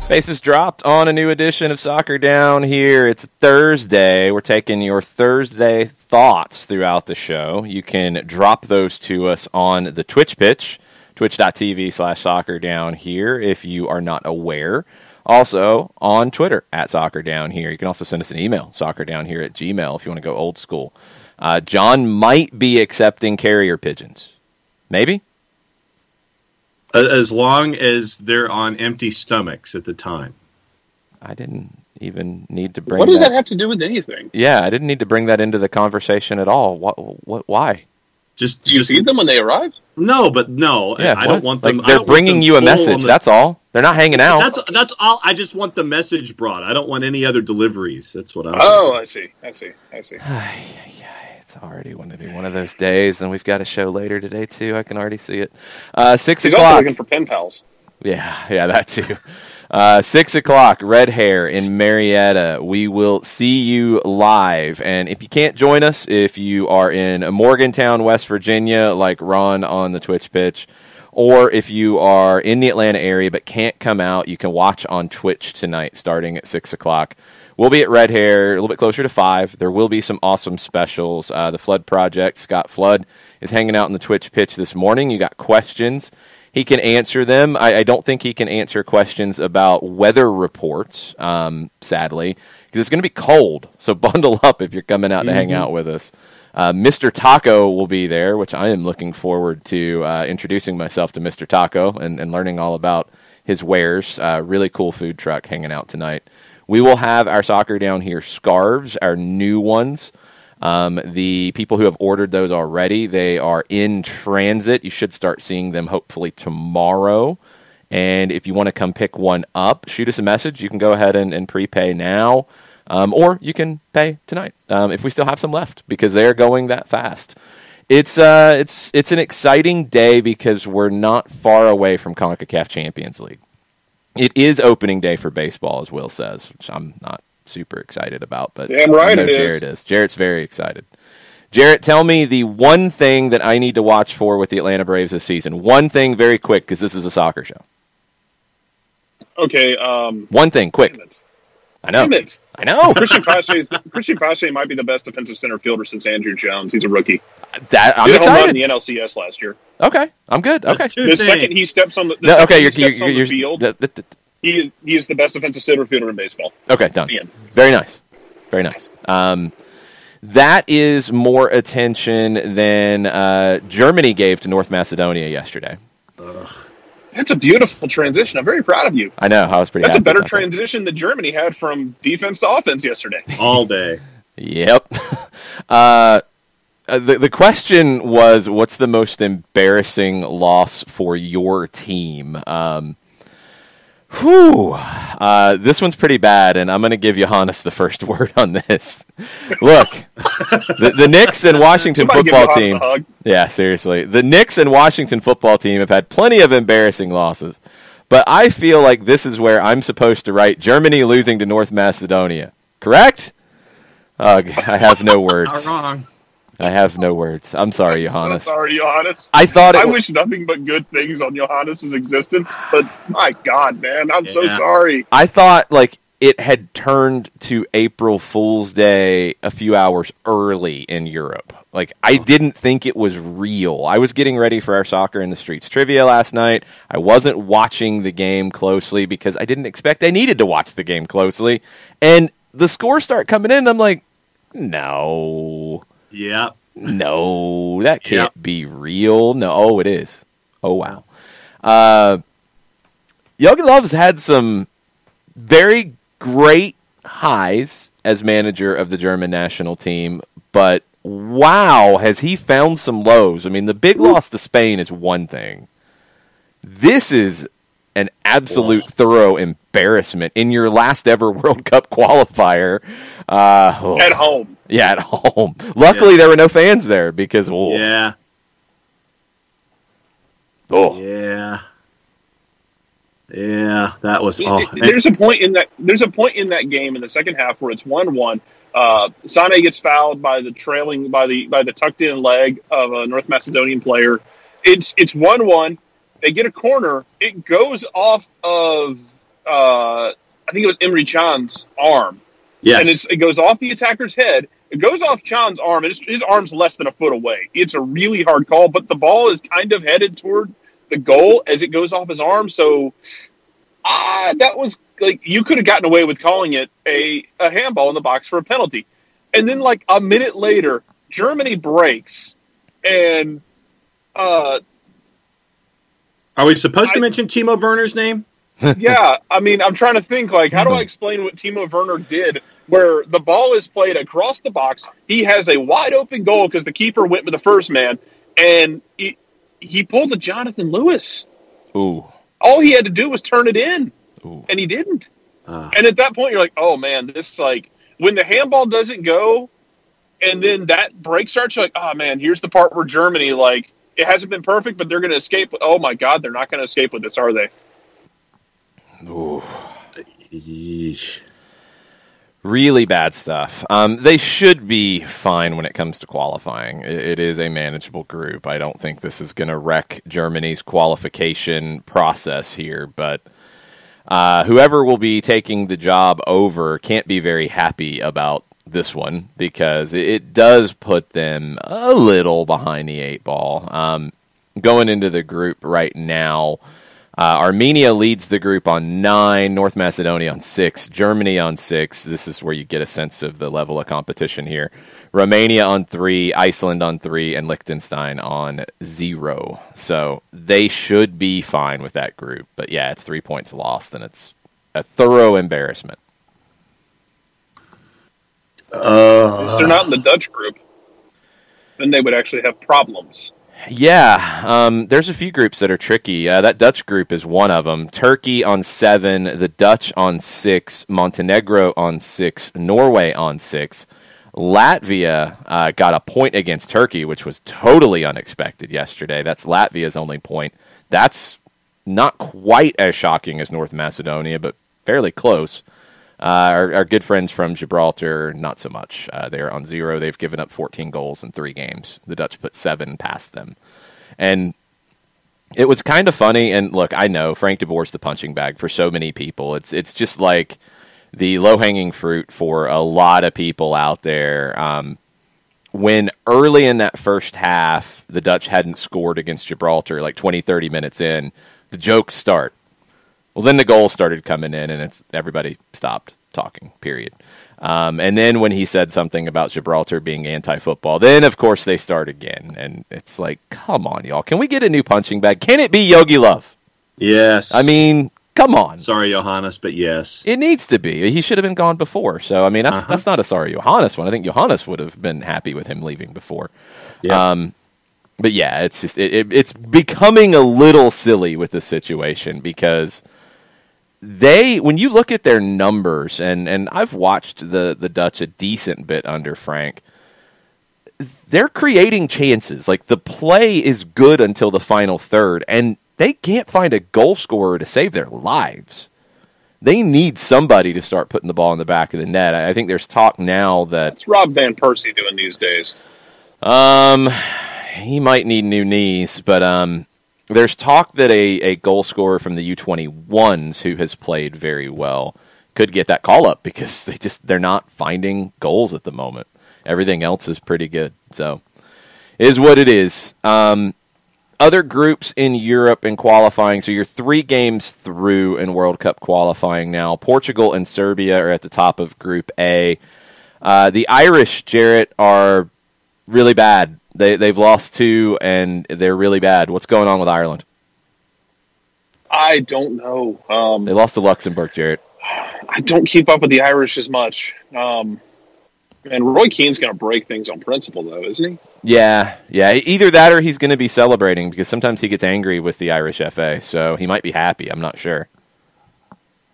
Faces dropped on a new edition of Soccer Down here. It's Thursday. We're taking your Thursday thoughts throughout the show. You can drop those to us on the Twitch pitch, twitch.tv/Soccer Down here if you are not aware. Also on Twitter @Soccer Down here. You can also send us an email, soccerdownhere@gmail.com if you want to go old school. John might be accepting carrier pigeons. Maybe? As long as they're on empty stomachs at the time. I didn't even need to bring What does that have to do with anything? Yeah, I didn't need to bring that into the conversation at all. Why? Do you see them when they arrive? No, but no. Yeah, I don't want them. Like they're bringing you a message, that's all. They're not hanging out. That's all. I just want the message brought. I don't want any other deliveries. That's what I'm I see. It's already going to be one of those days, and we've got a show later today, too. I can already see it. 6 He's o'clock. also looking for pen pals. Yeah, that too. 6 o'clock, Red Hair in Marietta. We will see you live. And if you can't join us, if you are in Morgantown, West Virginia, like Ron on the Twitch pitch, or if you are in the Atlanta area but can't come out, you can watch on Twitch tonight starting at 6 o'clock. We'll be at Red Hair a little bit closer to 5. There will be some awesome specials. The Flood Project, Scott Flood, is hanging out in the Twitch pitch this morning. You got questions. He can answer them. I don't think he can answer questions about weather reports, sadly, because it's going to be cold. So bundle up if you're coming out to hang out with us. Mr. Taco will be there, which I am looking forward to introducing myself to Mr. Taco and learning all about his wares. Really cool food truck hanging out tonight. We will have our Soccer Down Here scarves, our new ones. The people who have ordered those already, they are in transit. You should start seeing them hopefully tomorrow. And if you want to come pick one up, shoot us a message. You can go ahead and prepay now, or you can pay tonight if we still have some left, because they're going that fast. It's an exciting day because we're not far away from CONCACAF Champions League. It is opening day for baseball, as Will says, which I'm not super excited about, but damn right it Jarrett is. Jarrett's very excited. Jarrett, tell me the one thing that I need to watch for with the Atlanta Braves this season. One thing, very quick, because this is a soccer show. Okay. One thing, quick. I know. I know. Christian Pache might be the best defensive center fielder since Andrew Jones. He's a rookie. I'm Did a home run excited. in the NLCS last year. Okay, I'm good. Okay. The second he steps on the field, he is the best defensive center fielder in baseball. Okay, done. Very nice. Very nice. That is more attention than Germany gave to North Macedonia yesterday. That's a beautiful transition. I'm very proud of you. I know. I was pretty happy. That's a better transition than Germany had from defense to offense yesterday. All day. Yep. The question was, what's the most embarrassing loss for your team? This one's pretty bad, and I'm going to give Johannes the first word on this. Look, the Knicks and Washington football team. Yeah, seriously. The Knicks and Washington football team have had plenty of embarrassing losses, but I feel like this is where I'm supposed to write Germany losing to North Macedonia. Correct? I have no words. Not wrong. I have no words. I'm sorry, Johannes. So sorry, Johannes. I wish nothing but good things on Johannes' existence, but my God, man, I'm so sorry. I thought it had turned to April Fool's Day a few hours early in Europe. I didn't think it was real. I was getting ready for our Soccer in the Streets trivia last night. I wasn't watching the game closely because I didn't expect I needed to watch the game closely. And the scores start coming in, and I'm like, no. Yeah. No, that can't be real. No, it is. Oh, wow. Jogi Löw's had some very great highs as manager of the German national team, but wow, has he found some lows. I mean, the big loss to Spain is one thing. This is an absolute thorough embarrassment in your last ever World Cup qualifier. At home. Yeah, at home. Luckily, there were no fans there because... Oh. Yeah. Oh. Yeah. Yeah, that was... There's a point in that game in the second half where it's 1-1. Sane gets fouled by the tucked in leg of a North Macedonian player. It's 1-1. They get a corner. It goes off of I think it was Emre Can's arm. Yes. And it goes off the attacker's head. It goes off Can's arm, and his arm's less than a foot away. It's a really hard call, but the ball is kind of headed toward the goal as it goes off his arm. So that was like, you could have gotten away with calling it a handball in the box for a penalty. And then like a minute later, Germany breaks. And are we supposed to mention Timo Werner's name? Yeah, I mean, I'm trying to think, like, how do I explain what Timo Werner did, where the ball is played across the box, he has a wide-open goal because the keeper went with the first man, and he pulled the Jonathan Lewis. Ooh. All he had to do was turn it in, and he didn't. And at that point, you're like, oh, man, this, like, when the handball doesn't go, and then that break starts, you're like, oh, man, here's the part where Germany, like, it hasn't been perfect, but they're going to escape. Oh, my God, they're not going to escape with this, are they? Ooh. Yeesh. Really bad stuff. They should be fine when it comes to qualifying. It is a manageable group. I don't think this is going to wreck Germany's qualification process here, but whoever will be taking the job over can't be very happy about this one because it does put them a little behind the eight ball. Going into the group right now, Armenia leads the group on 9, North Macedonia on 6, Germany on 6. This is where you get a sense of the level of competition here. Romania on 3, Iceland on 3, and Liechtenstein on 0. So they should be fine with that group. But yeah, it's 3 points lost, and it's a thorough embarrassment. At least they're not in the Dutch group. Then they would actually have problems. Yeah, there's a few groups that are tricky. That Dutch group is one of them. Turkey on 7, the Dutch on 6, Montenegro on 6, Norway on 6. Latvia got a point against Turkey, which was totally unexpected yesterday. That's Latvia's only point. That's not quite as shocking as North Macedonia, but fairly close. Our good friends from Gibraltar, not so much. They're on 0. They've given up 14 goals in 3 games. The Dutch put 7 past them. And it was kind of funny. And look, I know Frank de Boer's the punching bag for so many people. It's just like the low-hanging fruit for a lot of people out there. When early in that first half, the Dutch hadn't scored against Gibraltar, like 20, 30 minutes in, the jokes start. Well, then the goals started coming in, and everybody stopped talking, period. And then when he said something about Gibraltar being anti-football, then, of course, they start again. And it's like, come on, y'all. Can we get a new punching bag? Can it be Yogi Love? Yes. I mean, come on. Sorry, Johannes, but yes. It needs to be. He should have been gone before. So, I mean, that's not a sorry Johannes one. I think Johannes would have been happy with him leaving before. Yeah. But, yeah, it's just it's becoming a little silly with the situation because when you look at their numbers, and I've watched the Dutch a decent bit under Frank, they're creating chances. Like, the play is good until the final third, and they can't find a goal scorer to save their lives. They need somebody to start putting the ball in the back of the net. I think there's talk now that... What's Rob Van Persie doing these days? He might need new knees, but... There's talk that a goal scorer from the U21s who has played very well could get that call up because they're not finding goals at the moment. Everything else is pretty good. So it is what it is. Other groups in Europe in qualifying. So you're 3 games through in World Cup qualifying now. Portugal and Serbia are at the top of Group A. The Irish, Jarrett, are really bad. They've lost 2, and they're really bad. What's going on with Ireland? I don't know. They lost to Luxembourg, Jarrett. I don't keep up with the Irish as much. And Roy Keane's going to break things on principle, though, isn't he? Yeah. Either that or he's going to be celebrating because sometimes he gets angry with the Irish FA, so he might be happy. I'm not sure.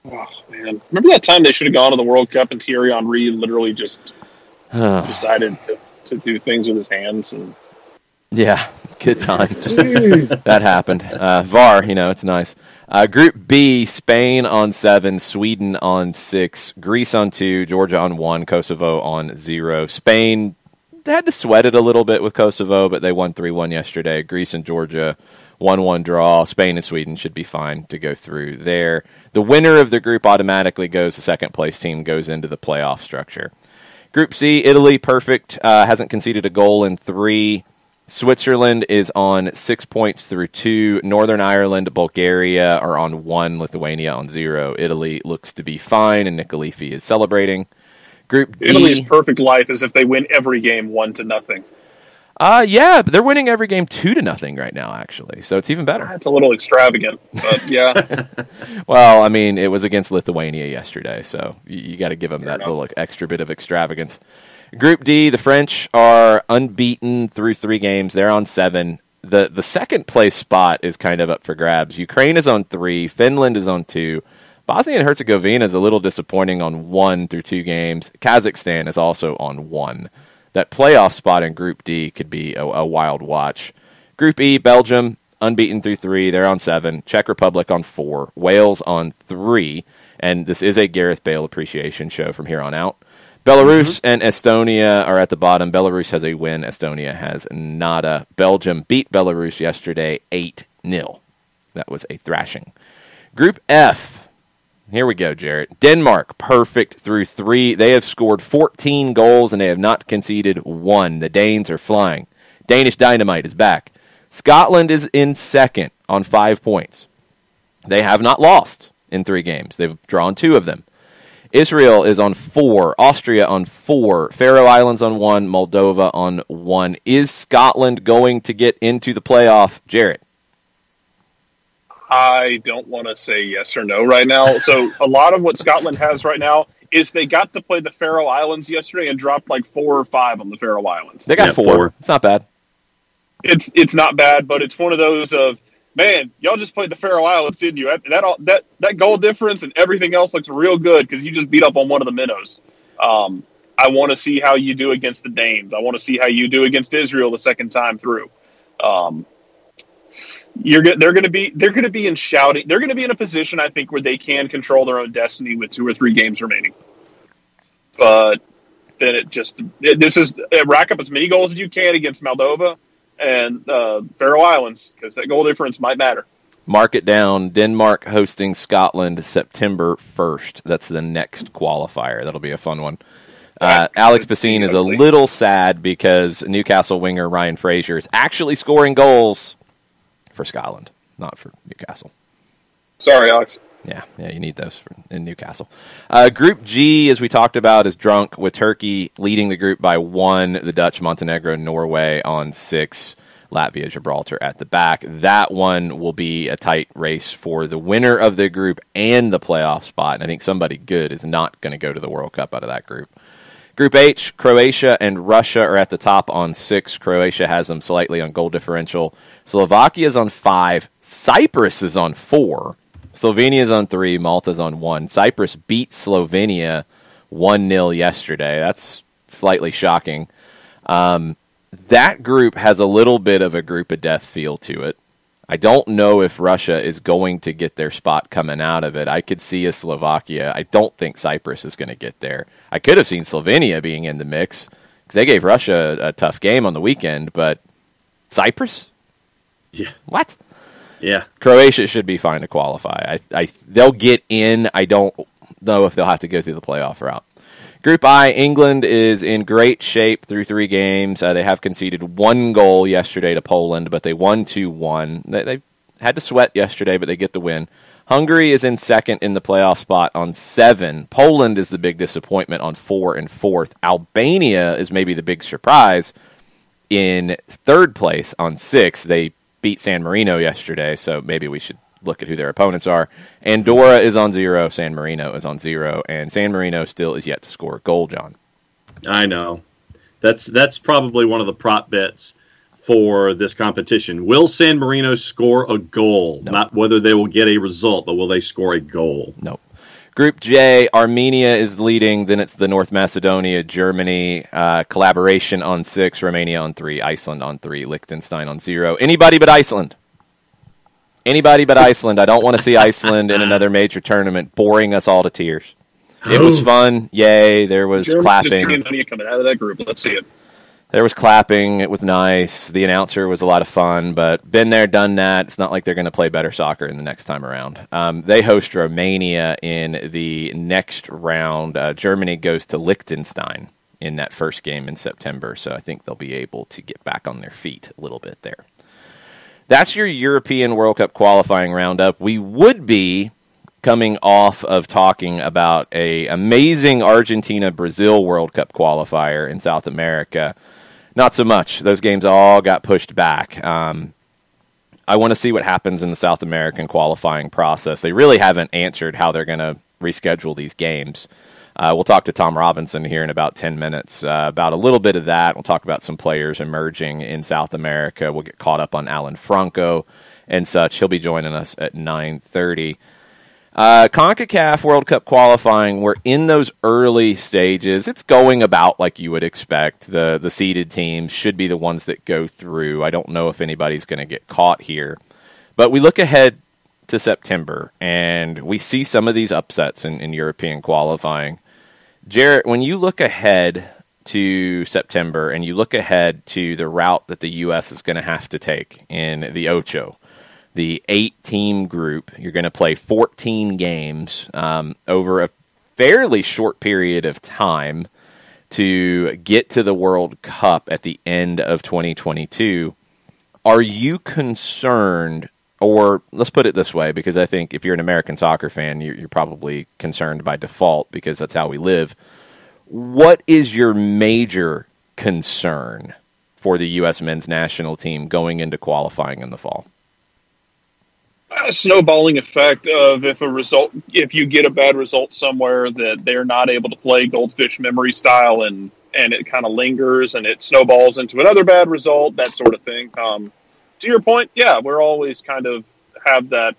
Oh, man. Remember that time they should have gone to the World Cup and Thierry Henry literally just decided to do things with his hands. And yeah, good times. That happened. VAR, it's nice. Group B, Spain on 7, Sweden on 6, Greece on 2, Georgia on 1, Kosovo on 0. Spain had to sweat it a little bit with Kosovo, but they won 3-1 yesterday. Greece and Georgia 1-1 draw. Spain and Sweden should be fine to go through there. The winner of the group automatically goes. The second place team goes into the playoff structure. Group C, Italy, perfect. Hasn't conceded a goal in 3. Switzerland is on 6 points through 2. Northern Ireland, Bulgaria are on 1. Lithuania on 0. Italy looks to be fine, and Nick Khalifi is celebrating. Group D. Italy's perfect life is if they win every game 1-0. Yeah, but they're winning every game 2-0 right now, actually. So it's even better. That's a little extravagant, but yeah. Well, I mean, it was against Lithuania yesterday, so you got to give them that little extra bit of extravagance. Group D, the French are unbeaten through 3 games. They're on 7. The second place spot is kind of up for grabs. Ukraine is on 3. Finland is on 2. Bosnia and Herzegovina is a little disappointing on 1 through 2 games. Kazakhstan is also on 1. That playoff spot in Group D could be a wild watch. Group E, Belgium, unbeaten through 3. They're on 7. Czech Republic on 4. Wales on 3. And this is a Gareth Bale appreciation show from here on out. Belarus and Estonia are at the bottom. Belarus has a win. Estonia has nada. Belgium beat Belarus yesterday 8-0. That was a thrashing. Group F. Here we go, Jarrett. Denmark, perfect through 3. They have scored 14 goals, and they have not conceded 1. The Danes are flying. Danish Dynamite is back. Scotland is in second on 5 points. They have not lost in 3 games. They've drawn 2 of them. Israel is on 4. Austria on 4. Faroe Islands on 1. Moldova on 1. Is Scotland going to get into the playoff, Jarrett? I don't want to say yes or no right now. So a lot of what Scotland has right now is they got to play the Faroe Islands yesterday and dropped like 4 or 5 on the Faroe Islands. They got 4. It's not bad. It's not bad, but it's one of those of, man, y'all just played the Faroe Islands, didn't you? That goal difference and everything else looks real good because you just beat up on one of the minnows. I want to see how you do against the Danes. I want to see how you do against Israel the second time through. They're going to be in shouting. They're going to be in a position, I think, where they can control their own destiny with 2 or 3 games remaining. But then rack up as many goals as you can against Moldova and Faroe Islands because that goal difference might matter. Mark it down. Denmark hosting Scotland September 1st. That's the next qualifier. That'll be a fun one. Alex Bassine is a little sad because Newcastle winger Ryan Fraser is actually scoring goals for Scotland, not for Newcastle. Sorry, Alex. Yeah, you need those in Newcastle. Group G, as we talked about, is drunk with Turkey leading the group by 1. The Dutch, Montenegro, Norway on 6. Latvia, Gibraltar at the back. That one will be a tight race for the winner of the group and the playoff spot. And I think somebody good is not going to go to the World Cup out of that group. Group H, Croatia and Russia are at the top on 6. Croatia has them slightly on goal differential. Slovakia is on 5. Cyprus is on 4. Slovenia is on 3. Malta is on 1. Cyprus beat Slovenia 1-0 yesterday. That's slightly shocking. That group has a little bit of a group of death feel to it. I don't know if Russia is going to get their spot coming out of it. I could see a Slovakia. I don't think Cyprus is going to get there. I could have seen Slovenia being in the mix because they gave Russia a tough game on the weekend, but Cyprus? Yeah. What? Yeah. Croatia should be fine to qualify. They'll get in. I don't know if they'll have to go through the playoff route. Group I, England is in great shape through 3 games. They have conceded 1 goal yesterday to Poland, but they won 2-1. They had to sweat yesterday, but they get the win. Hungary is in second in the playoff spot on 7. Poland is the big disappointment on 4 and 4th. Albania is maybe the big surprise in 3rd place on 6. They beat San Marino yesterday, so maybe we should look at who their opponents are. Andorra is on 0, San Marino is on 0, and San Marino still is yet to score a goal, John. I know. That's probably one of the prop bets for this competition. Will San Marino score a goal? Nope. Not whether they will get a result, but will they score a goal? Nope. Group J, Armenia is leading. Then it's the North Macedonia, Germany, collaboration on 6, Romania on 3, Iceland on 3, Liechtenstein on 0. Anybody but Iceland. Anybody but Iceland. I don't want to see Iceland in another major tournament boring us all to tears. It was fun. Yay. There was clapping. Just coming out of that group. Let's see it. There was clapping. It was nice. The announcer was a lot of fun, but been there, done that. It's not like they're going to play better soccer in the next time around. They host Romania in the next round. Germany goes to Liechtenstein in that first game in September, so I think they'll be able to get back on their feet a little bit there. That's your European World Cup qualifying roundup. We would be coming off of talking about a amazing Argentina-Brazil World Cup qualifier in South America. Not so much. Those games all got pushed back. I want to see what happens in the South American qualifying process. They really haven't answered how they're going to reschedule these games. We'll talk to Tom Robinson here in about 10 minutes about a little bit of that. We'll talk about some players emerging in South America. We'll get caught up on Alan Franco and such. He'll be joining us at 9:30. CONCACAF World Cup qualifying, we're in those early stages. It's going about like you would expect. The seeded teams should be the ones that go through. I don't know if anybody's going to get caught here. But we look ahead to September, and we see some of these upsets in European qualifying. Jarrett, when you look ahead to September and you look ahead to the route that the U.S. is going to have to take in the Ocho, the 8-team group, you're going to play 14 games over a fairly short period of time to get to the World Cup at the end of 2022. Are you concerned, or let's put it this way, because I think if you're an American soccer fan, you're probably concerned by default because that's how we live. What is your major concern for the U.S. men's national team going into qualifying in the fall? A snowballing effect of if you get a bad result somewhere that they're not able to play goldfish memory style and it kind of lingers and it snowballs into another bad result, that sort of thing. To your point, yeah, we're always kind of have that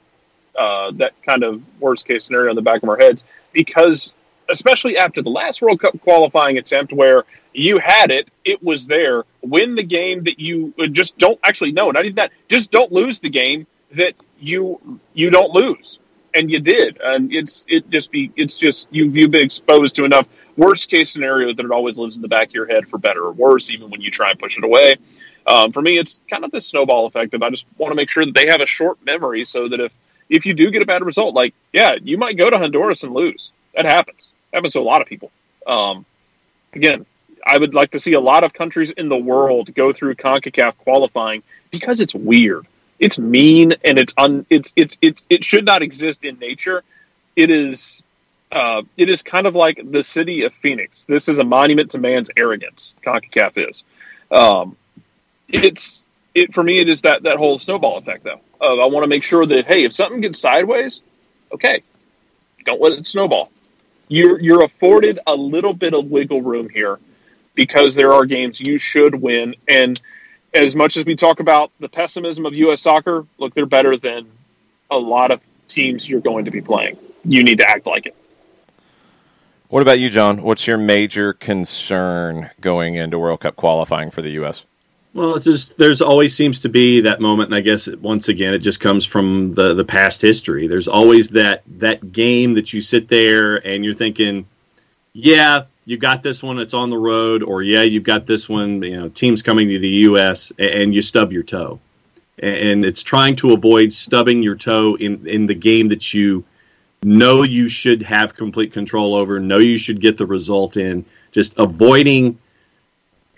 kind of worst case scenario in the back of our heads because especially after the last World Cup qualifying attempt where you had it was there, win the game that you just don't actually know, not even that, just don't lose the game that you don't lose, and you did, and it's just you've been exposed to enough worst case scenarios that it always lives in the back of your head for better or worse, even when you try and push it away. For me, it's kind of this snowball effect of I just want to make sure that they have a short memory so that if you do get a bad result, like yeah, you might go to Honduras and lose. That happens to a lot of people. Again, I would like to see a lot of countries in the world go through CONCACAF qualifying because it's weird. It's mean and it should not exist in nature. It is kind of like the city of Phoenix. This is a monument to man's arrogance. CONCACAF is. For me, it is that whole snowball effect though. I want to make sure that hey, if something gets sideways, okay, don't let it snowball. You're afforded a little bit of wiggle room here because there are games you should win. And as much as we talk about the pessimism of U.S. soccer, look, they're better than a lot of teams you're going to be playing. You need to act like it. What about you, John? What's your major concern going into World Cup qualifying for the U.S.? Well, there's always seems to be that moment, and I guess once again it just comes from the past history. There's always that game that you sit there and you're thinking, yeah, you got this one, it's on the road, or yeah, you've got this one, team's coming to the U.S., and you stub your toe. And it's trying to avoid stubbing your toe in the game that you know you should have complete control over, know you should get the result in, just avoiding,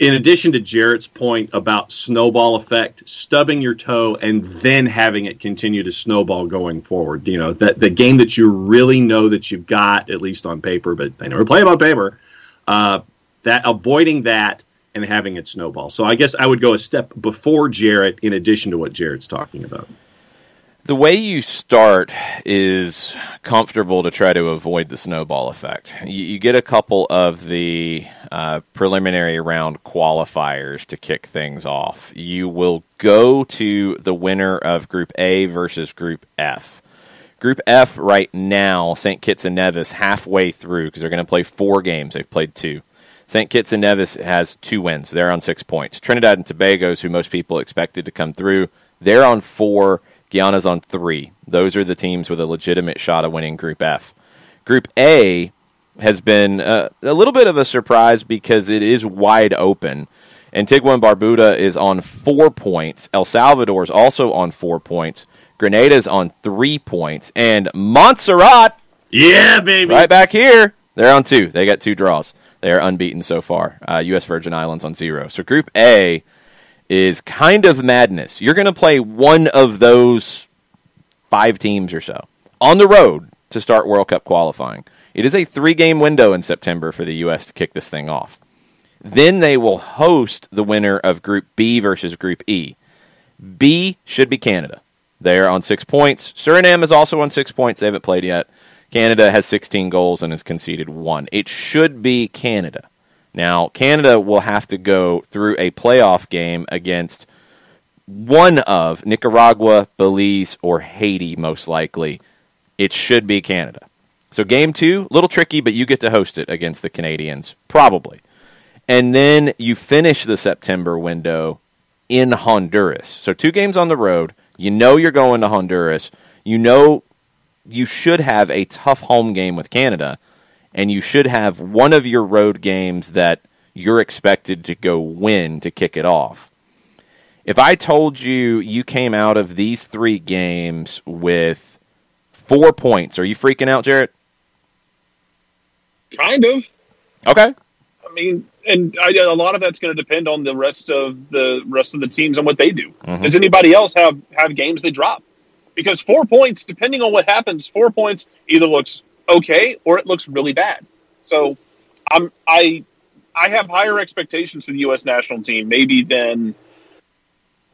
in addition to Jarrett's point about snowball effect, stubbing your toe and then having it continue to snowball going forward. That the game that you really know that you've got, at least on paper, but they never play them on paper, that avoiding that and having it snowball. So I guess I would go a step before Jarrett in addition to what Jarrett's talking about. The way you start is comfortable to try to avoid the snowball effect. You get a couple of the preliminary round qualifiers to kick things off. You will go to the winner of Group A versus Group F. Group F right now, St. Kitts and Nevis halfway through because they're going to play 4 games. They've played 2. St. Kitts and Nevis has 2 wins. They're on 6 points. Trinidad and Tobago's, who most people expected to come through, they're on 4. Guyana's on 3. Those are the teams with a legitimate shot of winning Group F. Group A has been a little bit of a surprise because it is wide open. Antigua and Barbuda is on 4 points. El Salvador is also on 4 points. Grenada's on 3 points. And Montserrat, yeah, baby, right back here, they're on 2. They got 2 draws. They are unbeaten so far. U.S. Virgin Islands on 0. So Group A is kind of madness. You're going to play one of those 5 teams or so on the road to start World Cup qualifying. It is a 3-game window in September for the U.S. to kick this thing off. Then they will host the winner of Group B versus Group E. B should be Canada. They're on 6 points. Suriname is also on 6 points. They haven't played yet. Canada has 16 goals and has conceded 1. It should be Canada. Now, Canada will have to go through a playoff game against one of Nicaragua, Belize, or Haiti, most likely. It should be Canada. So game 2, a little tricky, but you get to host it against the Canadians, probably. And then you finish the September window in Honduras. So 2 games on the road. You know you're going to Honduras. You know you should have a tough home game with Canada, and you should have one of your road games that you're expected to go win to kick it off. If I told you you came out of these 3 games with 4 points, are you freaking out, Jarrett? Kind of. Okay. I mean, and a lot of that's going to depend on the rest of the teams and what they do. Mm-hmm. Does anybody else have games they drop? Because 4 points, depending on what happens, 4 points either looks okay or it looks really bad. So I have higher expectations for the U.S. national team, maybe than,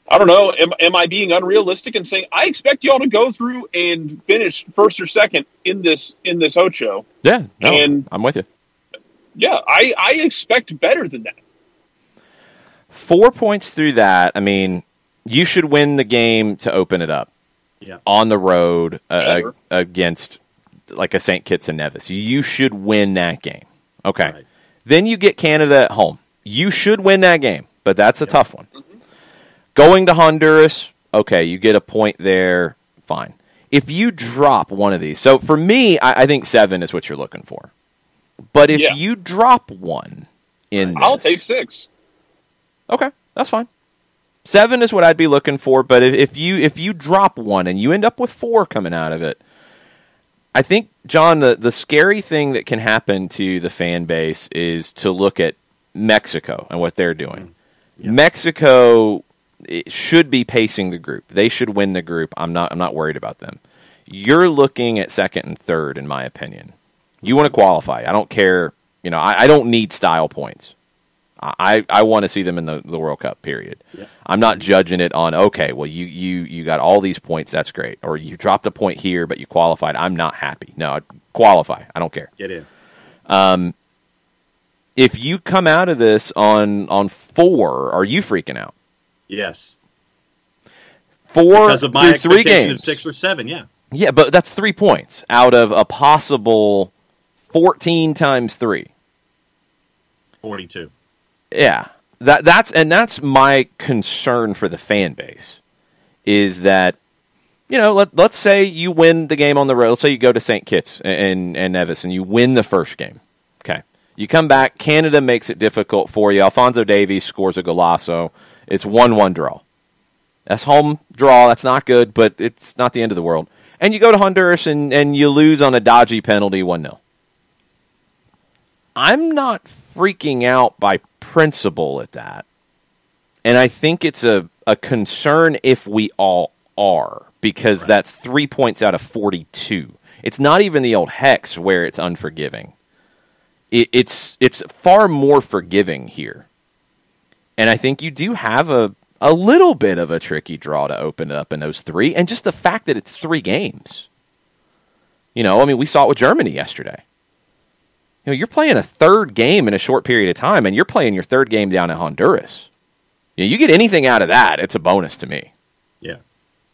I don't know, am I being unrealistic and saying I expect y'all to go through and finish first or second in this Ocho? Yeah, no, and I'm with you. Yeah, I expect better than that. 4 points through that. I mean, you should win the game to open it up. Yeah. On the road against like a St. Kitts and Nevis. You should win that game. Okay. Right. Then you get Canada at home. You should win that game, but that's a tough one. Mm-hmm. Going to Honduras, okay, you get a point there, fine. If you drop one of these, so for me, I think 7 is what you're looking for. But if you drop one in this, I'll take 6. Okay, that's fine. 7 is what I'd be looking for, but if you drop one and you end up with 4 coming out of it, I think, John, the scary thing that can happen to the fan base is to look at Mexico and what they're doing. Yeah. Mexico should be pacing the group. They should win the group. I'm not worried about them. You're looking at 2nd and 3rd, in my opinion. You want to qualify. I don't care. You know, I don't need style points. I want to see them in the World Cup, period. Yeah. I'm not judging it on, okay, well, you got all these points, that's great. Or you dropped a point here, but you qualified. I'm not happy. No, qualify. I don't care. Get in. If you come out of this on 4, are you freaking out? Yes. 4 because of my through 3 expectation games. of 6 or 7, yeah. Yeah, but that's 3 points out of a possible 14 times 3. 42. Yeah, that's my concern for the fan base, is that, you know, let's say you win the game on the road. Let's say you go to St. Kitts and Nevis and you win the first game. Okay, you come back. Canada makes it difficult for you. Alphonso Davies scores a golazo. It's 1-1 draw. That's home draw. That's not good, but it's not the end of the world. And you go to Honduras and you lose on a dodgy penalty 1-0. I'm not freaking out by principle at that. And I think it's a concern if we all are, because that's 3 points out of 42. It's not even the old hex where it's unforgiving. It's far more forgiving here. And I think you do have a little bit of a tricky draw to open it up in those 3. And just the fact that it's 3 games. You know, I mean, we saw it with Germany yesterday. You know, you're playing a 3rd game in a short period of time, and you're playing your 3rd game down in Honduras. You know, you get anything out of that, it's a bonus to me. Yeah.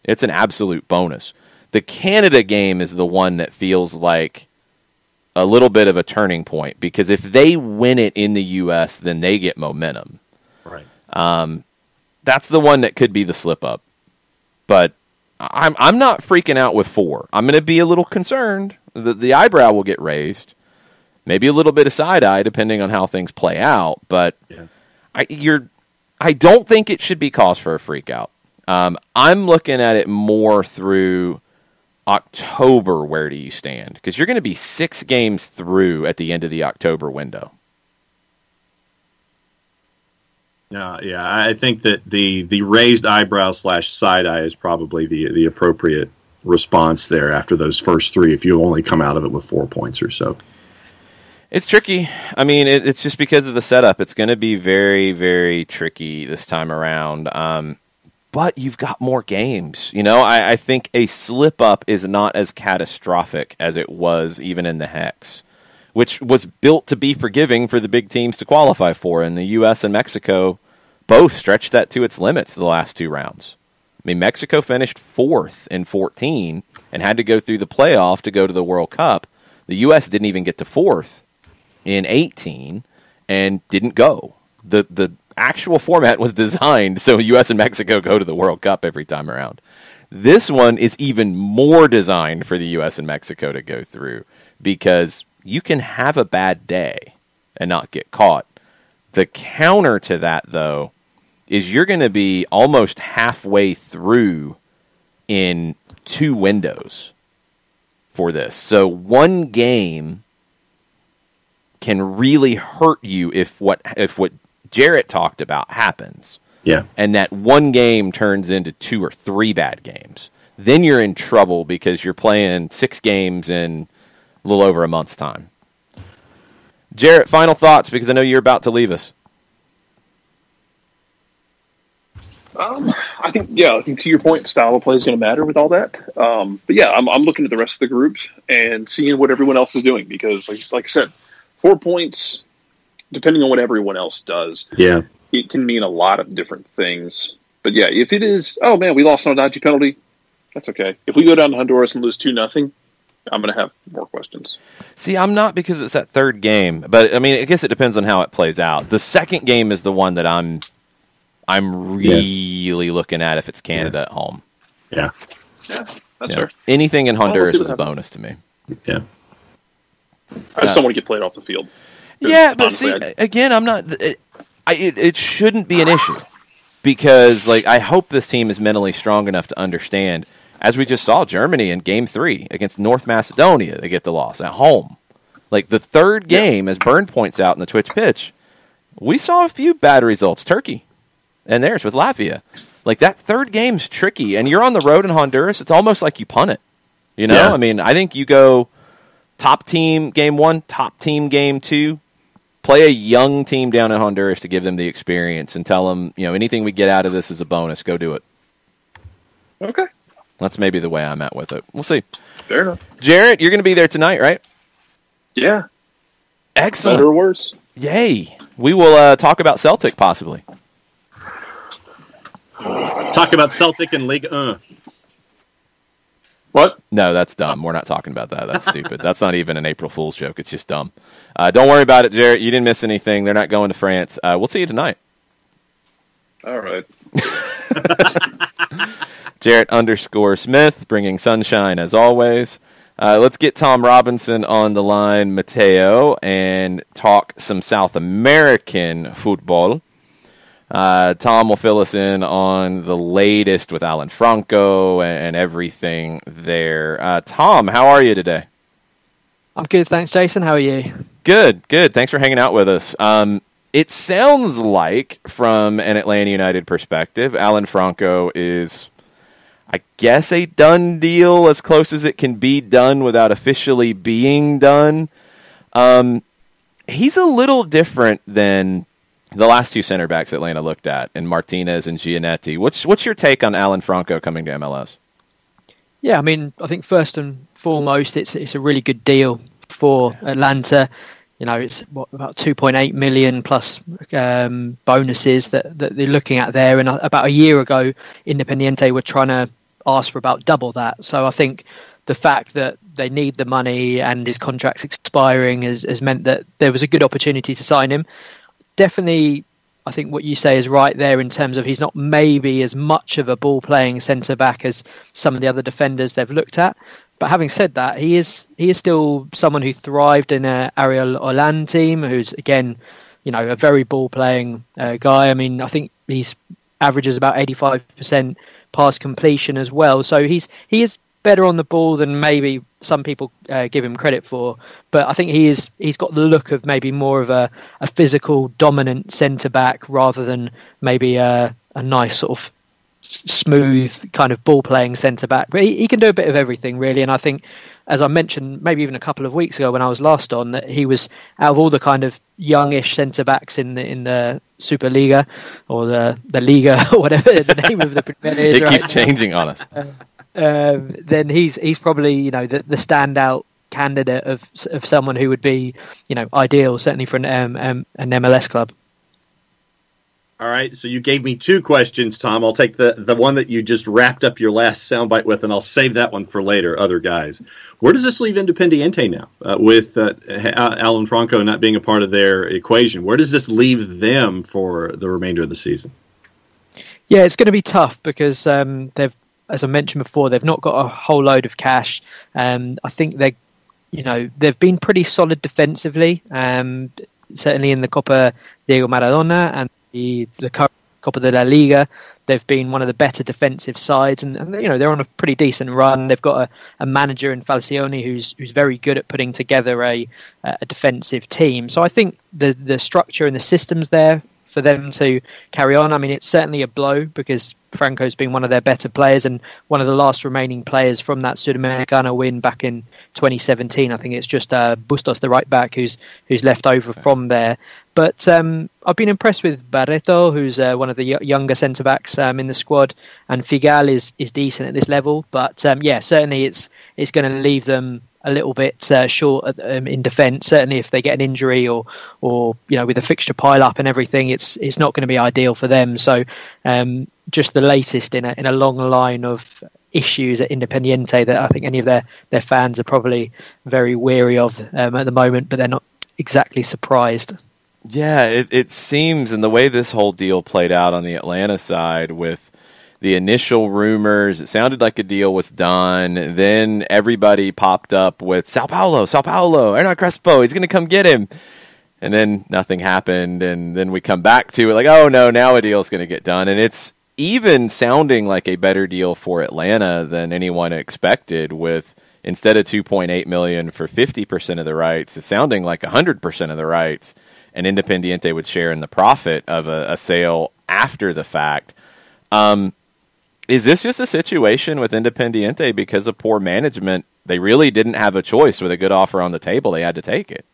It's an absolute bonus. The Canada game is the one that feels like a little bit of a turning point, because if they win it in the U.S., then they get momentum. Right. That's the one that could be the slip up. But I'm not freaking out with 4. I'm going to be a little concerned. The eyebrow will get raised. Maybe a little bit of side eye, depending on how things play out. But yeah. I don't think it should be cause for a freak out. I'm looking at it more through October. Where do you stand? Because you're going to be 6 games through at the end of the October window. Yeah, I think that the raised eyebrow / side eye is probably the appropriate response there after those first 3. If you only come out of it with 4 points or so. It's tricky. I mean, it's just because of the setup. It's going to be very, very tricky this time around. But you've got more games. You know, I think a slip-up is not as catastrophic as it was even in the Hex, which was built to be forgiving for the big teams to qualify for. And the U.S. and Mexico both stretched that to its limits the last 2 rounds. I mean, Mexico finished 4th in 14 and had to go through the playoff to go to the World Cup. The U.S. didn't even get to 4th in 18 and didn't go. The actual format was designed so U.S. and Mexico go to the World Cup every time around. This one is even more designed for the U.S. and Mexico to go through, because you can have a bad day and not get caught. The counter to that, though, is you're going to be almost halfway through in 2 windows for this. So one game can really hurt you if what Jarrett talked about happens. Yeah. And that one game turns into 2 or 3 bad games. Then you're in trouble because you're playing 6 games in a little over a month's time. Jarrett, final thoughts, because I know you're about to leave us. I think to your point, style of play is going to matter with all that. But yeah, I'm looking at the rest of the groups and seeing what everyone else is doing, because like I said, 4 points, depending on what everyone else does, it can mean a lot of different things. But yeah, if it is, oh man, we lost on a dodgy penalty, that's okay. If we go down to Honduras and lose 2-0, I'm going to have more questions. See, I'm not, because it's that 3rd game. But I mean, I guess it depends on how it plays out. The 2nd game is the one that I'm really looking at if it's Canada at home. Yeah. Yeah, that's fair. Anything in Honduras is a bonus to me. Yeah. I just don't want to get played off the field. Yeah, but honestly, see, again, I'm not. It shouldn't be an issue, because I hope this team is mentally strong enough to understand. As we just saw, Germany in Game 3 against North Macedonia, they get the loss at home. The 3rd game, as Byrne points out in the Twitch pitch, we saw a few bad results. Turkey and theirs with Latvia. That 3rd game's tricky, and you're on the road in Honduras. It's almost like you punt it. You know, yeah. I mean, I think you go top team game 1, top team game 2. Play a young team down in Honduras to give them the experience, and tell them, anything we get out of this is a bonus. Go do it. Okay. That's maybe the way I'm at with it. We'll see. Fair enough. Jarrett, you're going to be there tonight, right? Yeah. Excellent. Better or worse. Yay. We will talk about Celtic, possibly. Talk about Celtic and Ligue 1. What? No, that's dumb. We're not talking about that. That's stupid. That's not even an April Fool's joke. It's just dumb. Don't worry about it, Jarrett. You didn't miss anything. They're not going to France. We'll see you tonight. All right. Jarrett_Smith, bringing sunshine as always. Let's get Tom Robinson on the line, Mateo, and talk some South American football. Tom will fill us in on the latest with Alan Franco and everything there. Tom, how are you today? I'm good, thanks, Jason. How are you? Good. Thanks for hanging out with us. It sounds like, from an Atlanta United perspective, Alan Franco is, I guess, a done deal, as close as it can be done without officially being done. He's a little different than the last 2 center backs Atlanta looked at, in Martinez and Giannetti. What's your take on Alan Franco coming to MLS? Yeah, I mean, I think first and foremost, it's a really good deal for Atlanta. It's about 2.8 million plus bonuses that they're looking at there. And about a year ago, Independiente were trying to asked for about double that. So I think the fact that they need the money and his contract's expiring has meant that there was a good opportunity to sign him. Definitely, I think what you say is right there in terms of he's not maybe as much of a ball-playing centre-back as some of the other defenders they've looked at. But having said that, he is still someone who thrived in a Ariel Hollande team, who's, again, a very ball-playing guy. I mean, I think he's averages about 85% pass completion as well. So he is better on the ball than maybe some people give him credit for. But I think he's got the look of maybe more of a physical, dominant centre-back rather than maybe a nice sort of smooth kind of ball-playing centre-back. But he can do a bit of everything, really. And I think, as I mentioned, maybe even a couple of weeks ago when I was last on, that he was, out of all the kind of youngish centre-backs in the Superliga or the Liga or whatever the name of the Premier is. It keeps changing on us. Then he's probably the standout candidate of someone who would be ideal, certainly for an MLS club. All right, so you gave me two questions, Tom. I'll take the one that you just wrapped up your last soundbite with, and I'll save that one for later, other guys. Where does this leave Independiente now, with Alan Franco not being a part of their equation? Where does this leave them for the remainder of the season? Yeah, it's going to be tough because they've, as I mentioned before, they've not got a whole load of cash. I think they've been pretty solid defensively, certainly in the Copa Diego Maradona and the Copa de la Liga. They've been one of the better defensive sides, and they're on a pretty decent run. They've got a manager in Falcioni who's very good at putting together a defensive team. So I think the structure and the systems there for them to carry on. I mean, it's certainly a blow because Franco's been one of their better players and one of the last remaining players from that Sudamericana win back in 2017. I think it's just Bustos, the right back, who's left over from there. But I've been impressed with Barreto, who's one of the younger centre-backs in the squad, and Figal is decent at this level. But certainly it's going to leave them a little bit short in defence. Certainly if they get an injury or with a fixture pile up and everything, it's not going to be ideal for them. So just the latest in a long line of issues at Independiente that I think any of their fans are probably very weary of at the moment, but they're not exactly surprised. Yeah, it seems, and the way this whole deal played out on the Atlanta side with the initial rumors, it sounded like a deal was done. Then everybody popped up with Sao Paulo, Hernan Crespo, he's going to come get him. And then nothing happened, and then we come back to it like, oh no, now a deal's going to get done. And it's even sounding like a better deal for Atlanta than anyone expected, with instead of $2.8 million for 50% of the rights, it's sounding like 100% of the rights, and Independiente would share in the profit of a sale after the fact. Is this just a situation with Independiente because of poor management? They really didn't have a choice. With a good offer on the table, they had to take it.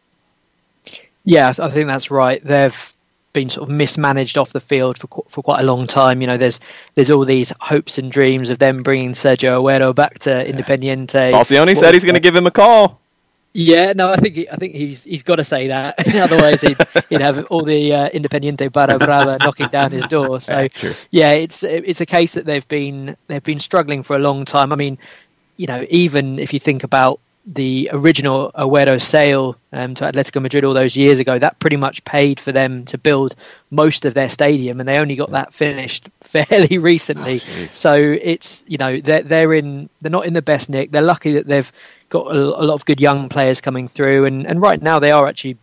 Yeah, I think that's right. They've been sort of mismanaged off the field for quite a long time. There's all these hopes and dreams of them bringing Sergio Aguero back to Independiente. Falcioni said he's going to give him a call. Yeah, no, I think he's got to say that. Otherwise, he'd have all the Independiente Barra Brava knocking down his door. So, yeah, it's a case that they've been struggling for a long time. I mean, even if you think about the original Agüero sale to Atletico Madrid all those years ago, that pretty much paid for them to build most of their stadium, and they only got that finished fairly recently. So it's they're not in the best nick. They're lucky that they've got a lot of good young players coming through, and right now they are actually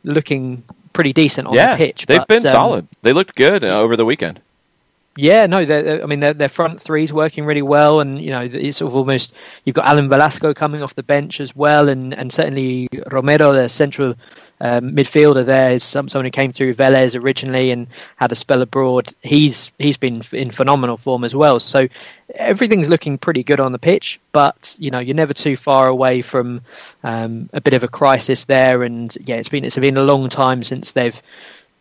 looking pretty decent on the pitch. They've been solid. They looked good over the weekend. Yeah, no, their front three's working really well, and it's sort of almost, you've got Alan Velasco coming off the bench as well, and certainly Romero, the central midfielder there, is someone who came through Vélez originally and had a spell abroad. He's been in phenomenal form as well. So everything's looking pretty good on the pitch, but you're never too far away from a bit of a crisis there. And yeah, it's been a long time since they've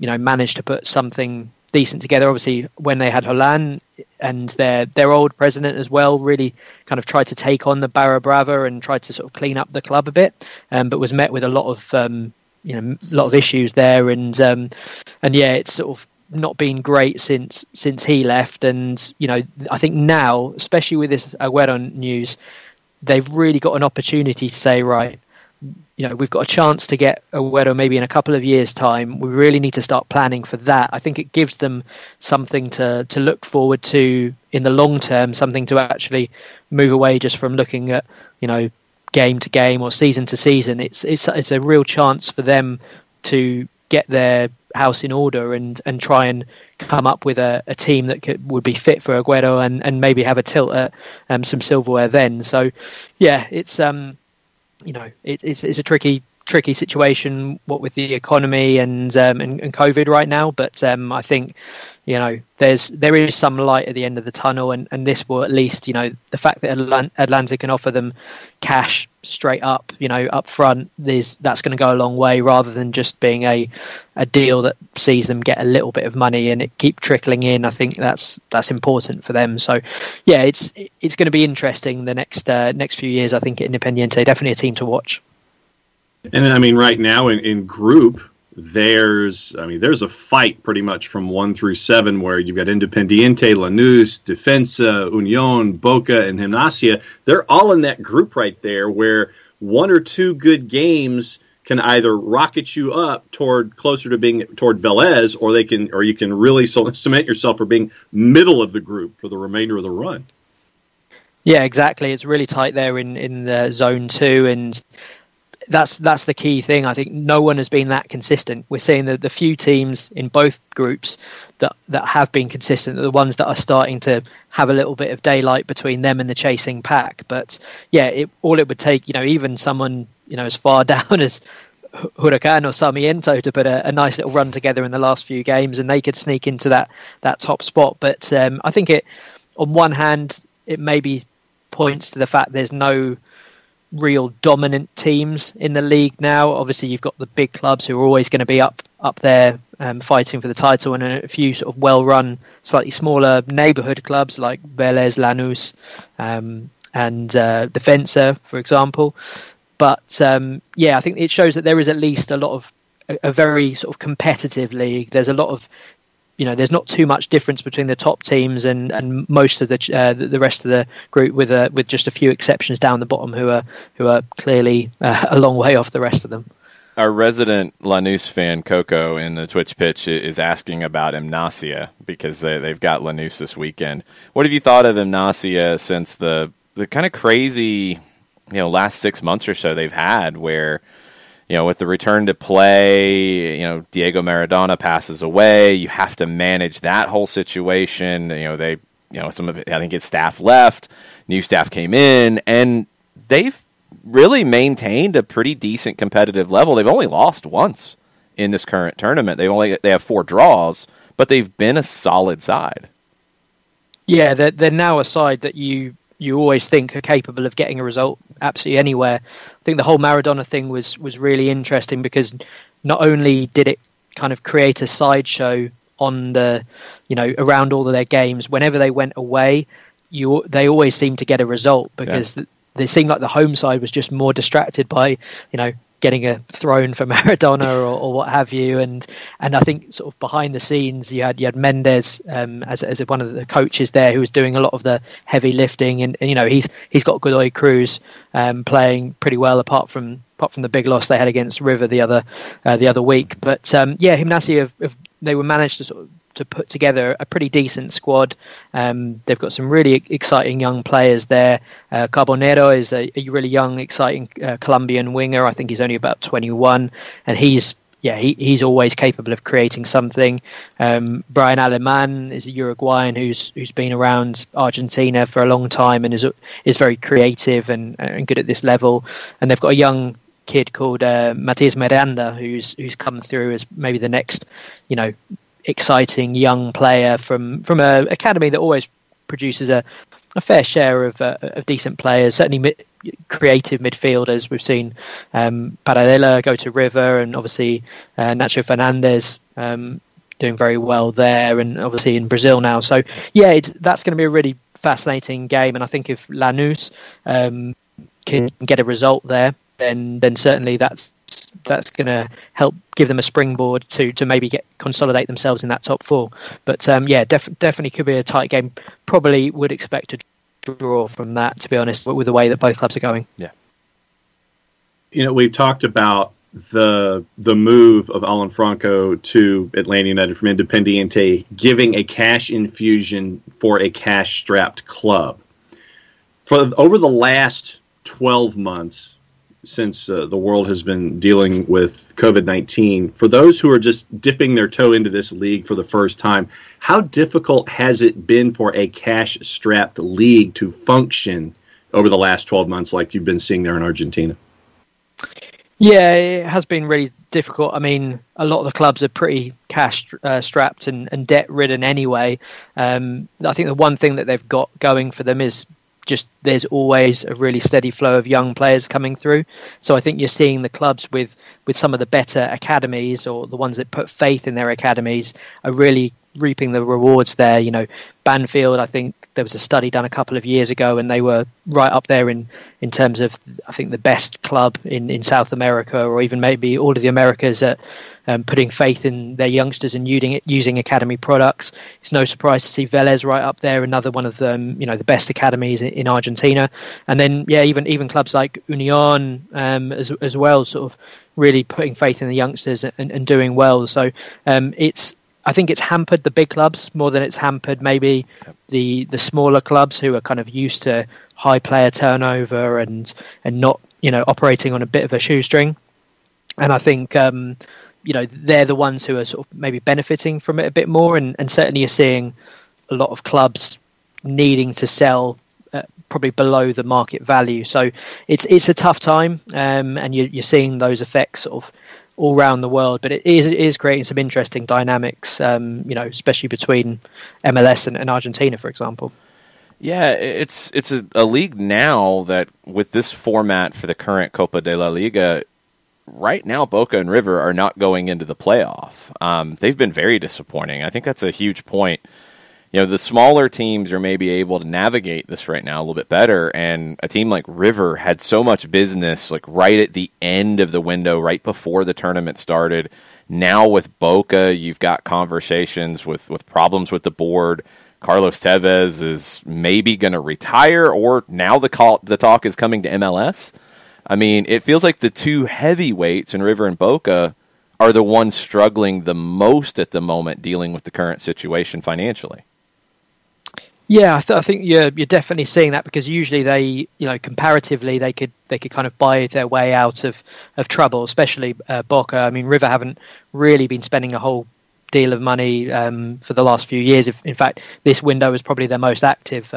managed to put something decent together. Obviously, when they had Hollande and their old president as well, really kind of tried to take on the Barra Brava and tried to sort of clean up the club a bit, but was met with a lot of issues there. And yeah, it's sort of not been great since he left. And I think now, especially with this Agüero news, they've really got an opportunity to say, right, we've got a chance to get Agüero maybe in a couple of years' time. We really need to start planning for that. I think it gives them something to look forward to in the long term, something to actually move away just from looking at, game to game or season to season. It's a real chance for them to get their house in order and try and come up with a team that would be fit for Agüero and maybe have a tilt at some silverware then. So, yeah, it's it's a tricky situation, what with the economy and COVID right now. But I think there is some light at the end of the tunnel, and this will at least the fact that Atlanta can offer them cash straight up up front, that's going to go a long way, rather than just being a deal that sees them get a little bit of money and it keep trickling in. I think that's important for them. So yeah, it's going to be interesting the next few years. I think Independiente definitely a team to watch. And I mean, right now in group, there's a fight pretty much from 1 through 7, where you've got Independiente, Lanús, Defensa, Union, Boca, and Gimnasia. They're all in that group right there, where 1 or 2 good games can either rocket you up closer to being toward Velez, or you can really cement yourself for being middle of the group for the remainder of the run. Yeah, exactly. It's really tight there in the zone 2, and that's the key thing. I think no one has been that consistent. We're seeing that the few teams in both groups that have been consistent are the ones that are starting to have a little bit of daylight between them and the chasing pack. But yeah, all it would take, even someone as far down as Huracan or Sarmiento to put a nice little run together in the last few games, and they could sneak into that top spot. But I think on one hand, it maybe points to the fact there's no real dominant teams in the league now. Obviously, you've got the big clubs who are always going to be up there fighting for the title, and a few sort of well-run, slightly smaller neighbourhood clubs like Vélez, Lanús, and Defensa, for example. But I think it shows that there is at least a lot of a very sort of competitive league. There's a lot of there's not too much difference between the top teams and most of the rest of the group, with just a few exceptions down the bottom who are clearly a long way off the rest of them. Our resident Lanús fan, Coco, in the Twitch pitch is asking about Gimnasia, because they've got Lanús this weekend. What have you thought of Gimnasia since the kind of crazy last 6 months or so they've had, where with the return to play, Diego Maradona passes away. You have to manage that whole situation. Some of it, I think his staff left, new staff came in, and they've really maintained a pretty decent competitive level. They've only lost once in this current tournament. They have 4 draws, but they've been a solid side. Yeah, they're now a side that you always think are capable of getting a result absolutely anywhere. I think the whole Maradona thing was really interesting, because not only did it kind of create a sideshow on the, around all of their games, whenever they went away, they always seemed to get a result, because they seemed like the home side was just more distracted by, getting a throne for Maradona or what have you, and I think sort of behind the scenes you had Mendes as one of the coaches there, who was doing a lot of the heavy lifting, and he's got Godoy Cruz playing pretty well apart from the big loss they had against River the other week. But Gimnasia they were managed to sort of to put together a pretty decent squad. They've got some really exciting young players there. Carbonero is a really young, exciting Colombian winger. I think he's only about 21, and he's always capable of creating something. Brian Aleman is a Uruguayan who's been around Argentina for a long time and is very creative and good at this level. And they've got a young kid called Matias Miranda who's come through as maybe the next, exciting young player from a academy that always produces a fair share of decent players, certainly creative midfielders. We've seen Paradela go to River, and obviously Nacho Fernandez doing very well there, and obviously in Brazil now. So that's going to be a really fascinating game, and I think if Lanús can get a result there, then certainly that's that's going to help give them a springboard to maybe consolidate themselves in that top four. But definitely could be a tight game. Probably would expect a draw from that, to be honest, with the way that both clubs are going. Yeah. We've talked about the move of Alan Franco to Atlanta United from Independiente, giving a cash infusion for a cash-strapped club. Over the last 12 months, since the world has been dealing with COVID-19, for those who are just dipping their toe into this league for the first time, how difficult has it been for a cash-strapped league to function over the last 12 months like you've been seeing there in Argentina? Yeah, it has been really difficult. I mean, a lot of the clubs are pretty cash strapped and debt ridden anyway. I think the one thing that they've got going for them is just there's always a really steady flow of young players coming through. So I think you're seeing the clubs with some of the better academies, or the ones that put faith in their academies, are really reaping the rewards there. Banfield, I think there was a study done a couple of years ago, and they were right up there in terms of, I think, the best club in South America, or even maybe all of the Americas, at putting faith in their youngsters and using academy products. It's no surprise to see Vélez right up there, another one of them, the best academies in Argentina. And then, even clubs like Union as well, sort of really putting faith in the youngsters and doing well. So I think it's hampered the big clubs more than it's hampered maybe the smaller clubs who are kind of used to high player turnover and not operating on a bit of a shoestring. And I think they're the ones who are sort of maybe benefiting from it a bit more, and certainly you're seeing a lot of clubs needing to sell probably below the market value. So it's a tough time, and you're seeing those effects sort of all around the world, but it is creating some interesting dynamics, especially between MLS and Argentina, for example. Yeah, it's a league now that, with this format for the current Copa de la Liga, right now Boca and River are not going into the playoff. They've been very disappointing. I think that's a huge point. The smaller teams are maybe able to navigate this right now a little bit better, and a team like River had so much business right at the end of the window, right before the tournament started. Now with Boca, you've got conversations with problems with the board. Carlos Tevez is maybe going to retire, or now the talk is coming to MLS. I mean, it feels like the two heavyweights in River and Boca are the ones struggling the most at the moment, dealing with the current situation financially. Yeah, I think you're definitely seeing that, because usually they, comparatively, they could kind of buy their way out of trouble, especially Boca. I mean, River haven't really been spending a whole deal of money for the last few years. In fact, this window is probably their most active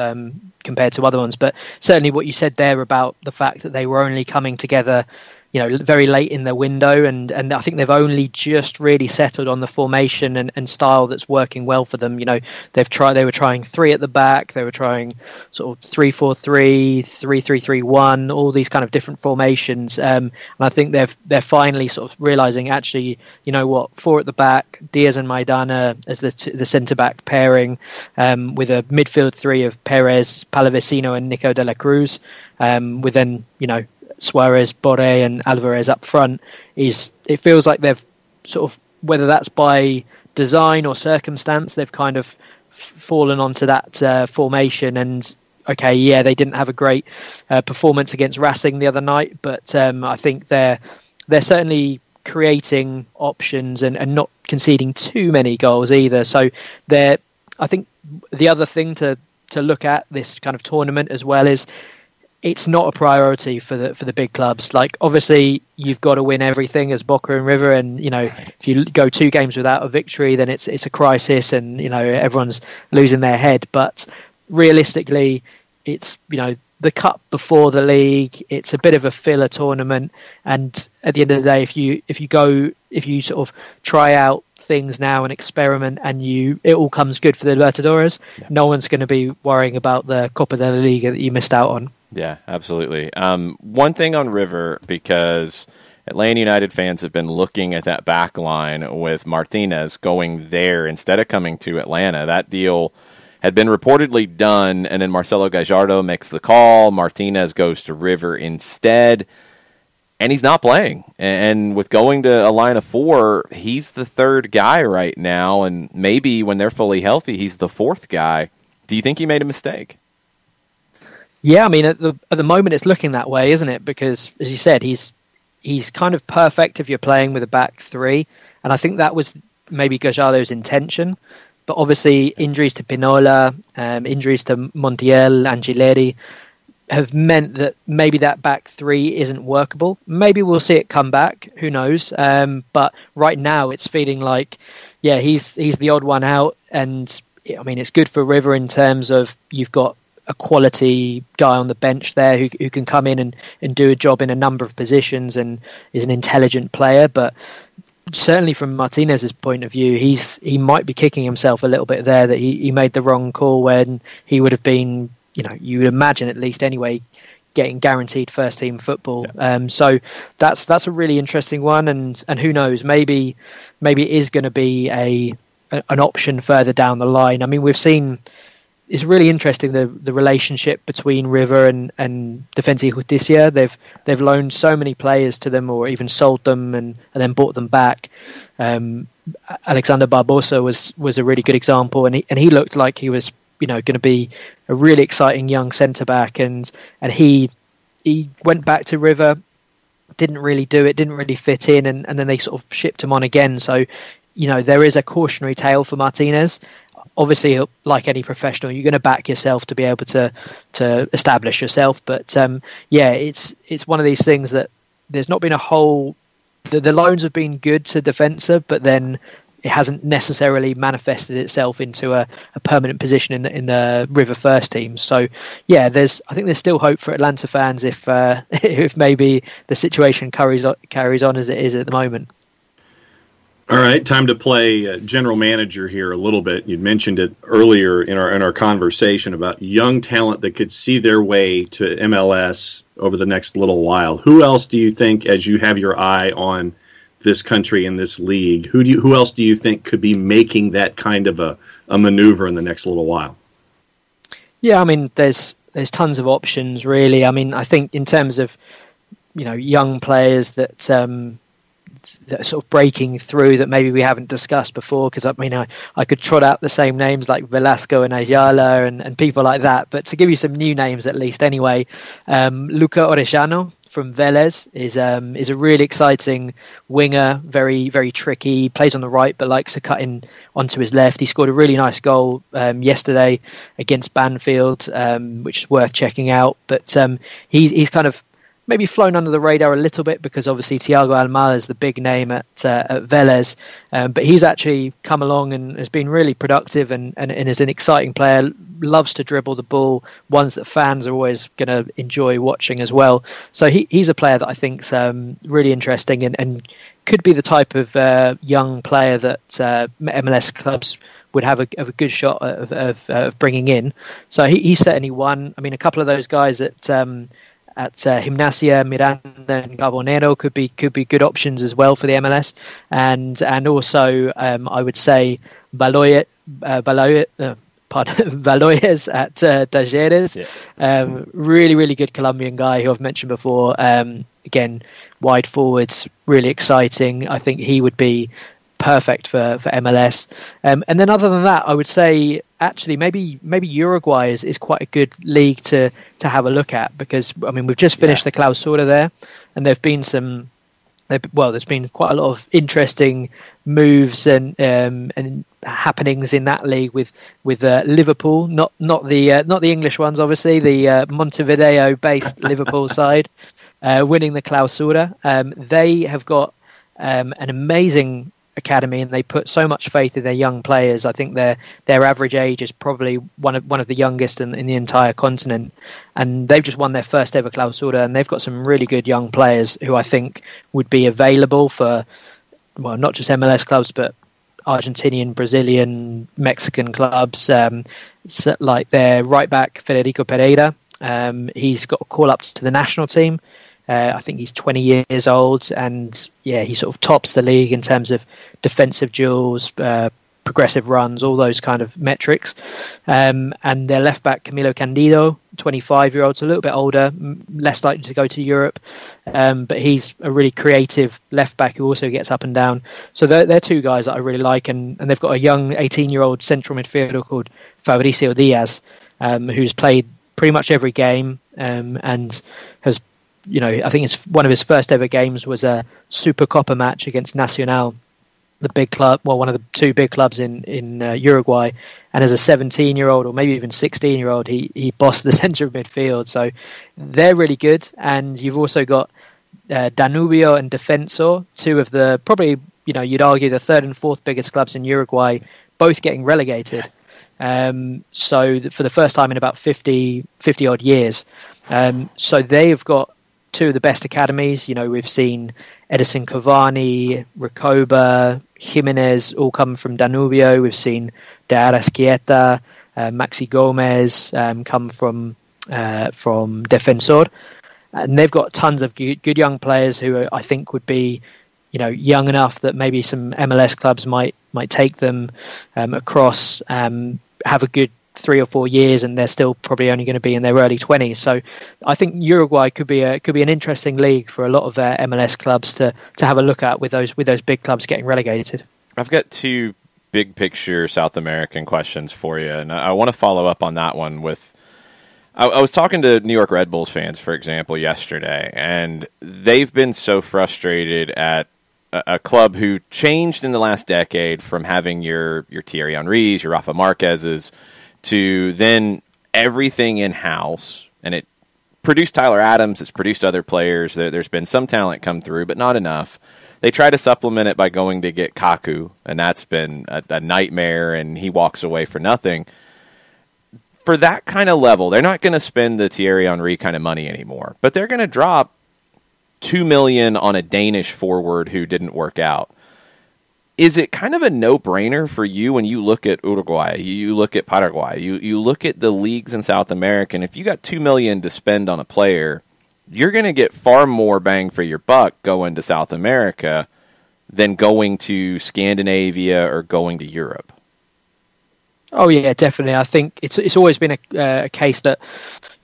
compared to other ones. But certainly what you said there about the fact that they were only coming together very late in the window, and I think they've only just really settled on the formation and style that's working well for them. They were trying three at the back, they were trying sort of 3-4-3, 3-3-3-1, all these kind of different formations, and I think they're finally sort of realizing, actually, four at the back, Diaz and Maidana as the centre back pairing, with a midfield three of Perez, Palavecino and Nico de la Cruz, with then Suarez, Borré and Alvarez up front. It feels like they've sort of, whether that's by design or circumstance, they've kind of fallen onto that formation. And they didn't have a great performance against Racing the other night, but I think they're certainly creating options and not conceding too many goals either. So I think the other thing to look at this kind of tournament as well is, it's not a priority for the big clubs. Like, obviously, you've got to win everything as Boca and River, and if you go 2 games without a victory, then it's a crisis, and everyone's losing their head. But realistically, it's the cup before the league. It's a bit of a filler tournament, and at the end of the day, if you sort of try out things now and experiment, and it all comes good for the Libertadores, no one's going to be worrying about the Copa de la Liga that you missed out on. Yeah, absolutely. One thing on River, because Atlanta United fans have been looking at that back line with Martinez going there instead of coming to Atlanta. That deal had been reportedly done, and then Marcelo Gallardo makes the call. Martinez goes to River instead. and he's not playing. And with going to a line of 4, he's the third guy right now, and maybe when they're fully healthy, he's the fourth guy. Do you think he made a mistake? Yeah, I mean, at the moment, it's looking that way, isn't it? Because, as you said, he's kind of perfect if you're playing with a back 3, and I think that was maybe Gallardo's intention. But obviously, injuries to Pinola, injuries to Montiel, Angileri have meant that maybe that back 3 isn't workable. Maybe we'll see it come back. Who knows? But right now, it's feeling like, yeah, he's the odd one out. And I mean, it's good for River in terms of you've got a quality guy on the bench there who can come in and do a job in a number of positions and is an intelligent player. But certainly from Martinez's point of view, he might be kicking himself a little bit there that he made the wrong call when he would have been, you would imagine at least anyway, getting guaranteed first team football. Yeah. So that's a really interesting one, and who knows, maybe it is going to be an option further down the line. I mean, we've seen it's really interesting the relationship between River and Defensa y Justicia. They've loaned so many players to them, or even sold them and then bought them back. Alexander Barbosa was a really good example, and he looked like he was going to be a really exciting young centre back, and he went back to River, didn't really do it, didn't really fit in, and then they sort of shipped him on again. So there is a cautionary tale for Martinez. Obviously, like any professional, you're going to back yourself to be able to establish yourself. But it's one of these things that there's not been a whole. The loans have been good to Defensa, but then it hasn't necessarily manifested itself into a permanent position in the River first team. So yeah, I think there's still hope for Atlanta fans if maybe the situation carries on as it is at the moment. All right, time to play general manager here a little bit. You mentioned it earlier in our conversation about young talent that could see their way to MLS over the next little while. Who else do you think, as you have your eye on this country and this league, who else do you think could be making that kind of a maneuver in the next little while? Yeah, I mean, there's tons of options, really. I mean, I think in terms of young players that are sort of breaking through that maybe we haven't discussed before, because I mean I could trot out the same names like Velasco and Ayala and people like that, but to give you some new names at least anyway, Luca Orellano from Vélez is a really exciting winger, very, very tricky, plays on the right but likes to cut in onto his left. He scored a really nice goal yesterday against Banfield, which is worth checking out. But he's kind of maybe flown under the radar a little bit because obviously Thiago Almada is the big name at Vélez, but he's actually come along and has been really productive and is an exciting player, loves to dribble the ball, ones that fans are always going to enjoy watching as well. So he's a player that I think's really interesting and could be the type of young player that MLS clubs would have a good shot of bringing in. So he's certainly one. I mean, a couple of those guys at Gimnasia, Miranda and Carbonero could be good options as well for the MLS, and also I would say Valoyes at Talleres, really, really good Colombian guy who I've mentioned before. Again, wide forwards, really exciting. I think he would be perfect for MLS. And then other than that, I would say actually maybe Uruguay is quite a good league to have a look at, because I mean we've just finished the Clausura there, and there's been quite a lot of interesting moves and happenings in that league with Liverpool, not the English ones, obviously, the Montevideo based Liverpool side winning the Clausura. They have got an amazing academy, and they put so much faith in their young players. I think their average age is probably one of the youngest in the entire continent, and they've just won their first ever Clausura, and they've got some really good young players who I think would be available for, well, not just MLS clubs but Argentinian, Brazilian, Mexican clubs, like their right back Federico Pereira. He's got a call up to the national team. I think he's 20 years old, and he sort of tops the league in terms of defensive duels, progressive runs, all those kind of metrics. And their left back, Camilo Candido, 25-year-old, so a little bit older, less likely to go to Europe. But he's a really creative left back who also gets up and down. So they're two guys that I really like. And they've got a young 18-year-old central midfielder called Fabricio Diaz, who's played pretty much every game and has, I think it's one of his first ever games was a Supercopa match against Nacional, the big club, one of the two big clubs in Uruguay. And as a 17-year-old or maybe even 16-year-old, he bossed the centre of midfield. So they're really good. And you've also got Danubio and Defensor, two of the probably, you'd argue the third and fourth biggest clubs in Uruguay, both getting relegated. So for the first time in about 50 odd years. So they've got two of the best academies. We've seen Edison Cavani, Recoba, Jimenez all come from Danubio. We've seen De Arrasquieta, Maxi Gomez come from Defensor. And they've got tons of good young players who I think would be, young enough that maybe some MLS clubs might take them across, have a good 3 or 4 years, and they're still probably only going to be in their early 20s. So I think Uruguay could be an interesting league for a lot of MLS clubs to have a look at with those big clubs getting relegated. I've got two big picture South American questions for you, and I want to follow up on that one with. I was talking to New York Red Bulls fans, for example, yesterday, and they've been so frustrated at a club who changed in the last decade from having your Thierry Henrys, your Rafa Marquez's, to then everything in-house, and it produced Tyler Adams, it's produced other players, there's been some talent come through, but not enough. They try to supplement it by going to get Kaku, and that's been a nightmare, and he walks away for nothing. For that kind of level, they're not going to spend the Thierry Henry kind of money anymore, but they're going to drop $2 million on a Danish forward who didn't work out. Is it kind of a no-brainer for you when you look at Uruguay, you look at Paraguay, you look at the leagues in South America, and if you got $2 million to spend on a player, you're going to get far more bang for your buck going to South America than going to Scandinavia or going to Europe? Oh yeah, definitely. I think it's always been a case that,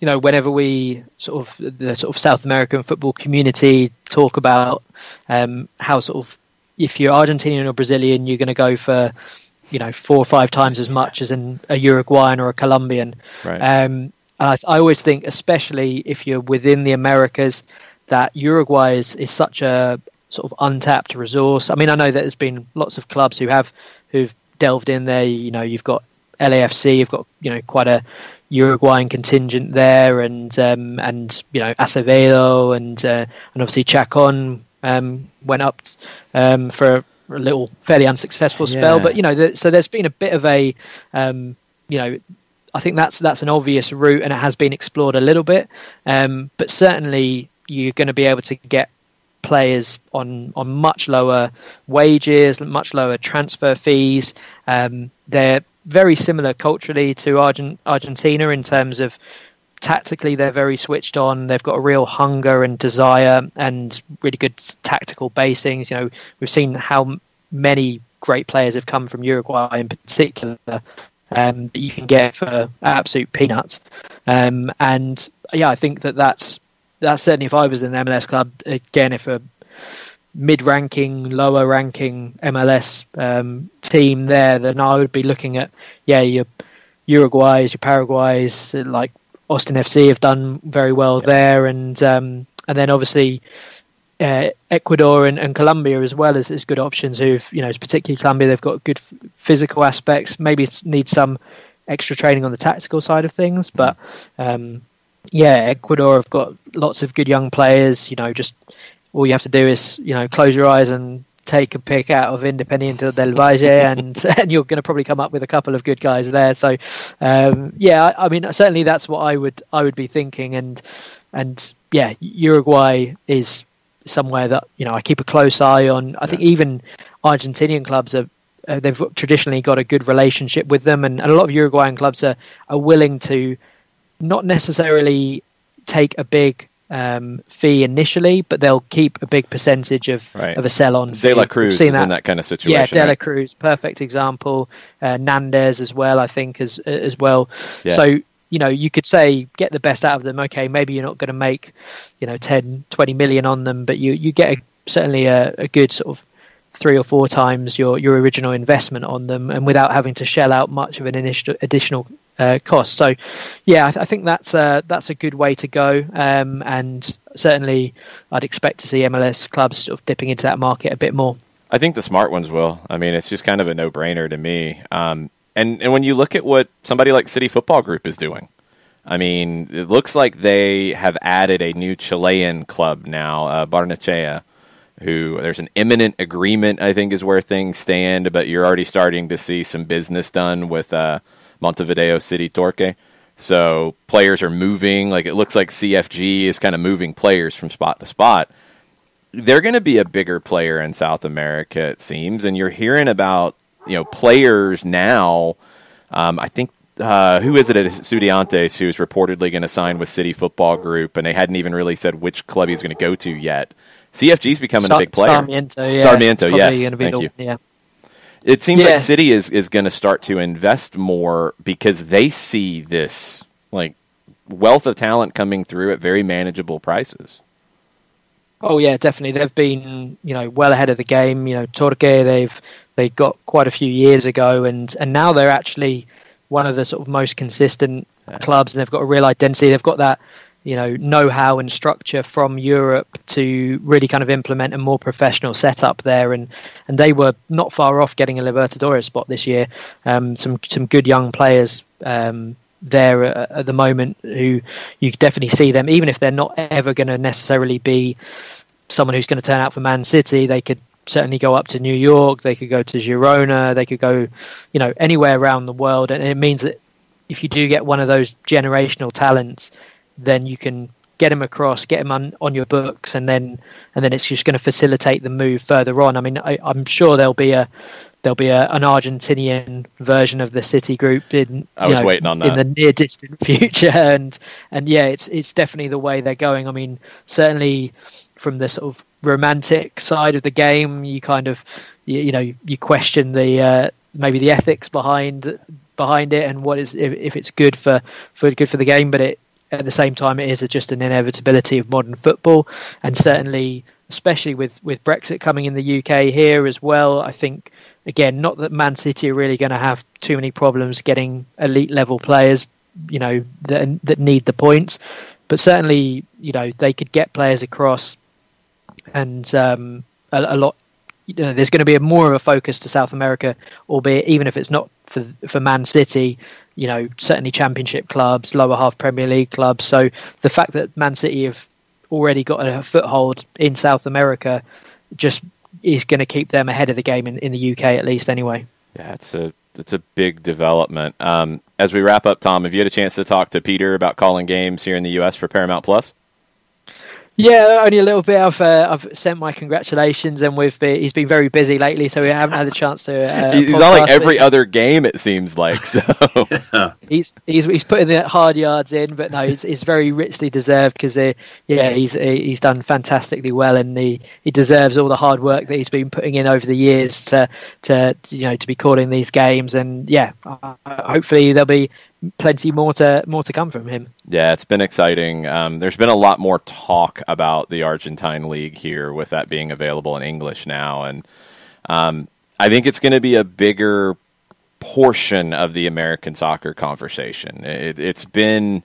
whenever we the South American football community talk about how if you're Argentinian or Brazilian, you're going to go for 4 or 5 times as much as a Uruguayan or a Colombian. Right. And I always think, especially if you're within the Americas, that Uruguay is such a sort of untapped resource. I mean, I know that there's been lots of clubs who've delved in there. You've got LAFC, you've got quite a Uruguayan contingent there, and Acevedo and obviously Chacon went up for a little fairly unsuccessful spell. Yeah. But so there's been a bit of a I think that's an obvious route, and it has been explored a little bit. But certainly you're going to be able to get players on much lower wages, much lower transfer fees. They're very similar culturally to Argentina in terms of tactically they're very switched on. They've got a real hunger and desire and really good tactical basings. We've seen how many great players have come from Uruguay in particular that you can get for absolute peanuts. And yeah, I think that's certainly, if I was in an MLS club, again, if a mid-ranking, lower-ranking MLS team there, then I would be looking at, your Uruguays, your Paraguays, like Austin FC have done very well there, and then obviously Ecuador and Colombia as well as good options who've, particularly Colombia, they've got good physical aspects, maybe need some extra training on the tactical side of things, but Ecuador have got lots of good young players. Just all you have to do is, close your eyes and take a pick out of Independiente del Valle, and you're going to probably come up with a couple of good guys there. So, I mean, certainly that's what I would be thinking. And Uruguay is somewhere that I keep a close eye on. I think even Argentinian clubs they've traditionally got a good relationship with them, and a lot of Uruguayan clubs are willing to not necessarily take a big fee initially, but they'll keep a big percentage of a sell-on fee. De La Cruz is in that kind of situation. Yeah, De La Cruz, perfect example. Nandez as well, I think, as well. Yeah. So, you could say get the best out of them. Okay, maybe you're not going to make, 10, 20 million on them, but you get certainly a good sort of 3 or 4 times your original investment on them, and without having to shell out much of an additional cost. So, yeah, I think that's a good way to go. And certainly, I'd expect to see MLS clubs sort of dipping into that market a bit more. I think the smart ones will. I mean, it's just kind of a no-brainer to me. And when you look at what somebody like City Football Group is doing, I mean, it looks like they have added a new Chilean club now, Barnechea, who there's an imminent agreement, I think, is where things stand, but you're already starting to see some business done with Montevideo City Torque. So players are moving. Like, it looks like CFG is kind of moving players from spot to spot. They're going to be a bigger player in South America, it seems, and you're hearing about players now. I think who is it at Estudiantes who's reportedly going to sign with City Football Group, and they hadn't even really said which club he's going to go to yet. CFG's becoming a big player. Sarmiento, yes. Thank you. Yeah. It seems like City is going to start to invest more because they see this like wealth of talent coming through at very manageable prices. Oh yeah, definitely. They've been well ahead of the game. Torque they got quite a few years ago, and now they're actually one of the sort of most consistent clubs, and they've got a real identity. They've got that know-how and structure from Europe to really kind of implement a more professional setup there, and they were not far off getting a Libertadores spot this year. Some good young players there at the moment who you definitely see them, even if they're not ever going to necessarily be someone who's going to turn out for Man City. They could certainly go up to New York, they could go to Girona, they could go anywhere around the world, and it means that if you do get one of those generational talents, then you can get him across, get him on your books, and then it's just going to facilitate the move further on. I mean, I'm sure there'll be an Argentinian version of the City Group in waiting on that in the near distant future, and yeah, it's definitely the way they're going. I mean, certainly from the sort of romantic side of the game, you kind of you question the maybe the ethics behind it, and what is if it's good for the game, but at the same time, it is just an inevitability of modern football, and certainly, especially with Brexit coming in the UK here as well, I think, again, not that Man City are really going to have too many problems getting elite level players, that need the points, but certainly, they could get players across, and a lot. There's going to be more of a focus to South America, albeit even if it's not for Man City. Certainly championship clubs, lower half Premier League clubs. So the fact that Man City have already got a foothold in South America just is going to keep them ahead of the game in the UK, at least anyway. Yeah, it's a big development. As we wrap up, Tom, have you had a chance to talk to Peter about calling games here in the US for Paramount Plus? Yeah, only a little bit. I've sent my congratulations, and he's been very busy lately, so we haven't had a chance to. He's on like every other game, it seems like. So he's putting the hard yards in, but no, it's very richly deserved because he's done fantastically well, and he deserves all the hard work that he's been putting in over the years to be calling these games, and hopefully there'll be plenty more to come from him. Yeah, it's been exciting. There's been a lot more talk about the Argentine League here, with that being available in English now, and I think it's going to be a bigger portion of the American soccer conversation. It's been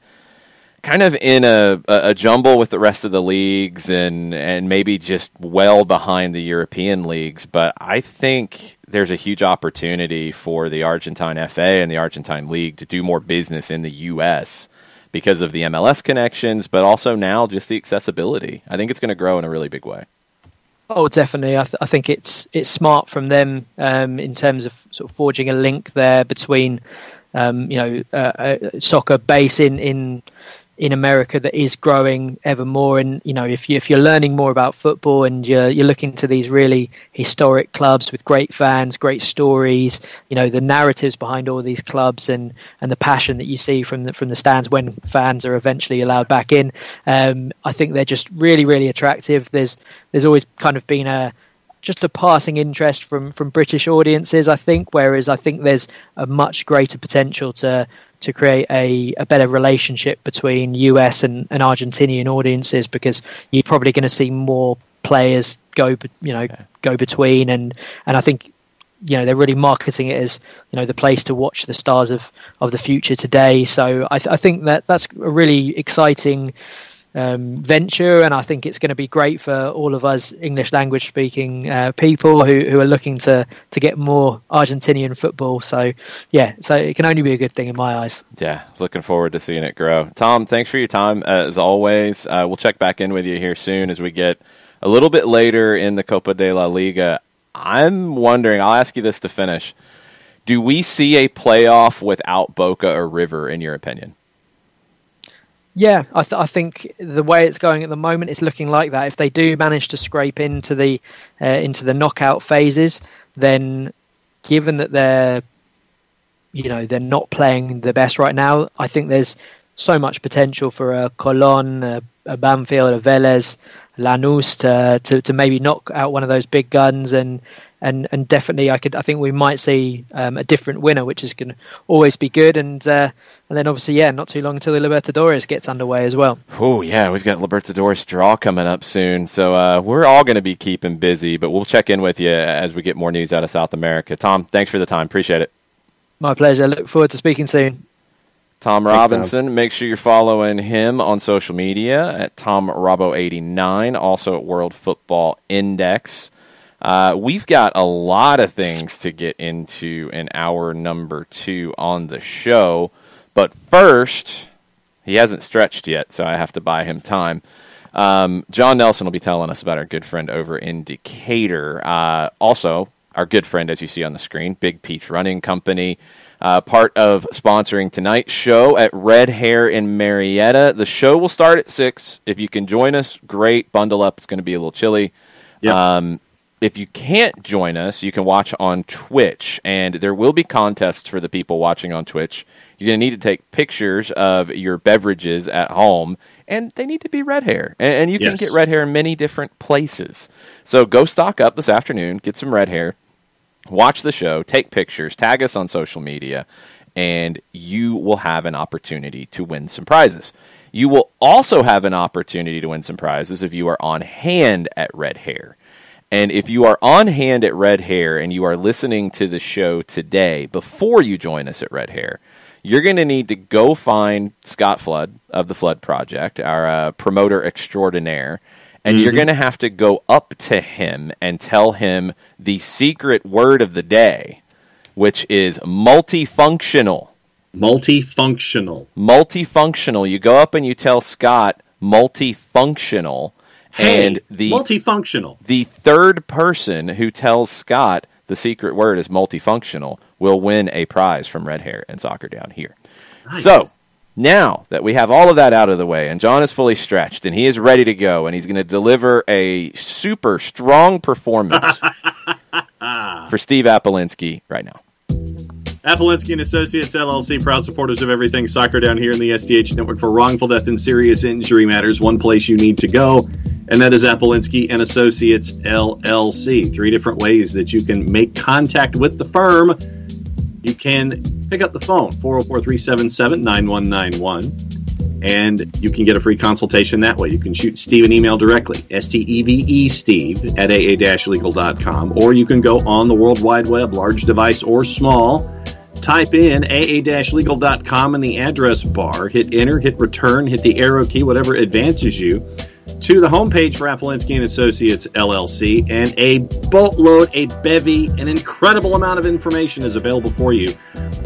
kind of in a jumble with the rest of the leagues, and maybe just well behind the European leagues, but I think there's a huge opportunity for the Argentine FA and the Argentine League to do more business in the U.S. because of the MLS connections, but also now just the accessibility. I think it's going to grow in a really big way. Oh, definitely. I think it's smart from them in terms of sort of forging a link there between soccer base in in America that is growing ever more. And if you're learning more about football and you're looking to these really historic clubs with great fans, great stories, the narratives behind all these clubs and the passion that you see from the stands when fans are eventually allowed back in, I think they're just really, really attractive. There's always kind of been just a passing interest from British audiences, I think, whereas I think there's a much greater potential to create a better relationship between US and Argentinian audiences, because you're probably going to see more players go between, and I think they're really marketing it as the place to watch the stars of the future today. So I think that's a really exciting venture, and I think it's going to be great for all of us English language speaking people who are looking to get more Argentinian football. So it can only be a good thing in my eyes. Yeah, looking forward to seeing it grow. Tom, thanks for your time as always. We'll check back in with you here soon as we get a little bit later in the Copa de la Liga. I'm wondering, I'll ask you this to finish, do we see a playoff without Boca or River in your opinion? Yeah, I think the way it's going at the moment, it's looking like that. If they do manage to scrape into the knockout phases, then given that they're not playing the best right now, I think there's so much potential for a Colón, a Banfield, a Vélez, Lanús to maybe knock out one of those big guns, and definitely I think we might see a different winner, which is going to always be good, and then obviously not too long until the Libertadores gets underway as well. Oh yeah, we've got Libertadores draw coming up soon, so we're all going to be keeping busy, but we'll check in with you as we get more news out of South America. Tom, thanks for the time, appreciate it. My pleasure, look forward to speaking soon. Tom Robinson, make sure you're following him on social media at TomRobbo89, also at World Football Index. We've got a lot of things to get into in hour number 2 on the show, but first, he hasn't stretched yet, so I have to buy him time. John Nelson will be telling us about our good friend over in Decatur. Also, our good friend, as you see on the screen, Big Peach Running Company. Part of sponsoring tonight's show at Red Hair in Marietta. The show will start at 6. If you can join us, great. Bundle up. It's going to be a little chilly. Yep. If you can't join us, you can watch on Twitch, and there will be contests for the people watching on Twitch. You're going to need to take pictures of your beverages at home, and they need to be Red Hair. And you can get Red Hair in many different places. So go stock up this afternoon, get some Red Hair. Watch the show, take pictures, tag us on social media, and you will have an opportunity to win some prizes. You will also have an opportunity to win some prizes if you are on hand at Red Hair. And if you are on hand at Red Hair and you are listening to the show today before you join us at Red Hair, you're going to need to go find Scott Flood of the Flood Project, our promoter extraordinaire, and you're going to have to go up to him and tell him the secret word of the day, which is multifunctional. Multifunctional. Multifunctional. You go up and you tell Scott multifunctional. Hey, and multifunctional. The third person who tells Scott the secret word is multifunctional will win a prize from Red Hair and Soccer Down Here. Nice. So, now that we have all of that out of the way, and John is fully stretched, and he is ready to go, and he's going to deliver a super strong performance for Steve Apolinski right now. Apolinski & Associates, LLC, proud supporters of everything soccer down here in the SDH network. For wrongful death and serious injury matters, one place you need to go, and that is Apolinski & Associates, LLC. 3 different ways that you can make contact with the firm. You can pick up the phone, 404-377-9191, and you can get a free consultation that way. You can shoot Steve an email directly, STEVE Steve at aa-legal.com, or you can go on the World Wide Web, large device or small, type in aa-legal.com in the address bar, hit enter, hit return, hit the arrow key, whatever advances you to the homepage for Apolinski & Associates, LLC, and a boatload, a bevy, an incredible amount of information is available for you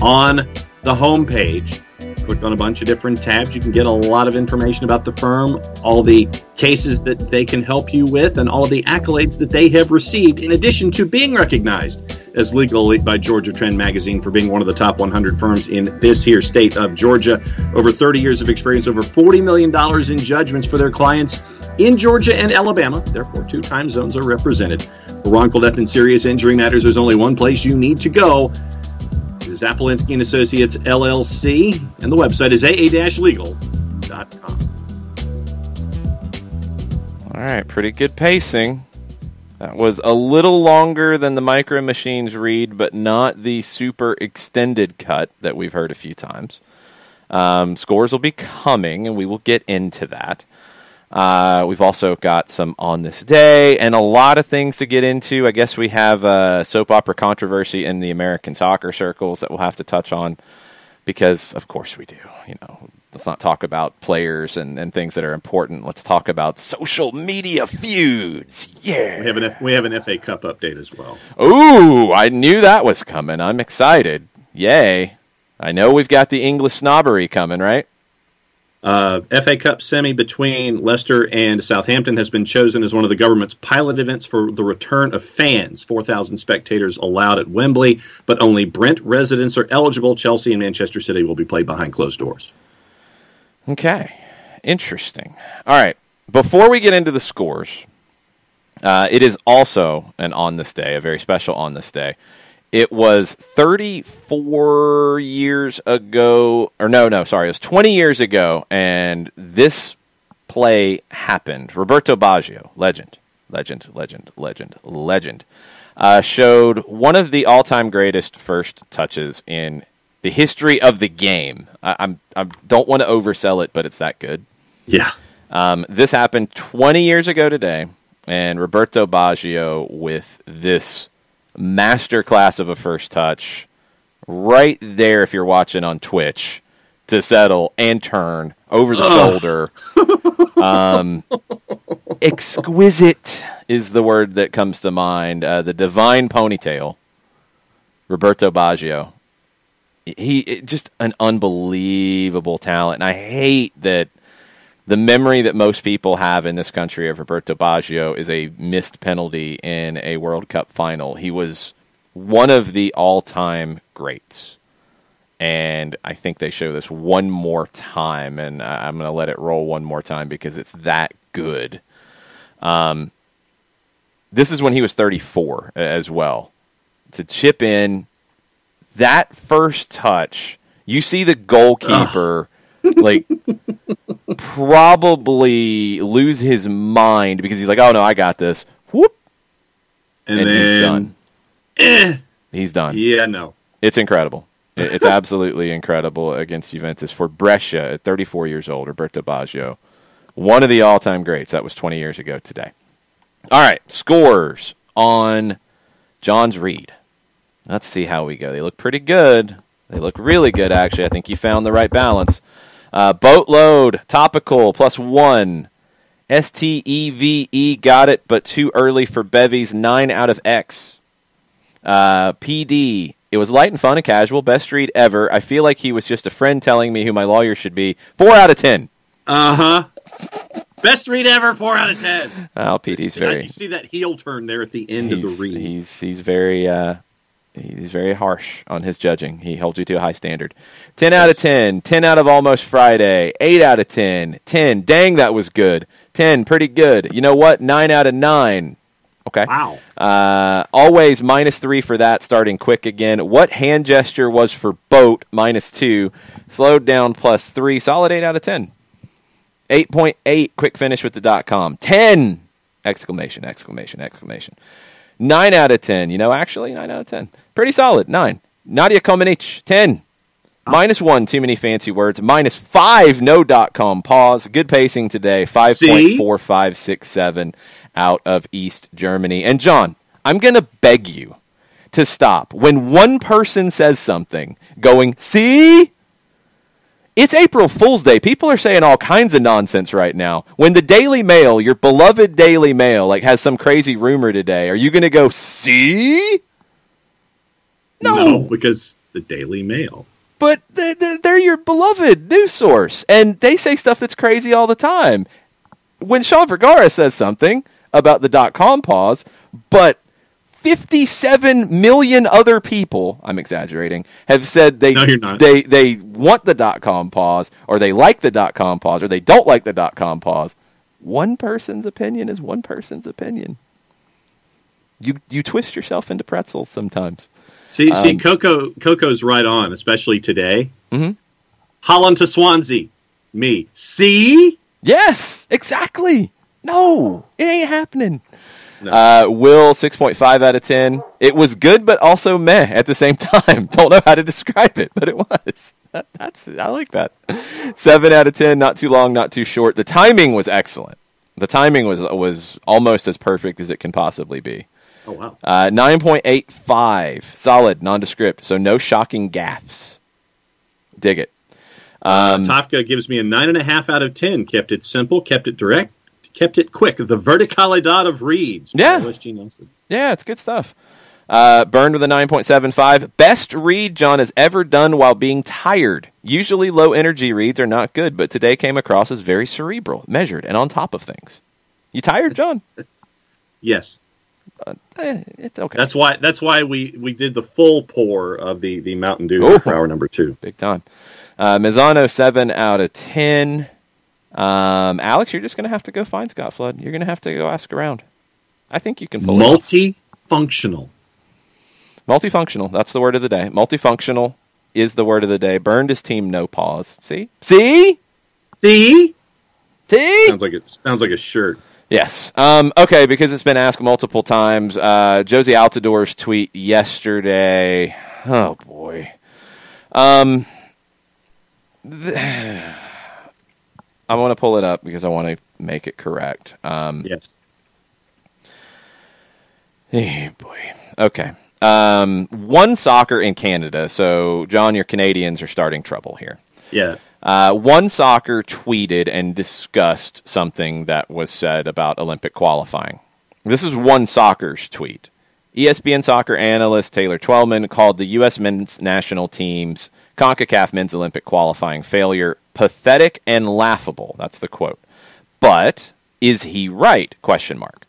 on the homepage. Click on a bunch of different tabs. You can get a lot of information about the firm, all the cases that they can help you with, and all the accolades that they have received, in addition to being recognized as Legal Elite by Georgia Trend Magazine for being one of the top 100 firms in this here state of Georgia. Over 30 years of experience, over $40 million in judgments for their clients in Georgia and Alabama. Therefore, 2 time zones are represented. For wrongful death and serious injury matters, there's only one place you need to go. Zapolinski and Associates, LLC, and the website is aa-legal.com. All right, pretty good pacing. That was a little longer than the Micro Machines read, but not the super extended cut that we've heard a few times. Scores will be coming, and we will get into that. We've also got some on this day and a lot of things to get into. I guess we have a soap opera controversy in the American soccer circles that we'll have to touch on because, of course, we do. Let's not talk about players and things that are important. Let's talk about social media feuds. Yeah. We have an FA Cup update as well. Ooh, I knew that was coming. I'm excited. Yay. I know we've got the English snobbery coming, right? FA Cup semi between Leicester and Southampton has been chosen as one of the government's pilot events for the return of fans. 4,000 spectators allowed at Wembley, but only Brent residents are eligible. Chelsea and Manchester City will be played behind closed doors. Okay. Interesting. All right. Before we get into the scores, it is also an on this day, a very special on this day. It was 34 years ago, or sorry, it was 20 years ago, and this play happened. Roberto Baggio, legend, showed one of the all-time greatest first touches in the history of the game. I don't want to oversell it, but it's that good. Yeah. This happened 20 years ago today, and Roberto Baggio with this masterclass of a first touch right there if you're watching on Twitch to settle and turn over the shoulder. Exquisite is the word that comes to mind. The divine ponytail, Roberto Baggio. He just an unbelievable talent. And I hate that the memory that most people have in this country of Roberto Baggio is a missed penalty in a World Cup final. He was one of the all-time greats. And I think they show this one more time, and I'm going to let it roll one more time because it's that good. This is when he was 34 as well. To chip in, that first touch, you see the goalkeeper probably lose his mind because he's like, oh no, I got this. Whoop. And he's done. He's done. Yeah, no. It's incredible. It's absolutely incredible against Juventus for Brescia at 34 years old, Roberto Baggio. One of the all-time greats. That was 20 years ago today. All right, scores on John's read. Let's see how we go. They look pretty good. They look really good, actually. I think you found the right balance. Boatload, topical, +1. STEVE got it, but too early for Bevies, 9 out of X. PD, it was light and fun and casual, best read ever. I feel like he was just a friend telling me who my lawyer should be. 4 out of 10. Uh-huh. Best read ever, 4 out of 10. Oh, PD's very... You see that heel turn there at the end of the read. He's very... He's very harsh on his judging. He holds you to a high standard. 10 out of 10. 10 out of Almost Friday. 8 out of 10. 10. Dang, that was good. 10. Pretty good. You know what? 9 out of 9. Okay. Wow. Always -3 for that. Starting quick again. What hand gesture was for boat? -2. Slowed down +3. Solid 8 out of 10. 8.8. Quick finish with the .com. 10! Exclamation, exclamation, exclamation. 9 out of 10. You know, actually, 9 out of 10. Pretty solid. 9. Nadia Comaneci, 10. -1, too many fancy words. -5, no .com pause. Good pacing today. 5.4567 out of East Germany. And John, I'm going to beg you to stop. When one person says something, going, see? It's April Fool's Day. People are saying all kinds of nonsense right now. When the Daily Mail, your beloved Daily Mail, has some crazy rumor today, are you going to go, see? No, because it's the Daily Mail. But they're your beloved news source, and they say stuff that's crazy all the time. When Sean Vergara says something about the .com pause, but 57 million other people, I'm exaggerating, have said they want the .com pause, or they like the .com pause, or they don't like the .com pause. One person's opinion is one person's opinion. You twist yourself into pretzels sometimes. See, Coco's right on, especially today. Mm-hmm. Holland to Swansea. Me. See? Yes, exactly. No, it ain't happening. No. Will, 6.5 out of 10. It was good, but also meh at the same time. Don't know how to describe it, but it was. I like that. 7 out of 10, not too long, not too short. The timing was excellent. The timing was almost as perfect as it can possibly be. Oh, wow. 9.85, solid, nondescript, so no shocking gaffes. Dig it. Tafka gives me a 9.5 out of 10. Kept it simple, kept it direct, kept it quick. The verticalidad of reads. Yeah. Yeah, it's good stuff. Burned with a 9.75. Best read John has ever done while being tired. Usually low energy reads are not good, but today came across as very cerebral, measured, and on top of things. You tired, John? Yes. It's okay. That's why we did the full pour of the Mountain Dew for hour number 2. Big time. Mazzano, 7 out of 10. Alex, you're just going to have to go find Scott Flood. You're going to have to go ask around. I think you can pull it off. Multifunctional. Multifunctional. That's the word of the day. Multifunctional is the word of the day. Burned his team, no pause. See? See? See? See? Sounds like a shirt. Yes. Okay, because it's been asked multiple times. Josie Altidor's tweet yesterday. Oh, boy. I want to pull it up because I want to make it correct. Yes. Hey, boy. Okay. One Soccer in Canada. So, John, your Canadians are starting trouble here. Yeah. One Soccer tweeted and discussed something that was said about Olympic qualifying. This is One Soccer's tweet. ESPN soccer analyst Taylor Twellman called the U.S. men's national team's CONCACAF men's Olympic qualifying failure pathetic and laughable. That's the quote. But is he right? Question mark.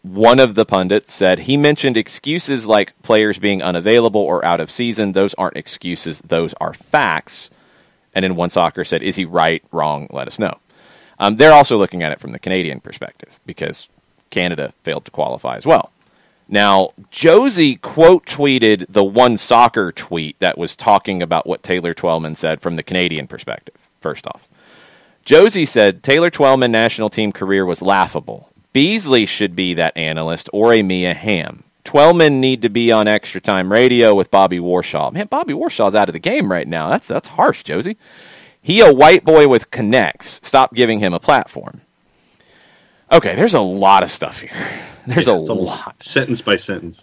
One of the pundits said he mentioned excuses like players being unavailable or out of season. Those aren't excuses. Those are facts. And then One Soccer said, is he right, wrong? Let us know. They're also looking at it from the Canadian perspective because Canada failed to qualify as well. Now, Josie quote tweeted the One Soccer tweet that was talking about what Taylor Twellman said from the Canadian perspective, first off. Josie said Taylor Twellman national team career was laughable. Beasley should be that analyst or a Mia Hamm. Twellman need to be on Extra Time Radio with Bobby Warshaw. Man, Bobby Warshaw's out of the game right now. That's harsh, Josie. He a white boy with connects. Stop giving him a platform. Okay, there's a lot of stuff here. There's a lot. Sentence by sentence.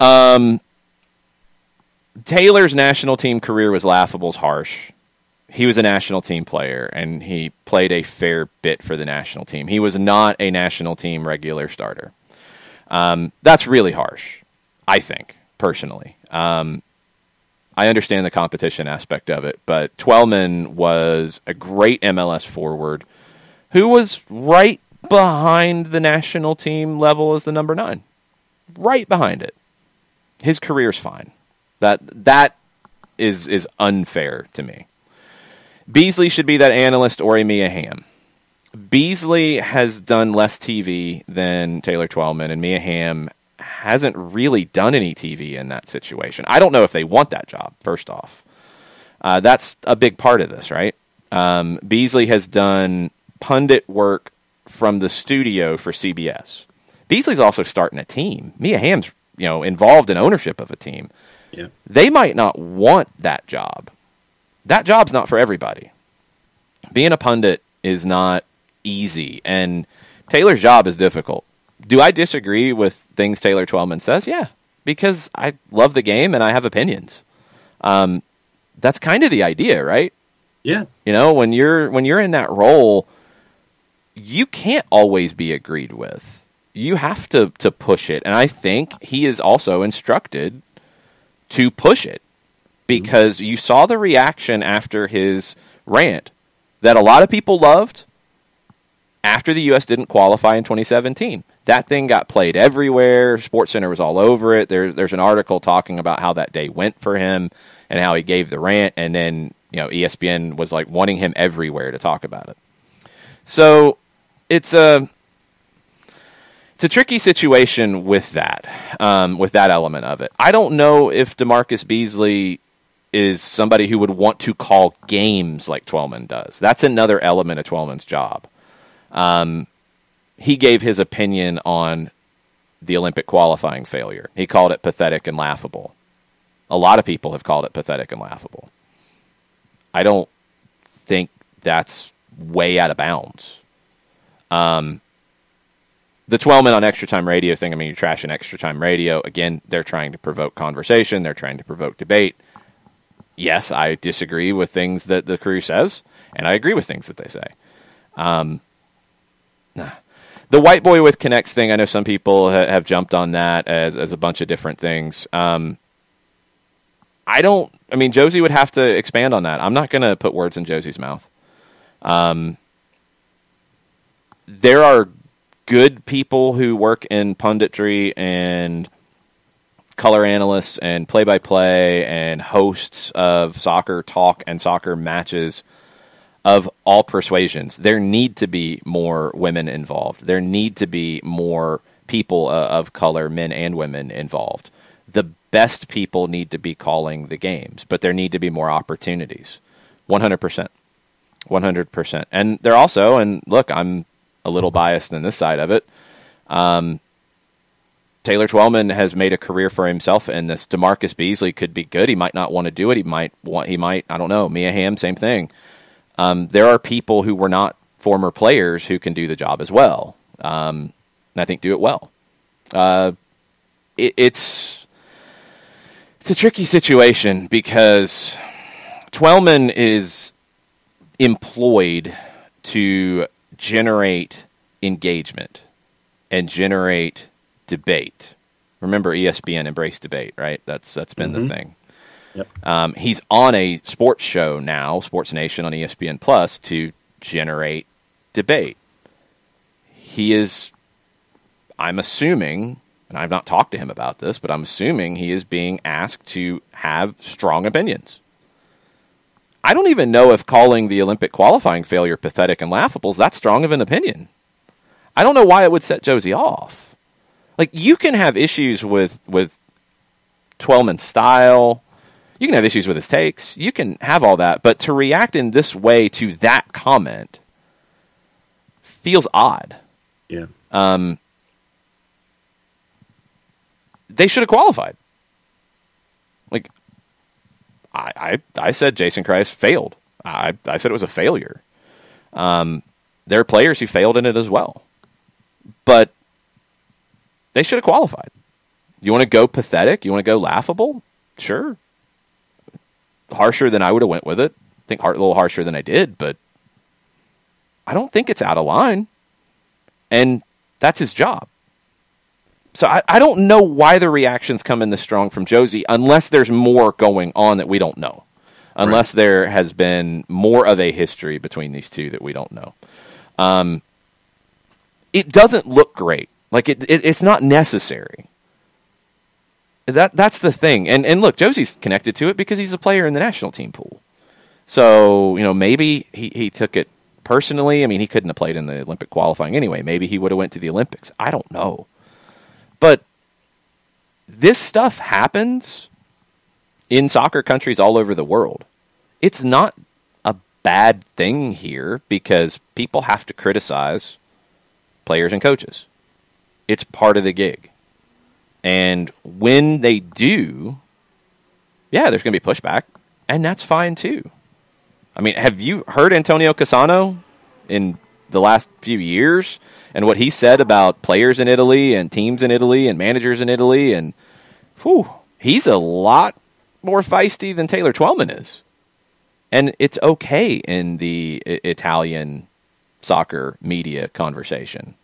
Taylor's national team career was laughable, harsh. He was a national team player, and he played a fair bit for the national team. He was not a national team regular starter. That's really harsh, I think, personally. I understand the competition aspect of it, but Twellman was a great MLS forward who was right behind the national team level as the number 9. Right behind it. His career's fine. That is unfair to me. Beasley should be that analyst or a Mia Hamm. Beasley has done less TV than Taylor Twellman, and Mia Hamm hasn't really done any TV in that situation. I don't know if they want that job, first off. That's a big part of this, right? Beasley has done pundit work from the studio for CBS. Beasley's also starting a team. Mia Hamm's, involved in ownership of a team. Yeah. They might not want that job. That job's not for everybody. Being a pundit is not easy, and Taylor's job is difficult. Do I disagree with things Taylor Twellman says? Yeah, because I love the game and I have opinions. That's kind of the idea, right? Yeah. When you're in that role, you can't always be agreed with. You have to push it, and I think he is also instructed to push it because you saw the reaction after his rant that a lot of people loved after the U.S. didn't qualify in 2017. That thing got played everywhere. SportsCenter was all over it. There's an article talking about how that day went for him and how he gave the rant, and then ESPN was like wanting him everywhere to talk about it. So it's a tricky situation with that element of it. I don't know if DeMarcus Beasley is somebody who would want to call games like Twellman does. That's another element of Twellman's job. He gave his opinion on the Olympic qualifying failure. He called it pathetic and laughable. A lot of people have called it pathetic and laughable. I don't think that's way out of bounds. The Twellman on Extra Time Radio thing, I mean, you're trashing Extra Time Radio. Again, they're trying to provoke conversation. They're trying to provoke debate. Yes, I disagree with things that the crew says, and I agree with things that they say. The white boy with connects thing, I know some people have jumped on that as a bunch of different things. Josie would have to expand on that. I'm not going to put words in Josie's mouth. There are good people who work in punditry and color analysts and play-by-play and hosts of soccer talk and soccer matches of all persuasions. There need to be more women involved. There need to be more people of color, men and women, involved. The best people need to be calling the games, but there need to be more opportunities. 100%. 100%. And they're also, and look, I'm a little biased on this side of it, Taylor Twellman has made a career for himself in this. DeMarcus Beasley could be good. He might not want to do it. He might, I don't know. Mia Hamm, same thing. There are people who were not former players who can do the job as well. And I think do it well. It's a tricky situation because Twellman is employed to generate engagement and generate debate. Remember, ESPN embraced debate, right? That's been the thing. Yep. He's on a sports show now, Sports Nation on ESPN Plus, to generate debate. He is, I'm assuming, and I've not talked to him about this, but I'm assuming he is being asked to have strong opinions. I don't even know if calling the Olympic qualifying failure pathetic and laughable is that strong of an opinion. I don't know why it would set Josie off. Like, you can have issues with Twellman's style. You can have issues with his takes. You can have all that. But to react in this way to that comment feels odd. Yeah. They should have qualified. Like, I said Jason Christ failed. I said it was a failure. There are players who failed in it as well. But they should have qualified. You want to go pathetic? You want to go laughable? Sure. Harsher than I would have went with it. I think a little harsher than I did, but I don't think it's out of line. And that's his job. So I don't know why the reactions come in this strong from Josie unless there's more going on that we don't know. Unless there has been more of a history between these two that we don't know. It doesn't look great. Like, it's not necessary. That's the thing. And look, Josie's connected to it because he's a player in the national team pool. So, maybe he took it personally. I mean, he couldn't have played in the Olympic qualifying anyway. Maybe he would have went to the Olympics. I don't know. But this stuff happens in soccer countries all over the world. It's not a bad thing here because people have to criticize players and coaches. It's part of the gig. And when they do, yeah, there's going to be pushback, and that's fine too. I mean, have you heard Antonio Cassano in the last few years and what he said about players in Italy and teams in Italy and managers in Italy? And he's a lot more feisty than Taylor Twellman is. And it's okay in the Italian soccer media conversation.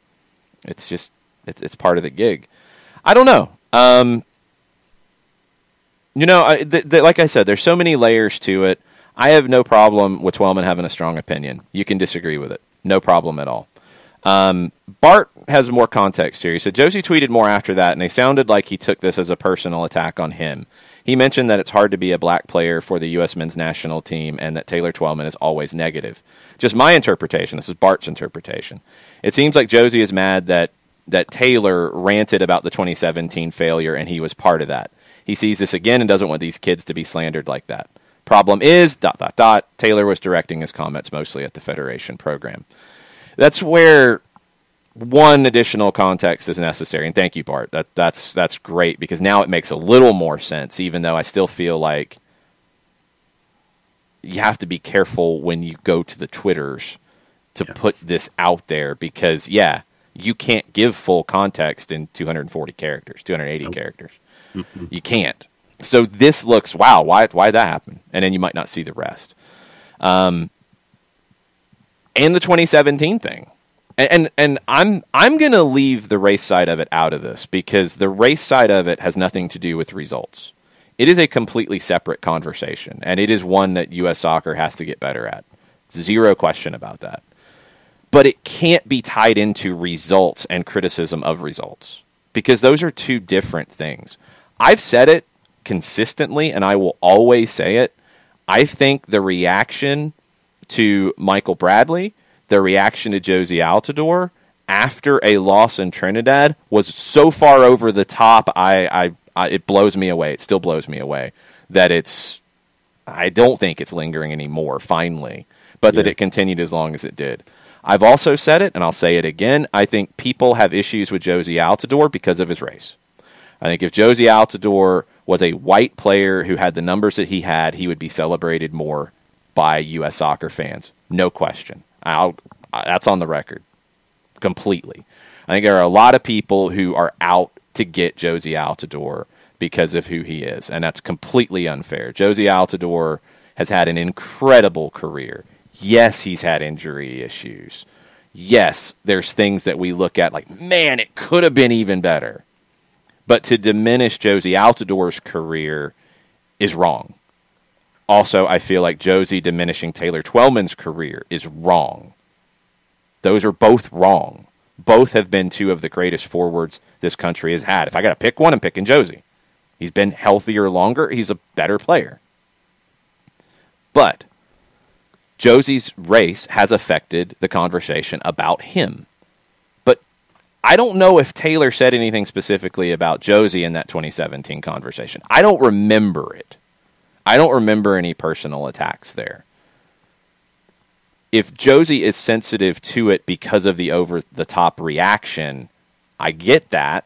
It's just, it's part of the gig. I don't know. Like I said, there's so many layers to it. I have no problem with Twellman having a strong opinion. You can disagree with it. No problem at all. Bart has more context here. He said, Josie tweeted more after that, and they sounded like he took this as a personal attack on him. He mentioned that it's hard to be a black player for the U.S. men's national team and that Taylor Twellman is always negative. Just my interpretation. This is Bart's interpretation. It seems like Josie is mad that Taylor ranted about the 2017 failure and he was part of that. He sees this again and doesn't want these kids to be slandered like that. Problem is, ... Taylor was directing his comments mostly at the Federation program. That's where one additional context is necessary. And thank you, Bart. That's great, because now it makes a little more sense, even though I still feel like you have to be careful when you go to the Twitters to put this out there, because, you can't give full context in 240 characters, 280 characters. Mm-hmm. You can't. So this looks, wow, why'd that happen? And then you might not see the rest. And the 2017 thing. And I'm going to leave the race side of it out of this, because the race side of it has nothing to do with results. It is a completely separate conversation, and it is one that U.S. soccer has to get better at. Zero question about that. But it can't be tied into results and criticism of results, because those are two different things. I've said it consistently, and I will always say it. I think the reaction to Michael Bradley, the reaction to Josie Altidore after a loss in Trinidad was so far over the top. It blows me away. It still blows me away that I don't think it's lingering anymore, finally, but that it continued as long as it did. I've also said it, and I'll say it again. I think people have issues with Josie Altidore because of his race. I think if Josie Altidore was a white player who had the numbers that he had, he would be celebrated more by U.S. soccer fans. No question. That's on the record completely. I think there are a lot of people who are out to get Josie Altidore because of who he is, and that's completely unfair. Josie Altidore has had an incredible career. Yes, he's had injury issues. Yes, there's things that we look at like, man, it could have been even better. But to diminish Josie Altidore's career is wrong. Also, I feel like Josie diminishing Taylor Twellman's career is wrong. Those are both wrong. Both have been two of the greatest forwards this country has had. If I got to pick one, I'm picking Josie. He's been healthier longer. He's a better player. But Josie's race has affected the conversation about him. But I don't know if Taylor said anything specifically about Josie in that 2017 conversation. I don't remember it. I don't remember any personal attacks there. If Josie is sensitive to it because of the over-the-top reaction, I get that.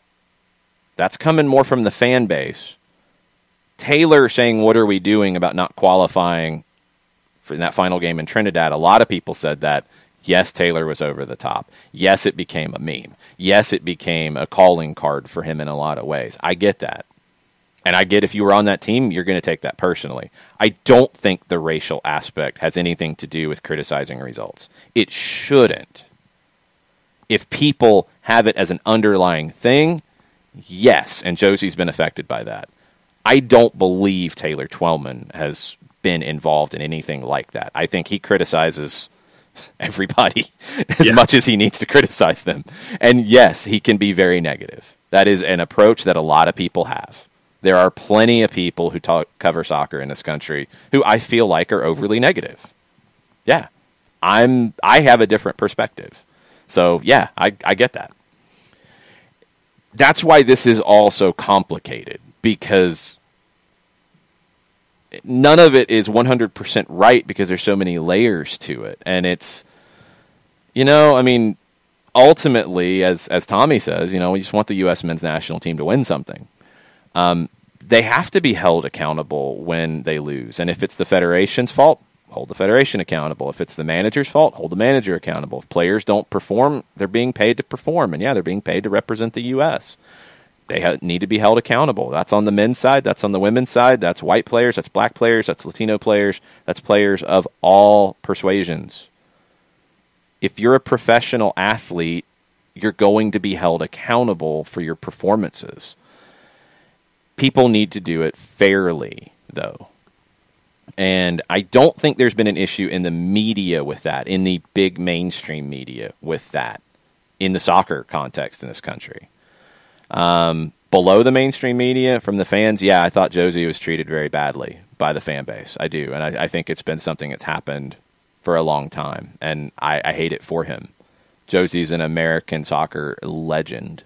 That's coming more from the fan base. Taylor saying, what are we doing about not qualifying for that final game in Trinidad? A lot of people said that. Yes, Taylor was over the top. Yes, it became a meme. Yes, it became a calling card for him in a lot of ways. I get that. And I get if you were on that team, you're going to take that personally. I don't think the racial aspect has anything to do with criticizing results. It shouldn't. If people have it as an underlying thing, yes, and Josie's been affected by that. I don't believe Taylor Twellman has been involved in anything like that. I think he criticizes everybody as much as he needs to criticize them. And yes, he can be very negative. That is an approach that a lot of people have. There are plenty of people who cover soccer in this country who I feel like are overly negative. Yeah, I have a different perspective. So yeah, I get that. That's why this is all so complicated, because none of it is 100% right, because there's so many layers to it. And it's, ultimately, as Tommy says, we just want the U.S. men's national team to win something. They have to be held accountable when they lose. And if it's the Federation's fault, hold the Federation accountable. If it's the manager's fault, hold the manager accountable. If players don't perform, they're being paid to perform. And they're being paid to represent the U.S. They need to be held accountable. That's on the men's side. That's on the women's side. That's white players. That's black players. That's Latino players. That's players of all persuasions. If you're a professional athlete, you're going to be held accountable for your performances. People need to do it fairly, though. And I don't think there's been an issue in the media with that, in the big mainstream media with that, in the soccer context in this country. Below the mainstream media, from the fans, yeah, I thought Josie was treated very badly by the fan base. I do. And I think it's been something that's happened for a long time. And I hate it for him. Josie's an American soccer legend.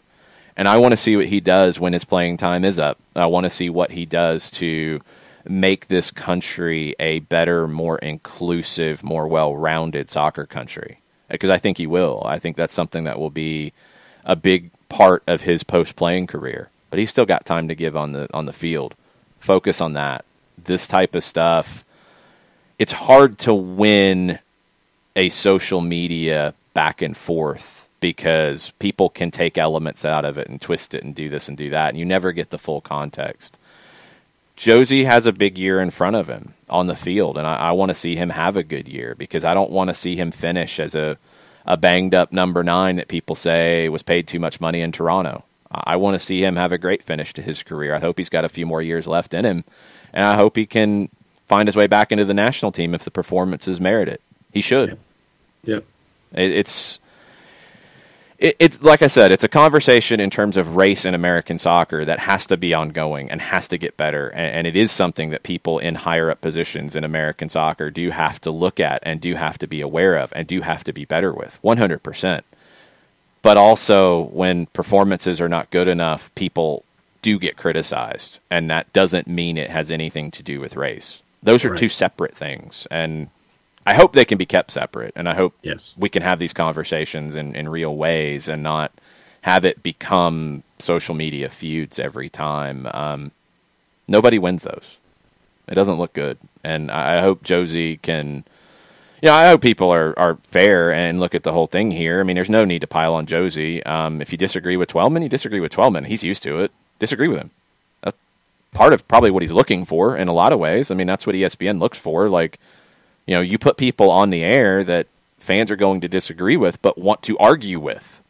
And I want to see what he does when his playing time is up. I want to see what he does to make this country a better, more inclusive, more well-rounded soccer country. Because I think he will. I think that's something that will be a big part of his post-playing career. But he's still got time to give on the field. Focus on that. This type of stuff, it's hard to win a social media back and forth because people can take elements out of it and twist it and do this and do that, and you never get the full context. Josie has a big year in front of him on the field, and I want to see him have a good year because I don't want to see him finish as a banged-up number 9 that people say was paid too much money in Toronto. I want to see him have a great finish to his career. I hope he's got a few more years left in him, and I hope he can find his way back into the national team if the performances merit it. He should. Yep. It's like I said, it's a conversation in terms of race in American soccer that has to be ongoing and has to get better. And it is something that people in higher up positions in American soccer do have to look at and do have to be aware of and do have to be better with, 100%. But also, when performances are not good enough, people do get criticized. And that doesn't mean it has anything to do with race. Those are two separate things. And I hope they can be kept separate. And I hope we can have these conversations in real ways and not have it become social media feuds every time. Nobody wins those. It doesn't look good. And I hope Josie can... I hope people are fair and look at the whole thing here. I mean, there's no need to pile on Josie. If you disagree with Twellman, you disagree with Twellman. He's used to it. Disagree with him. That's part of probably what he's looking for in a lot of ways. I mean, that's what ESPN looks for. Like, you put people on the air that fans are going to disagree with but want to argue with.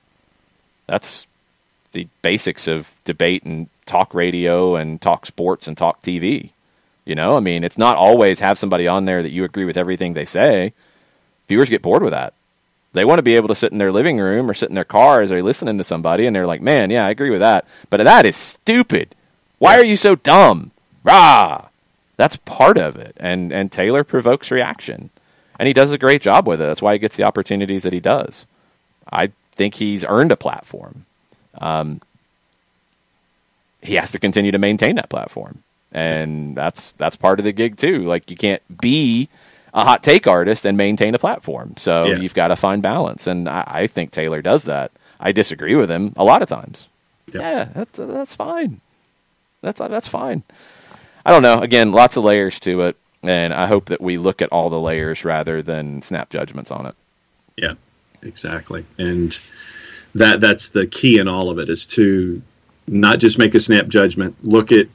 That's the basics of debate and talk radio and talk sports and talk TV. I mean, it's not always have somebody on there that you agree with everything they say. Viewers get bored with that. They want to be able to sit in their living room or sit in their car as they're listening to somebody, and they're like, man, yeah, I agree with that. But that is stupid. Why are you so dumb? Rah! That's part of it. And Taylor provokes reaction. And he does a great job with it. That's why he gets the opportunities that he does. I think he's earned a platform. He has to continue to maintain that platform. And that's part of the gig, too. Like, you can't be a hot take artist and maintain a platform. So you've got to find balance. And I think Taylor does that. I disagree with him a lot of times. Yeah, that's fine. That's fine. I don't know. Again, lots of layers to it. And I hope that we look at all the layers rather than snap judgments on it. Yeah, exactly. And that's the key in all of it, is to not just make a snap judgment, look at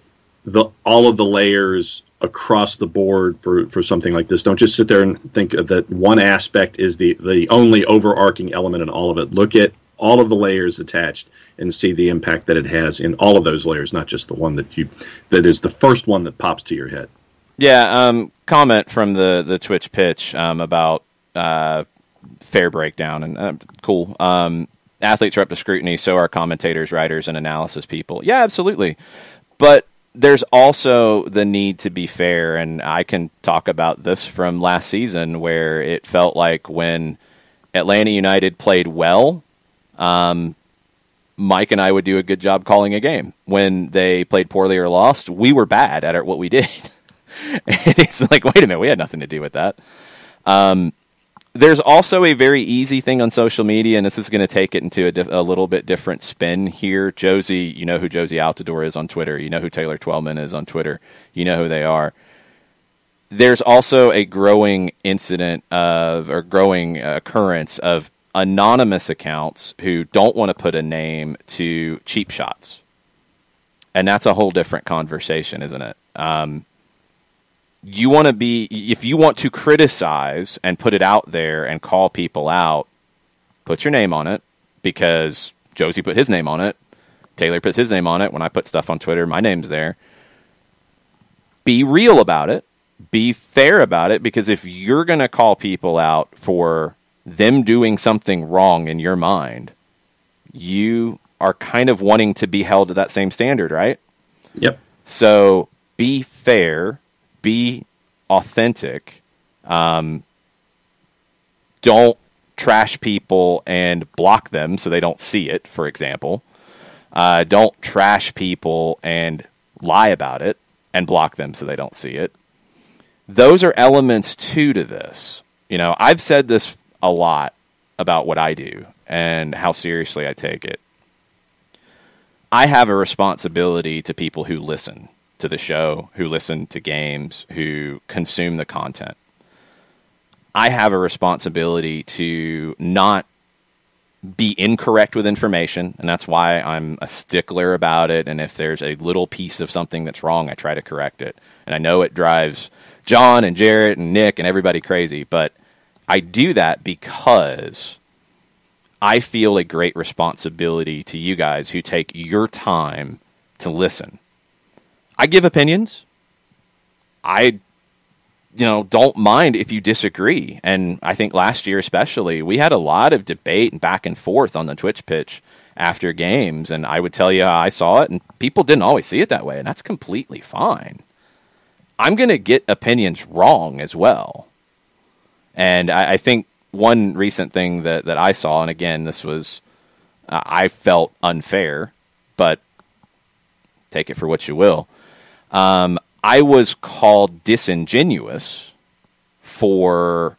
all of the layers across the board for something like this. Don't just sit there and think that one aspect is the only overarching element in all of it. Look at all of the layers attached and see the impact that it has in all of those layers, not just the one that is the first one that pops to your head. Yeah, comment from the Twitch pitch about fair breakdown, and cool. Athletes are up to scrutiny, so are commentators, writers, and analysis people. Yeah, absolutely. But there's also the need to be fair, and I can talk about this from last season where it felt like when Atlanta United played well, Mike and I would do a good job calling a game. When they played poorly or lost, we were bad at what we did. And it's like, wait a minute, we had nothing to do with that. There's also a very easy thing on social media, and this is going to take it into a little bit different spin here. Josie, you know who Josie Altidore is on Twitter. You know who Taylor Twellman is on Twitter. You know who they are. There's also a growing growing occurrence of anonymous accounts who don't want to put a name to cheap shots. And that's a whole different conversation, isn't it? If you want to criticize and put it out there and call people out, put your name on it, because Josie put his name on it. Taylor puts his name on it. When I put stuff on Twitter, my name's there. Be real about it. Be fair about it, because if you're going to call people out for them doing something wrong in your mind, you are kind of wanting to be held to that same standard, right? Yep. So be fair, be authentic. Don't trash people and block them so they don't see it, for example. Don't trash people and lie about it and block them so they don't see it. Those are elements to this. I've said this a lot about what I do and how seriously I take it. I have a responsibility to people who listen to the show, who listen to games, who consume the content. I have a responsibility to not be incorrect with information, and that's why I'm a stickler about it. And if there's a little piece of something that's wrong, I try to correct it. And I know it drives John and Jarrett and Nick and everybody crazy, but I do that because I feel a great responsibility to you guys who take your time to listen. I give opinions. I don't mind if you disagree. And I think last year especially, we had a lot of debate and back and forth on the Twitch pitch after games, and I would tell you how I saw it, and people didn't always see it that way, and that's completely fine. I'm going to get opinions wrong as well. And I think one recent thing that I saw, and again, this was, I felt unfair, but take it for what you will. I was called disingenuous for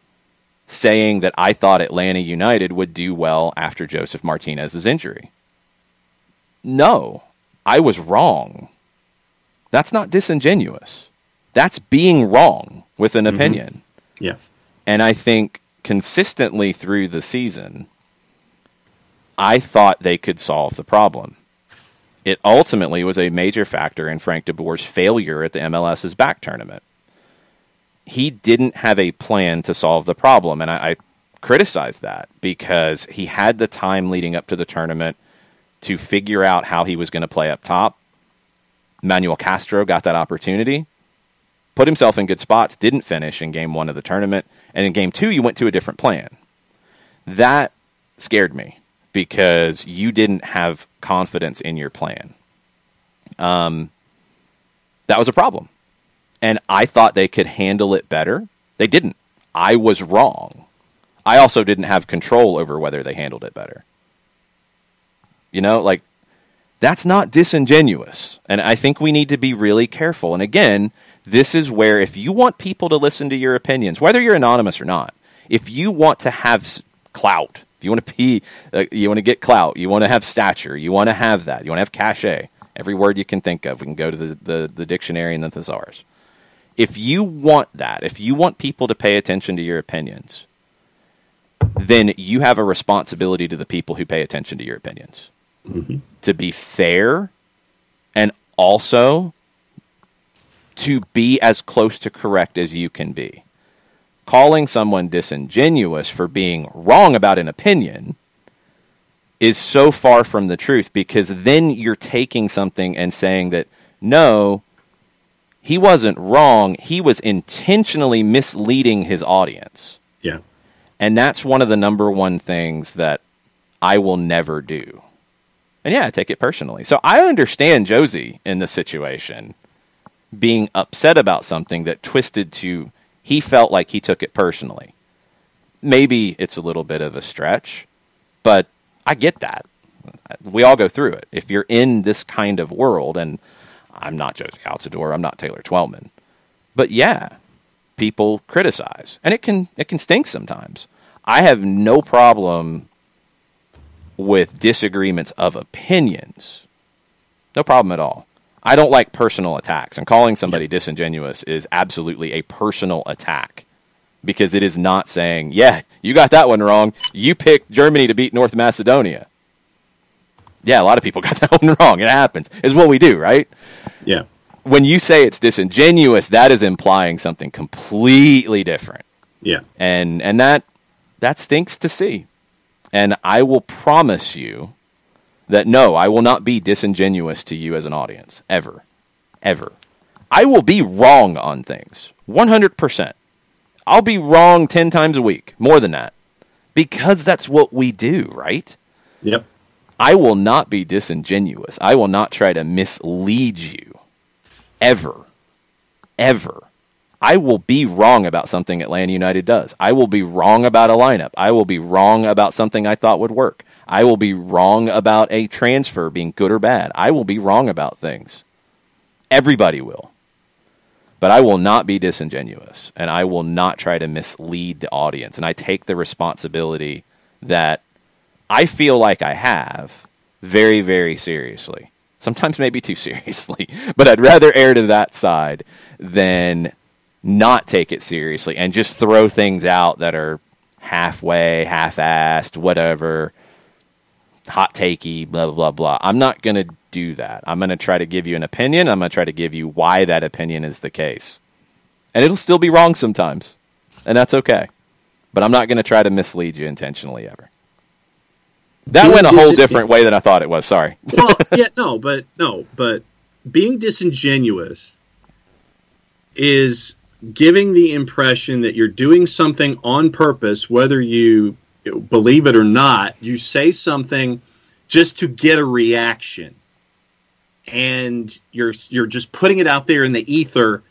saying that I thought Atlanta United would do well after Joseph Martinez's injury. No, I was wrong. That's not disingenuous. That's being wrong with an opinion. Yeah. And I think consistently through the season, I thought they could solve the problem. It ultimately was a major factor in Frank de Boer's failure at the MLS's back tournament. He didn't have a plan to solve the problem, and I criticize that because he had the time leading up to the tournament to figure out how he was going to play up top. Manuel Castro got that opportunity, put himself in good spots, didn't finish in Game 1 of the tournament, and in Game 2 you went to a different plan. That scared me because you didn't have confidence in your plan. That was a problem. And I thought they could handle it better. They didn't. I was wrong. I also didn't have control over whether they handled it better. That's not disingenuous. And I think we need to be really careful. And again, this is where if you want people to listen to your opinions, whether you're anonymous or not, if you want to have clout, if you want to be, you want to get clout, you want to have stature, you want to have that, you want to have cachet, every word you can think of, we can go to the dictionary and the thesaurus. If you want that, if you want people to pay attention to your opinions, then you have a responsibility to the people who pay attention to your opinions. Mm-hmm. To be fair and also to be as close to correct as you can be. Calling someone disingenuous for being wrong about an opinion is so far from the truth, because then you're taking something and saying that, no, he wasn't wrong, he was intentionally misleading his audience. Yeah. And that's one of the number one things that I will never do. And yeah, I take it personally. So I understand Josie in this situation being upset about something that twisted to, he felt like he took it personally. Maybe it's a little bit of a stretch, but I get that. We all go through it. If you're in this kind of world, and I'm not Josie Altidore, I'm not Taylor Twellman, but yeah, people criticize, and it can stink sometimes. I have no problem with disagreements of opinions. No problem at all. I don't like personal attacks, and calling somebody disingenuous is absolutely a personal attack, because it is not saying, yeah, you got that one wrong. You picked Germany to beat North Macedonia. Yeah, a lot of people got that one wrong. It happens. It's what we do, right? Yeah. When you say it's disingenuous, that is implying something completely different. Yeah. And that stinks to see. And I will promise you that no, I will not be disingenuous to you as an audience, ever. Ever. I will be wrong on things, 100%. I'll be wrong 10 times a week, more than that, because that's what we do, right? Yep. I will not be disingenuous. I will not try to mislead you, ever. Ever. I will be wrong about something Atlanta United does. I will be wrong about a lineup. I will be wrong about something I thought would work. I will be wrong about a transfer being good or bad. I will be wrong about things. Everybody will. But I will not be disingenuous, and I will not try to mislead the audience. And I take the responsibility that I feel like I have very, very seriously. Sometimes maybe too seriously, but I'd rather err to that side than not take it seriously and just throw things out that are halfway, half-assed, whatever, hot takey, blah, blah, blah, blah. I'm not going to do that. I'm going to try to give you an opinion. I'm going to try to give you why that opinion is the case. And it'll still be wrong sometimes, and that's okay. But I'm not going to try to mislead you intentionally ever. That went a whole different way than I thought it was. Sorry. Well, yeah, but being disingenuous is giving the impression that you're doing something on purpose, whether you believe it or not. You say something just to get a reaction, and you're just putting it out there in the ether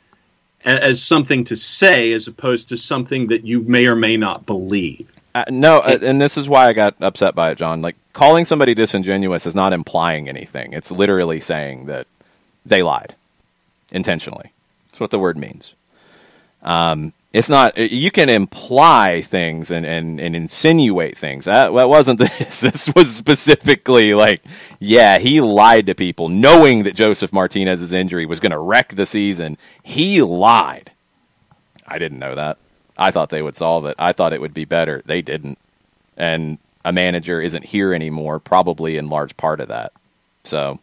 as something to say, as opposed to something that you may or may not believe. No, and this is why I got upset by it, John. Like, calling somebody disingenuous is not implying anything. It's literally saying that they lied intentionally. That's what the word means. It's not. You can imply things and insinuate things. That wasn't this. This was specifically like, yeah, he lied to people, knowing that Joseph Martinez's injury was going to wreck the season. He lied. I didn't know that. I thought they would solve it. I thought it would be better. They didn't. And a manager isn't here anymore, probably in large part of that. So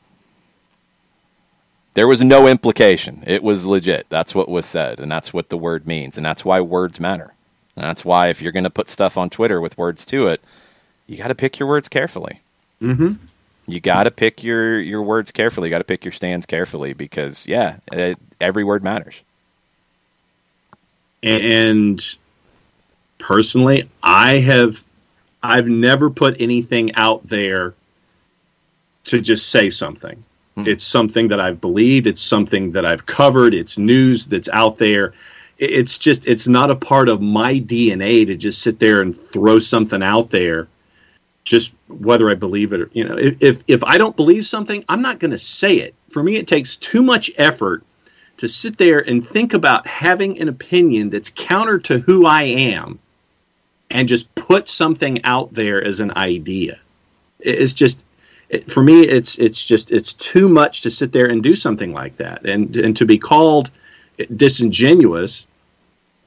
there was no implication. It was legit. That's what was said, and that's what the word means, and that's why words matter. And that's why if you're going to put stuff on Twitter with words to it, you got to pick your words carefully. Mm-hmm. You got to pick your words carefully. You got to pick your stands carefully because, yeah, every word matters. And personally, I've never put anything out there to just say something. It's something that I've believed. It's something that I've covered. It's news that's out there. It's not a part of my DNA to just sit there and throw something out there, just whether I believe it or, if I don't believe something, I'm not going to say it. For me, it takes too much effort to sit there and think about having an opinion that's counter to who I am and just put something out there as an idea. It's just, for me, it's too much to sit there and do something like that. And to be called disingenuous,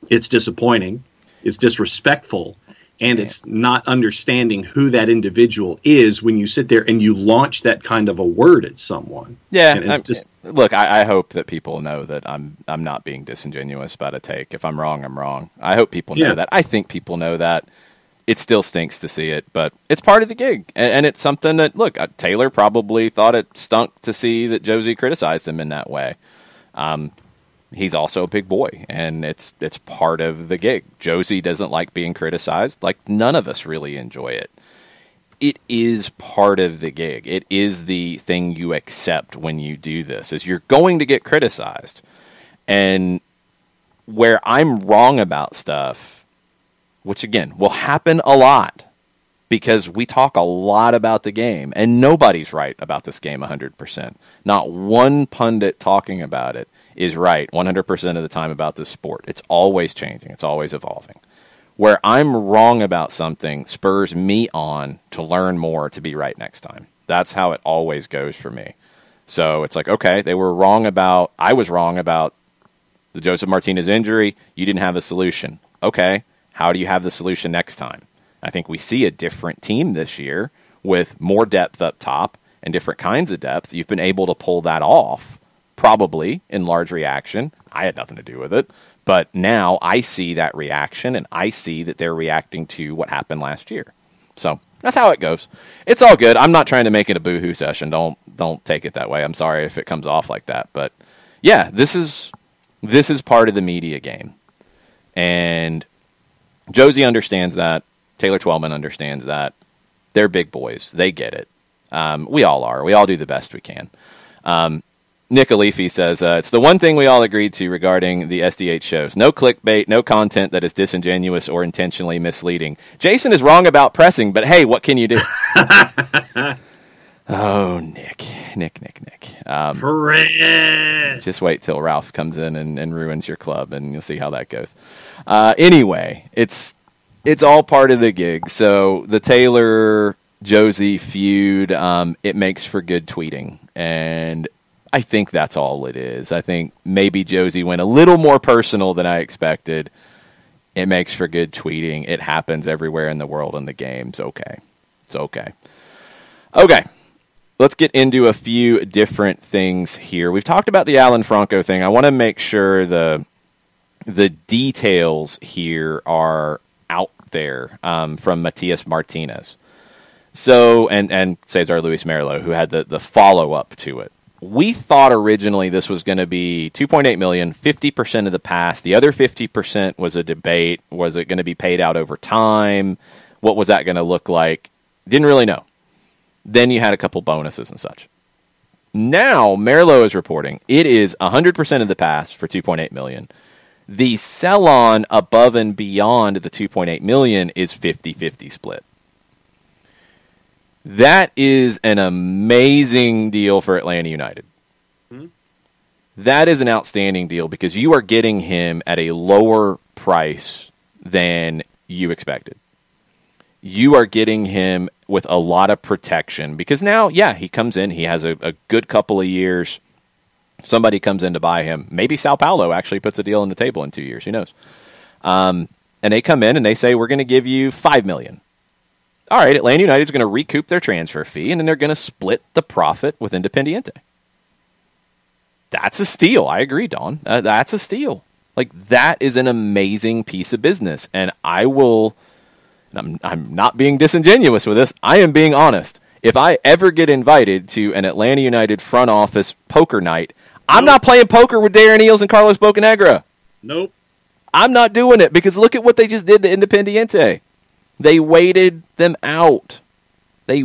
it's disappointing, it's disrespectful, and it's not understanding who that individual is when you sit there and you launch that kind of a word at someone. Yeah, look, I hope that people know that I'm not being disingenuous about a take. If I'm wrong, I'm wrong. I hope people know that. I think people know that. It still stinks to see it, but it's part of the gig, and it's something that, look, Taylor probably thought it stunk to see that Josie criticized him in that way. He's also a big boy, and it's part of the gig. Josie doesn't like being criticized. Like, none of us really enjoy it. It is part of the gig. It is the thing you accept when you do this, is you're going to get criticized. And where I'm wrong about stuff, which, again, will happen a lot, because we talk a lot about the game, and nobody's right about this game 100%. Not one pundit talking about it is right 100% of the time about this sport. It's always changing. It's always evolving. Where I'm wrong about something spurs me on to learn more to be right next time. That's how it always goes for me. So it's like, okay, I was wrong about the Joseph Martinez injury. You didn't have a solution. Okay, how do you have the solution next time? I think we see a different team this year with more depth up top and different kinds of depth. You've been able to pull that off, probably in large reaction. I had nothing to do with it. But now I see that reaction, and I see that they're reacting to what happened last year. So That's how it goes. It's all good. I'm not trying to make it a boohoo session. Don't take it that way. I'm sorry if it comes off like that. But yeah, this is part of the media game. And Josie understands that. Taylor Twellman understands that. They're big boys. They get it. We all are. We all do the best we can. Nick Alifi says, it's the one thing we all agreed to regarding the SDH shows. No clickbait, no content that is disingenuous or intentionally misleading. Jason is wrong about pressing, but hey, what can you do? Oh, Nick. Press. Just wait till Ralph comes in and ruins your club, and you'll see how that goes. Anyway, it's all part of the gig. So the Taylor-Josie feud, it makes for good tweeting, and I think that's all it is. I think maybe Josie went a little more personal than I expected. It makes for good tweeting. It happens everywhere in the world, and the game's okay. It's okay. Okay, let's get into a few different things here. We've talked about the Alan Franco thing. I want to make sure the details here are out there from Matias Martinez. So, and Cesar Luis Merlo, who had the follow-up to it. We thought originally this was going to be $2.8 million, 50% of the pass. The other 50% was a debate. Was it going to be paid out over time? What was that going to look like? Didn't really know. Then you had a couple bonuses and such. Now, Merlo is reporting it is 100% of the pass for $2.8 million. The sell-on above and beyond the $2.8 million is 50-50 split. That is an amazing deal for Atlanta United. Mm-hmm. That is an outstanding deal because you are getting him at a lower price than you expected. You are getting him with a lot of protection because now, yeah, he comes in, he has a good couple of years. Somebody comes in to buy him. Maybe Sao Paulo actually puts a deal on the table in 2 years. Who knows? And they come in and they say, we're going to give you $5 million. All right, Atlanta United is going to recoup their transfer fee, and then they're going to split the profit with Independiente. That's a steal. I agree, Don. That's a steal. Like, that is an amazing piece of business. And I'm not being disingenuous with this. I am being honest. If I ever get invited to an Atlanta United front office poker night, I'm not playing poker with Darren Eales and Carlos Bocanegra. Nope. I'm not doing it because look at what they just did to Independiente. They waited them out. And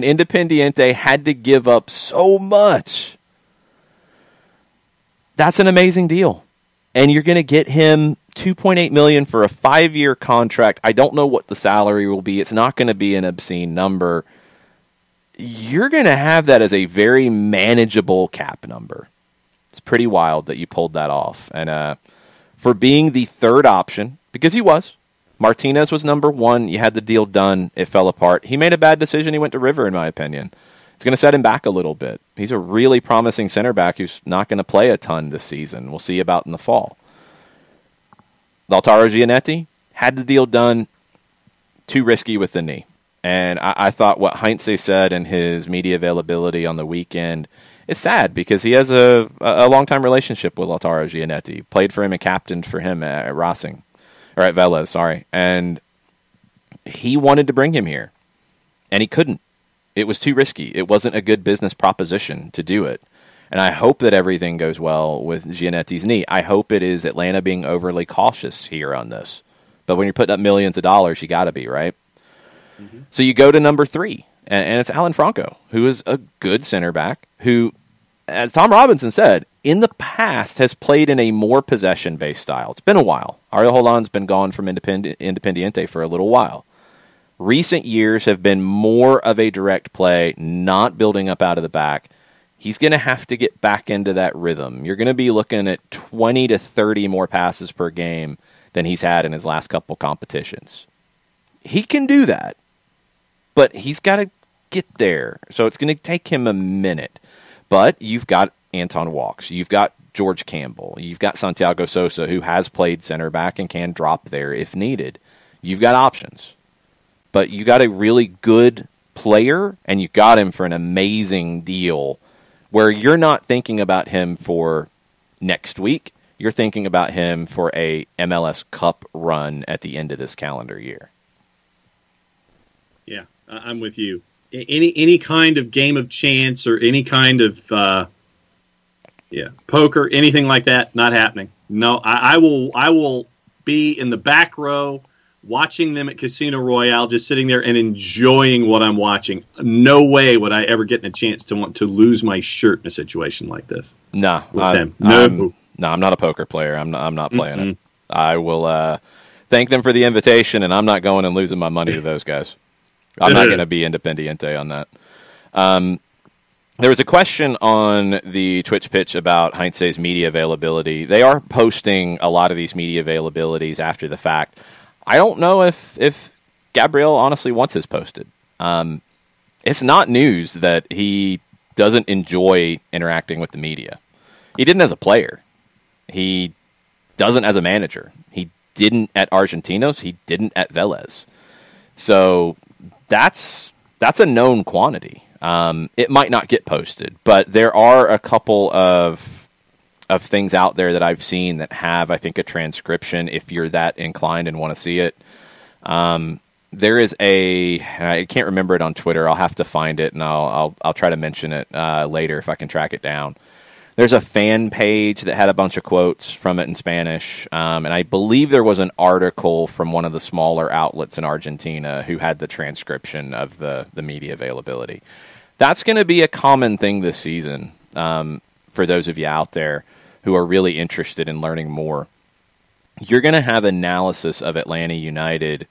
Independiente had to give up so much. That's an amazing deal. And you're going to get him $2.8 million for a 5-year contract. I don't know what the salary will be. It's not going to be an obscene number. You're going to have that as a very manageable cap number. It's pretty wild that you pulled that off. And for being the third option, because he was, Martinez was number one. You had the deal done. It fell apart. He made a bad decision. He went to River, in my opinion. It's going to set him back a little bit. He's a really promising center back who's not going to play a ton this season. We'll see about in the fall. Lautaro Giannetti had the deal done. Too risky with the knee. And I thought what Heinze said in his media availability on the weekend is sad because he has a long-time relationship with Lautaro Giannetti. Played for him and captained for him at Racing. Or at Vélez, sorry. And he wanted to bring him here. And he couldn't. It was too risky. It wasn't a good business proposition to do it. And I hope that everything goes well with Giannetti's knee. I hope it is Atlanta being overly cautious here on this. But when you're putting up millions of dollars, you got to be, right? Mm-hmm. So you go to number 3. And it's Alan Franco, who is a good center back, who, as Tom Robinson said, in the past has played in a more possession-based style. It's been a while. Ariel Holan's been gone from Independiente for a little while. Recent years have been more of a direct play, not building up out of the back. He's going to have to get back into that rhythm. You're going to be looking at 20 to 30 more passes per game than he's had in his last couple competitions. He can do that, but he's got to get there. So it's going to take him a minute. But you've got Anton Walks. You've got George Campbell. You've got Santiago Sosa, who has played center back and can drop there if needed. You've got options. But you got a really good player, and you got him for an amazing deal where you're not thinking about him for next week. You're thinking about him for a MLS Cup run at the end of this calendar year. Yeah, I'm with you. Any kind of game of chance or any kind of poker, anything like that, not happening. No, I will be in the back row watching them at Casino Royale, just sitting there and enjoying what I'm watching. No way would I ever get in a chance to want to lose my shirt in a situation like this. No, I'm not a poker player. I'm not playing it. I will thank them for the invitation, and I'm not going and losing my money to those guys. I'm not going to be independiente on that. There was a question on the Twitch pitch about Heinze's media availability. They are posting a lot of these media availabilities after the fact. I don't know if Gabriel honestly wants his posted. It's not news that he doesn't enjoy interacting with the media. He didn't as a player. He doesn't as a manager. He didn't at Argentinos. He didn't at Vélez. So that's a known quantity. It might not get posted, but there are a couple of things out there that I've seen that have, I think, a transcription if you're that inclined and want to see it. There is I can't remember it on Twitter. I'll have to find it, and I'll try to mention it later if I can track it down. There's a fan page that had a bunch of quotes from it in Spanish, and I believe there was an article from one of the smaller outlets in Argentina who had the transcription of the media availability. That's going to be a common thing this season for those of you out there who are really interested in learning more. You're going to have analysis of Atlanta United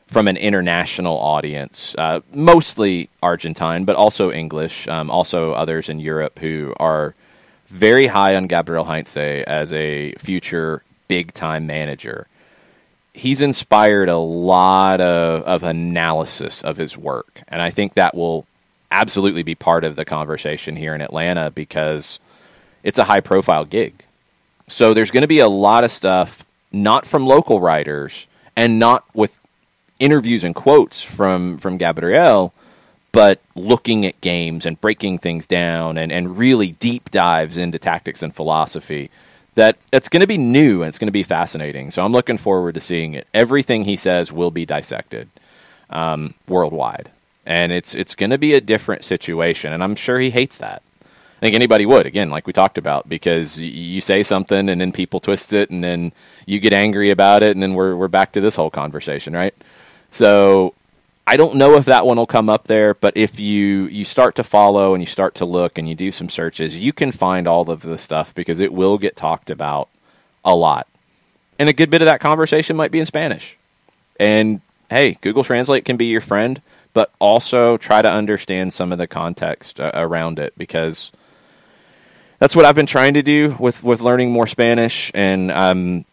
from an international audience, mostly Argentine, but also English, also others in Europe who are very high on Gabriel Heinze as a future big-time manager. He's inspired a lot of analysis of his work, and I think that will absolutely be part of the conversation here in Atlanta because it's a high-profile gig. So there's going to be a lot of stuff, not from local writers, and not with interviews and quotes from Gabriel, but looking at games and breaking things down and really deep dives into tactics and philosophy. That's going to be new and it's going to be fascinating. So I'm looking forward to seeing it. Everything he says will be dissected worldwide. And it's going to be a different situation, and I'm sure he hates that. I think anybody would, again, like we talked about, because you say something and then people twist it and then you get angry about it and then we're back to this whole conversation, right? So I don't know if that one will come up there, but if you start to follow and you start to look and you do some searches, you can find all of the stuff because it will get talked about a lot. And a good bit of that conversation might be in Spanish. And hey, Google Translate can be your friend, but also try to understand some of the context around it because that's what I've been trying to do with learning more Spanish. And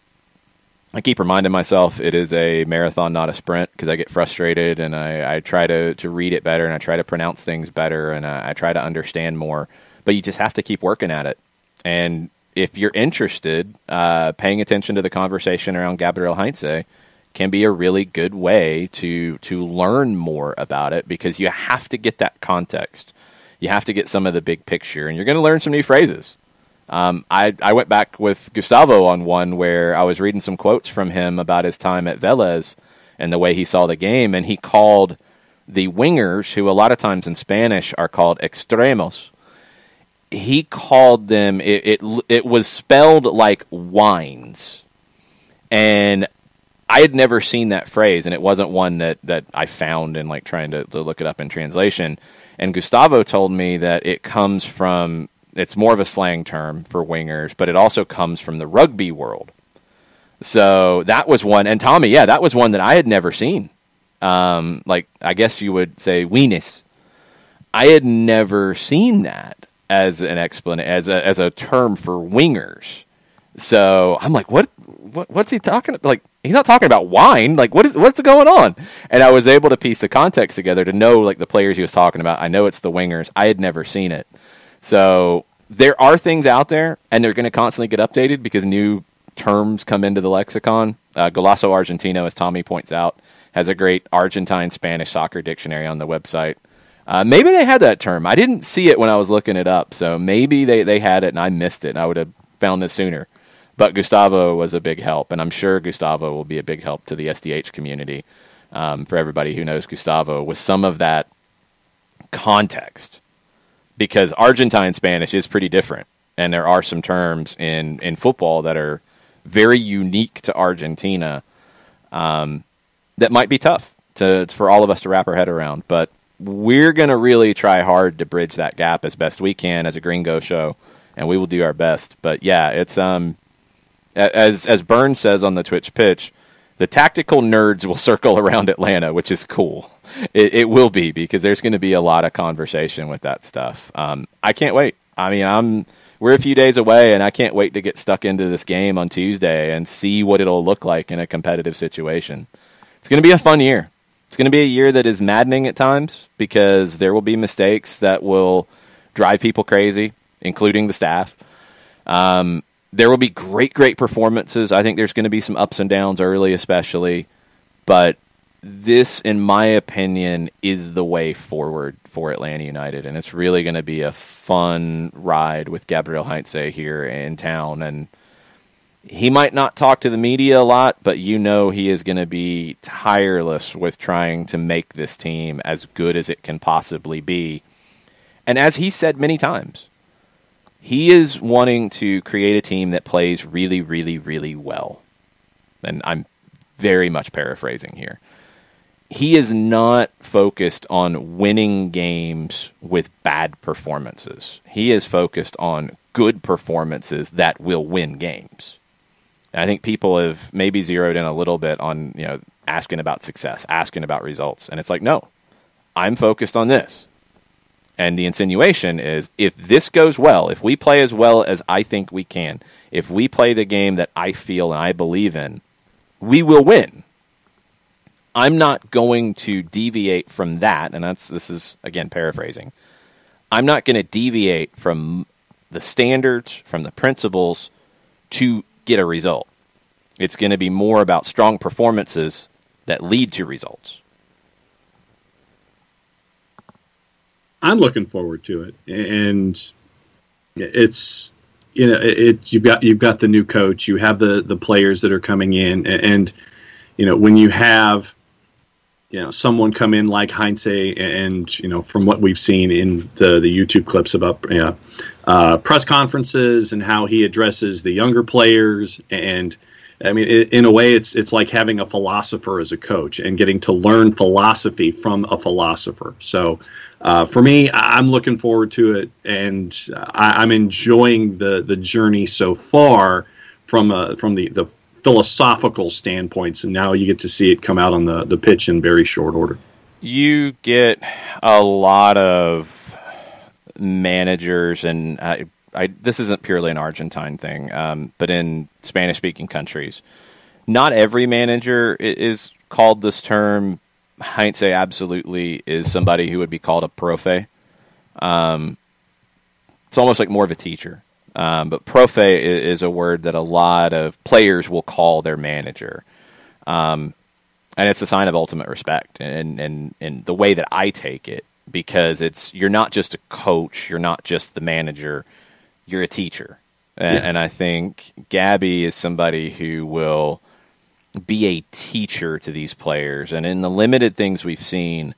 I keep reminding myself it is a marathon, not a sprint, because I get frustrated and I try to read it better and I try to pronounce things better and I try to understand more. But you just have to keep working at it. And if you're interested, paying attention to the conversation around Gabriel Heinze can be a really good way to learn more about it because you have to get that context. You have to get some of the big picture, and you're going to learn some new phrases. I went back with Gustavo on one where I was reading some quotes from him about his time at Vélez and the way he saw the game, and he called the wingers, who a lot of times in Spanish are called extremos, he called them, it was spelled like wines. And I had never seen that phrase, and it wasn't one that I found in like trying to look it up in translation. And Gustavo told me that it comes from, it's more of a slang term for wingers, but it also comes from the rugby world. So that was one. And Tommy, yeah, that was one that I had never seen. Like, I guess you would say weenus. I had never seen that as an explanation, as a term for wingers. So I'm like, what's he talking about? Like, he's not talking about wine. Like, what's going on? And I was able to piece the context together to know like the players he was talking about. I know it's the wingers. I had never seen it. So there are things out there, and they're going to constantly get updated because new terms come into the lexicon. Golazo Argentino, as Tommy points out, has a great Argentine Spanish soccer dictionary on the website. Maybe they had that term. I didn't see it when I was looking it up, so maybe they had it and I missed it, and I would have found this sooner. But Gustavo was a big help, and I'm sure Gustavo will be a big help to the SDH community for everybody who knows Gustavo, with some of that context, because Argentine Spanish is pretty different, and there are some terms in football that are very unique to Argentina that might be tough for all of us to wrap our head around. But we're going to really try hard to bridge that gap as best we can as a Gringo show, and we will do our best. But yeah, it's as Burns says on the Twitch pitch, the tactical nerds will circle around Atlanta, which is cool. It will be, because there's going to be a lot of conversation with that stuff. I can't wait. I mean, we're a few days away, and I can't wait to get stuck into this game on Tuesday and see what it'll look like in a competitive situation. It's going to be a fun year. It's going to be a year that is maddening at times, because there will be mistakes that will drive people crazy, including the staff. There will be great performances. I think there's going to be some ups and downs early, especially. But this, in my opinion, is the way forward for Atlanta United. And it's really going to be a fun ride with Gabriel Heinze here in town. And he might not talk to the media a lot, but he is going to be tireless with trying to make this team as good as it can possibly be. And as he said many times, he is wanting to create a team that plays really, really, really well. And I'm very much paraphrasing here. He is not focused on winning games with bad performances. He is focused on good performances that will win games. And I think people have maybe zeroed in a little bit on, asking about success, asking about results. And it's like, no, I'm focused on this. And the insinuation is, if this goes well, if we play as well as I think we can, if we play the game that I feel and I believe in, we will win. I'm not going to deviate from that, and this is, again, paraphrasing. I'm not going to deviate from the standards, from the principles, to get a result. It's going to be more about strong performances that lead to results. I'm looking forward to it, and it's you've got the new coach, you have the players that are coming in, and when you have someone come in like Heinze, and from what we've seen in the YouTube clips about press conferences and how he addresses the younger players, and I mean, in a way, it's like having a philosopher as a coach and getting to learn philosophy from a philosopher. So for me, I'm looking forward to it, and I'm enjoying the journey so far from the philosophical standpoints, and now you get to see it come out on the pitch in very short order. You get a lot of managers, and this isn't purely an Argentine thing, but in Spanish-speaking countries, not every manager is called this term. Heinze absolutely is somebody who would be called a profe. It's almost like more of a teacher. But profe is a word that a lot of players will call their manager. And it's a sign of ultimate respect and the way that I take it, because you're not just a coach, you're not just the manager, you're a teacher. And I think Gabby is somebody who will be a teacher to these players. And in the limited things we've seen,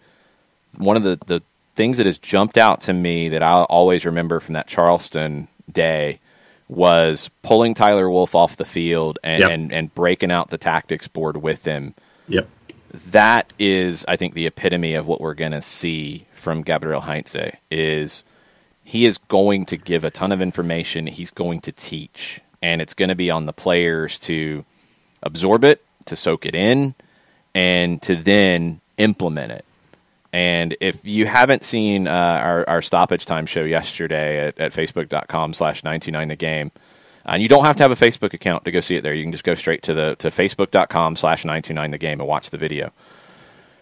one of the things that has jumped out to me that I'll always remember from that Charleston day was pulling Tyler Wolff off the field and breaking out the tactics board with him. Yep. That is, I think, the epitome of what we're going to see from Gabriel Heinze. Is he is going to give a ton of information. He's going to teach, and it's going to be on the players to absorb it, to soak it in, and to then implement it. And if you haven't seen our stoppage time show yesterday at facebook.com/929thegame, and you don't have to have a Facebook account to go see it there. You can just go straight to facebook.com/929thegame and watch the video.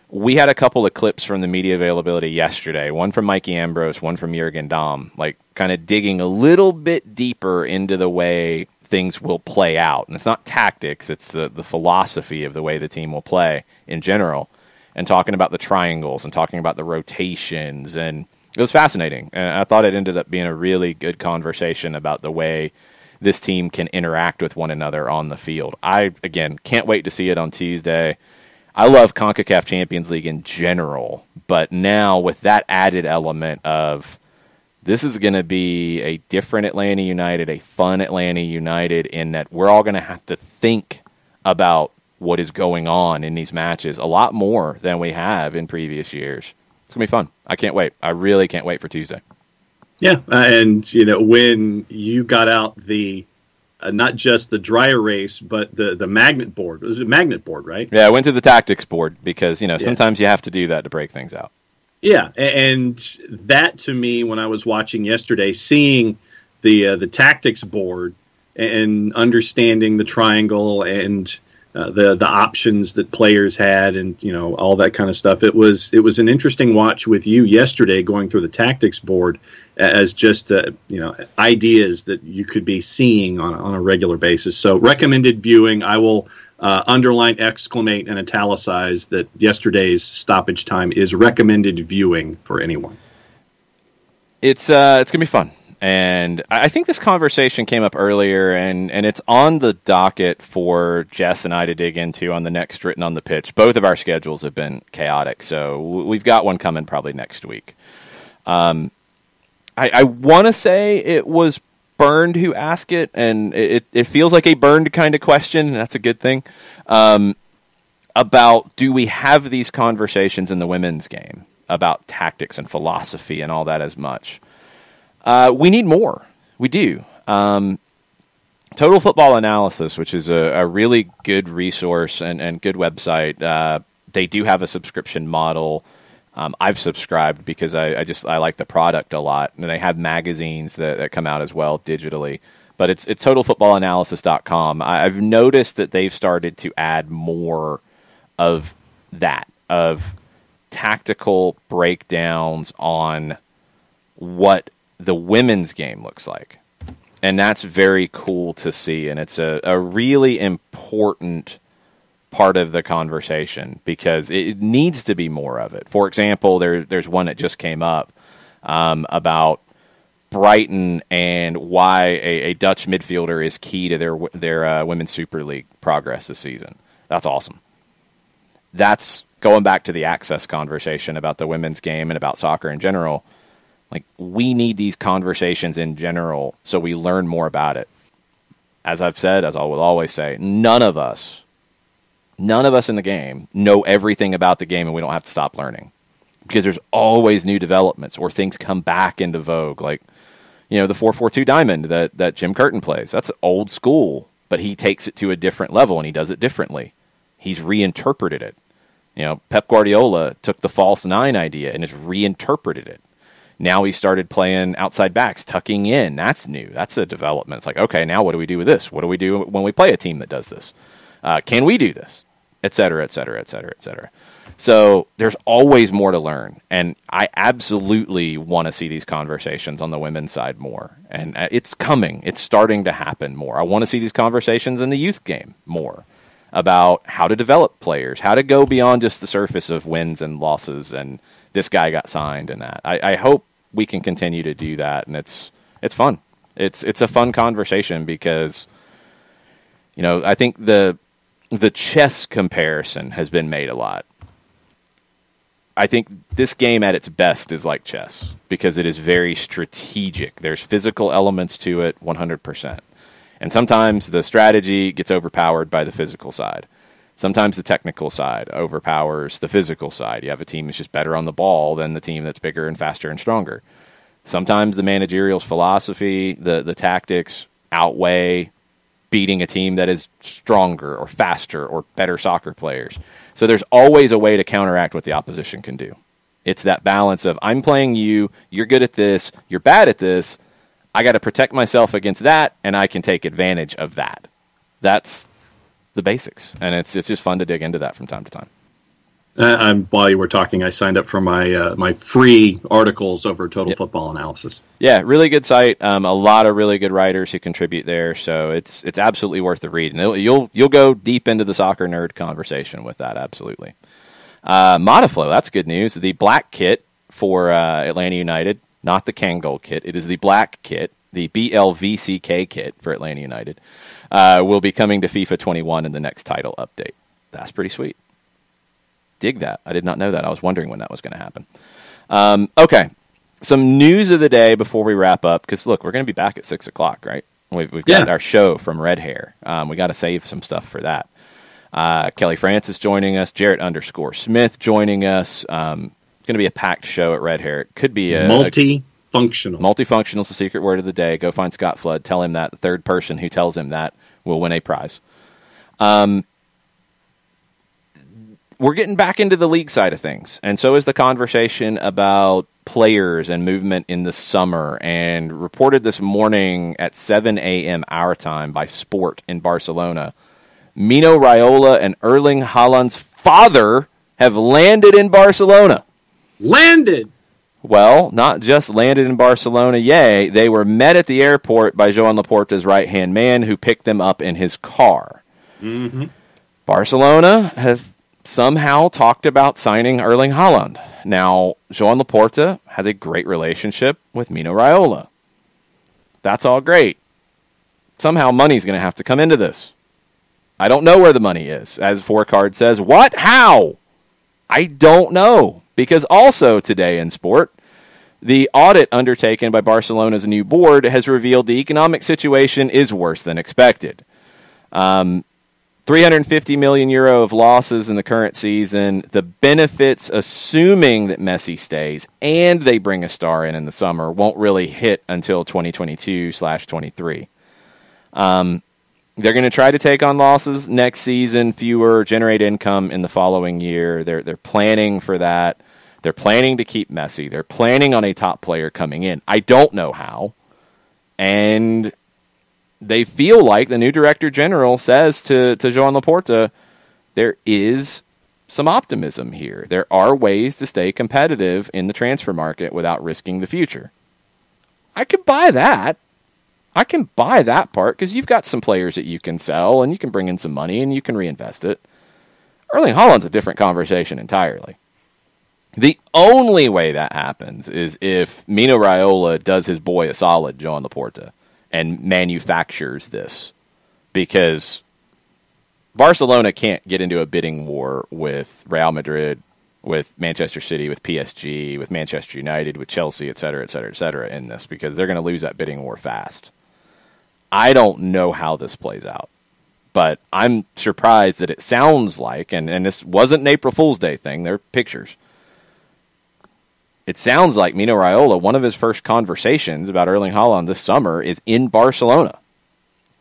We had a couple of clips from the media availability yesterday, one from Mikey Ambrose, one from Jurgen Damm, like kind of digging a little bit deeper into the way things will play out. And it's not tactics, it's the philosophy of the way the team will play in general, and talking about the triangles and talking about the rotations. And it was fascinating. And I thought it ended up being a really good conversation about the way this team can interact with one another on the field. I, again, can't wait to see it on Tuesday. I love CONCACAF Champions League in general, but now with that added element of this is going to be a different Atlanta United, a fun Atlanta United, in that we're all going to have to think about what is going on in these matches a lot more than we have in previous years. It's going to be fun. I can't wait. I really can't wait for Tuesday. Yeah, and when you got out the not just the dry erase, but the magnet board. It was a magnet board, right? Yeah, I went to the tactics board because sometimes you have to do that to break things out. Yeah, and that to me, when I was watching yesterday, seeing the tactics board and understanding the triangle and the options that players had, and all that kind of stuff, it was an interesting watch with you yesterday going through the tactics board as just ideas that you could be seeing on a regular basis. So recommended viewing. I will underline, exclamate, and italicize that yesterday's stoppage time is recommended viewing for anyone. It's gonna be fun, and I think this conversation came up earlier, and it's on the docket for Jess and I to dig into on the next Written on the Pitch. Both of our schedules have been chaotic, so we've got one coming probably next week. I want to say it was Burned who asked it, and it feels like a Burned kind of question. That's a good thing. About do we have these conversations in the women's game about tactics and philosophy and all that as much? We need more. We do. Total Football Analysis, which is a really good resource and good website, they do have a subscription model. I've subscribed because I like the product a lot, and they have magazines that come out as well digitally. But it's totalfootballanalysis.com. I've noticed that they've started to add more of that, of tactical breakdowns on what the women's game looks like. And that's very cool to see, and it's a really important part of the conversation because it needs to be more of it. For example, there's one that just came up about Brighton and why a Dutch midfielder is key to their Women's Super League progress this season. That's awesome. That's going back to the access conversation about the women's game and about soccer in general. Like, we need these conversations in general so we learn more about it. As I've said, as I will always say, none of us in the game know everything about the game, and we don't have to stop learning because there's always new developments or things come back into vogue. Like, the 4-4-2 diamond that Jim Curtin plays. That's old school, but he takes it to a different level and he does it differently. He's reinterpreted it. Pep Guardiola took the false nine idea and has reinterpreted it. Now he started playing outside backs, tucking in. That's new. That's a development. It's like, okay, now what do we do with this? What do we do when we play a team that does this? Can we do this? Et cetera, et cetera, et cetera, et cetera. So there's always more to learn. And I absolutely want to see these conversations on the women's side more. And it's coming. It's starting to happen more. I want to see these conversations in the youth game more about how to develop players, how to go beyond just the surface of wins and losses and this guy got signed and that. I hope we can continue to do that. And it's fun. It's a fun conversation because, I think the chess comparison has been made a lot. I think this game at its best is like chess because it is very strategic. There's physical elements to it 100%. And sometimes the strategy gets overpowered by the physical side. Sometimes the technical side overpowers the physical side. You have a team that's just better on the ball than the team that's bigger and faster and stronger. Sometimes the managerial philosophy, the tactics outweigh beating a team that is stronger or faster or better soccer players. So there's always a way to counteract what the opposition can do. It's that balance of I'm playing you, you're good at this, you're bad at this, I got to protect myself against that, and I can take advantage of that. That's the basics, and it's just fun to dig into that from time to time. While you were talking, I signed up for my free articles over Total Football Analysis. Yeah, really good site. A lot of really good writers who contribute there, so it's absolutely worth the read. And you'll go deep into the soccer nerd conversation with that, absolutely. Modiflow, that's good news. The black kit for Atlanta United, not the Kangol kit. It is the black kit, the BLVCK kit for Atlanta United, will be coming to FIFA 21 in the next title update. That's pretty sweet. dig that. I did not know that. I was wondering when that was going to happen. Okay. Some news of the day before we wrap up, because, look, we're going to be back at 6 o'clock, right? We've got our show from Red Hair. We got to save some stuff for that. Kelly Francis joining us, Jarrett_Smith joining us. It's going to be a packed show at Red Hair. It could be a multifunctional. Multifunctional is the secret word of the day. Go find Scott Flood. Tell him that. The third person who tells him that will win a prize. We're getting back into the league side of things, and so is the conversation about players and movement in the summer. And reported this morning at 7 a.m. our time by Sport in Barcelona, Mino Raiola and Erling Haaland's father have landed in Barcelona. Landed? Well, not just landed in Barcelona, yay. They were met at the airport by Joan Laporta's right-hand man, who picked them up in his car. Mm-hmm. Barcelona has somehow talked about signing Erling Haaland. Now, Joan Laporta has a great relationship with Mino Raiola. That's all great. Somehow money's going to have to come into this. I don't know where the money is. As Forecard says, what? How? I don't know. Because also today in sport, the audit undertaken by Barcelona's new board has revealed the economic situation is worse than expected. 350 million euro of losses in the current season. The benefits, assuming that Messi stays and they bring a star in the summer, won't really hit until 2022/23. They're going to try to take on losses next season, fewer, generate income in the following year. They're planning for that. They're planning to keep Messi. They're planning on a top player coming in. I don't know how. And they feel like the new director general says to Joan Laporta, there is some optimism here. There are ways to stay competitive in the transfer market without risking the future. I could buy that. I can buy that part because you've got some players that you can sell and you can bring in some money and you can reinvest it. Erling Haaland's a different conversation entirely. The only way that happens is if Mino Raiola does his boy a solid, Joan Laporta, and manufactures this, because Barcelona can't get into a bidding war with Real Madrid, with Manchester City, with PSG, with Manchester United, with Chelsea, et cetera, et cetera, et cetera in this, because they're going to lose that bidding war fast. I don't know how this plays out, but I'm surprised that it sounds like, and this wasn't an April Fool's Day thing, they're pictures. It sounds like Mino Raiola, one of his first conversations about Erling Haaland this summer is in Barcelona.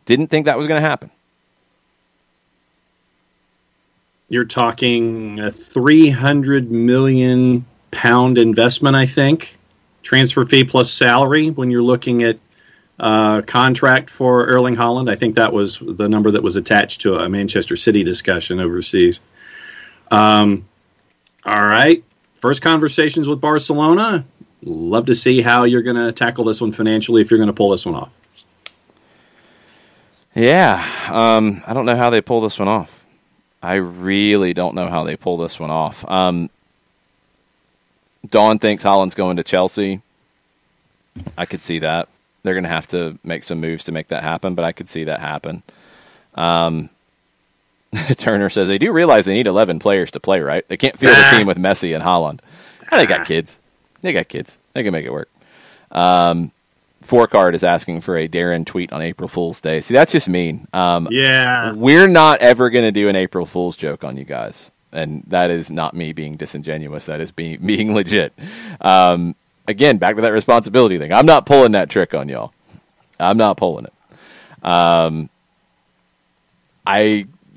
Didn't think that was going to happen. You're talking a £300 million investment, I think. Transfer fee plus salary when you're looking at contract for Erling Haaland. I think that was the number that was attached to a Manchester City discussion overseas. All right. First conversations with Barcelona. Love to see how you're going to tackle this one financially if you're going to pull this one off. Yeah. I don't know how they pull this one off. I really don't know how they pull this one off. Dawn thinks Haaland's going to Chelsea. I could see that. They're going to have to make some moves to make that happen, but I could see that happen. Turner says they do realize they need 11 players to play, right? They can't field a team with Messi and Haaland. They got kids. They can make it work. Forecard is asking for a Darren tweet on April Fool's Day. See, that's just mean. Yeah. We're not ever going to do an April Fool's joke on you guys. And that is not me being disingenuous. That is being legit. Again, back to that responsibility thing. I'm not pulling that trick on y'all. I'm not pulling it.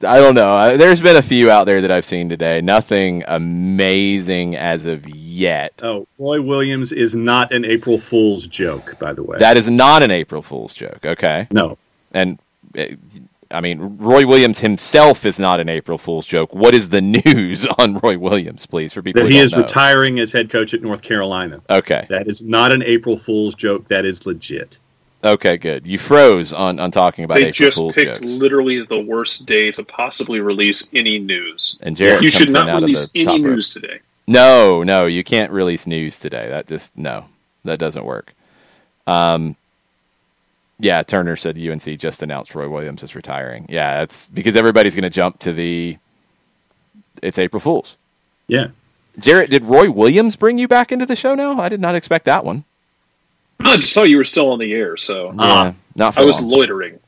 I don't know. There's been a few out there that I've seen today. Nothing amazing as of yet. Oh, Roy Williams is not an April Fool's joke, by the way. That is not an April Fool's joke, okay? No. And, I mean, Roy Williams himself is not an April Fool's joke. What is the news on Roy Williams, please, for people that who he don't is know? Retiring as head coach at North Carolina. Okay. That is not an April Fool's joke. That is legit. Okay, good. You froze on talking about April Fool's jokes. They just picked literally the worst day to possibly release any news. And Jarrett you comes should not in out release of the any top rope. news today. No, you can't release news today. That doesn't work. Yeah, Turner said UNC just announced Roy Williams is retiring. Yeah, that's because everybody's going to jump to it's April Fool's. Yeah. Jarrett, did Roy Williams bring you back into the show now? I did not expect that one. I just saw you were still on the air, so Yeah, not for I was long. loitering.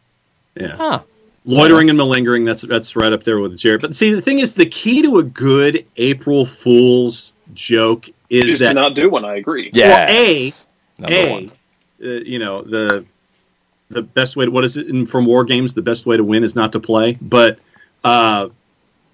Yeah. Huh. Loitering and malingering, that's right up there with Jared. But see, the thing is, the key to a good April Fool's joke is Just that to not do one, I agree. Yes. Number A, one. The best way to, what is it from war games? The best way to win is not to play. But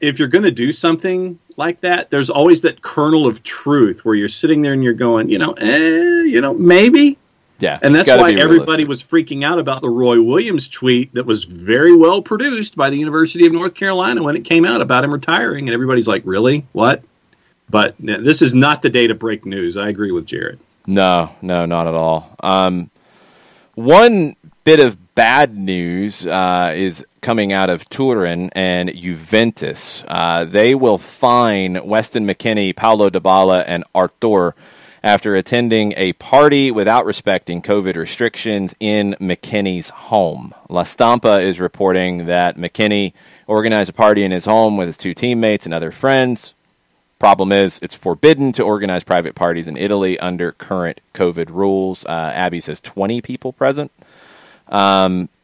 if you're going to do something like that, there's always that kernel of truth where you're sitting there and you're going, maybe. Yeah, And it's that's gotta why be everybody realistic. was freaking out about the Roy Williams tweet that was very well produced by the University of North Carolina when it came out about him retiring. And everybody's like, really? What? But this is not the day to break news. I agree with Jared. No, not at all. One bit of bad news is coming out of Turin and Juventus. They will fine Weston McKennie, Paolo Dybala, and Arthur after attending a party without respecting COVID restrictions in McKennie's home. La Stampa is reporting that McKennie organized a party in his home with his two teammates and other friends. Problem is, it's forbidden to organize private parties in Italy under current COVID rules. Abby says 20 people present.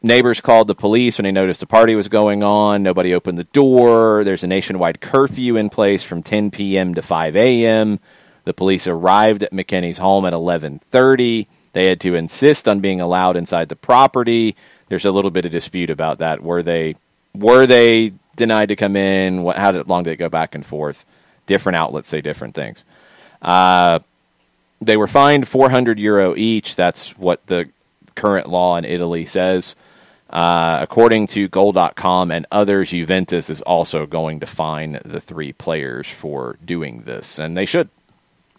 Neighbors called the police when they noticed a party was going on. Nobody opened the door. There's a nationwide curfew in place from 10 p.m. to 5 a.m. The police arrived at McKennie's home at 11:30. They had to insist on being allowed inside the property. There's a little bit of dispute about that. Were they denied to come in? How long did it go back and forth? Different outlets say different things. They were fined €400 each. That's what the current law in Italy says. According to Goal.com and others, Juventus is also going to fine the three players for doing this, and they should.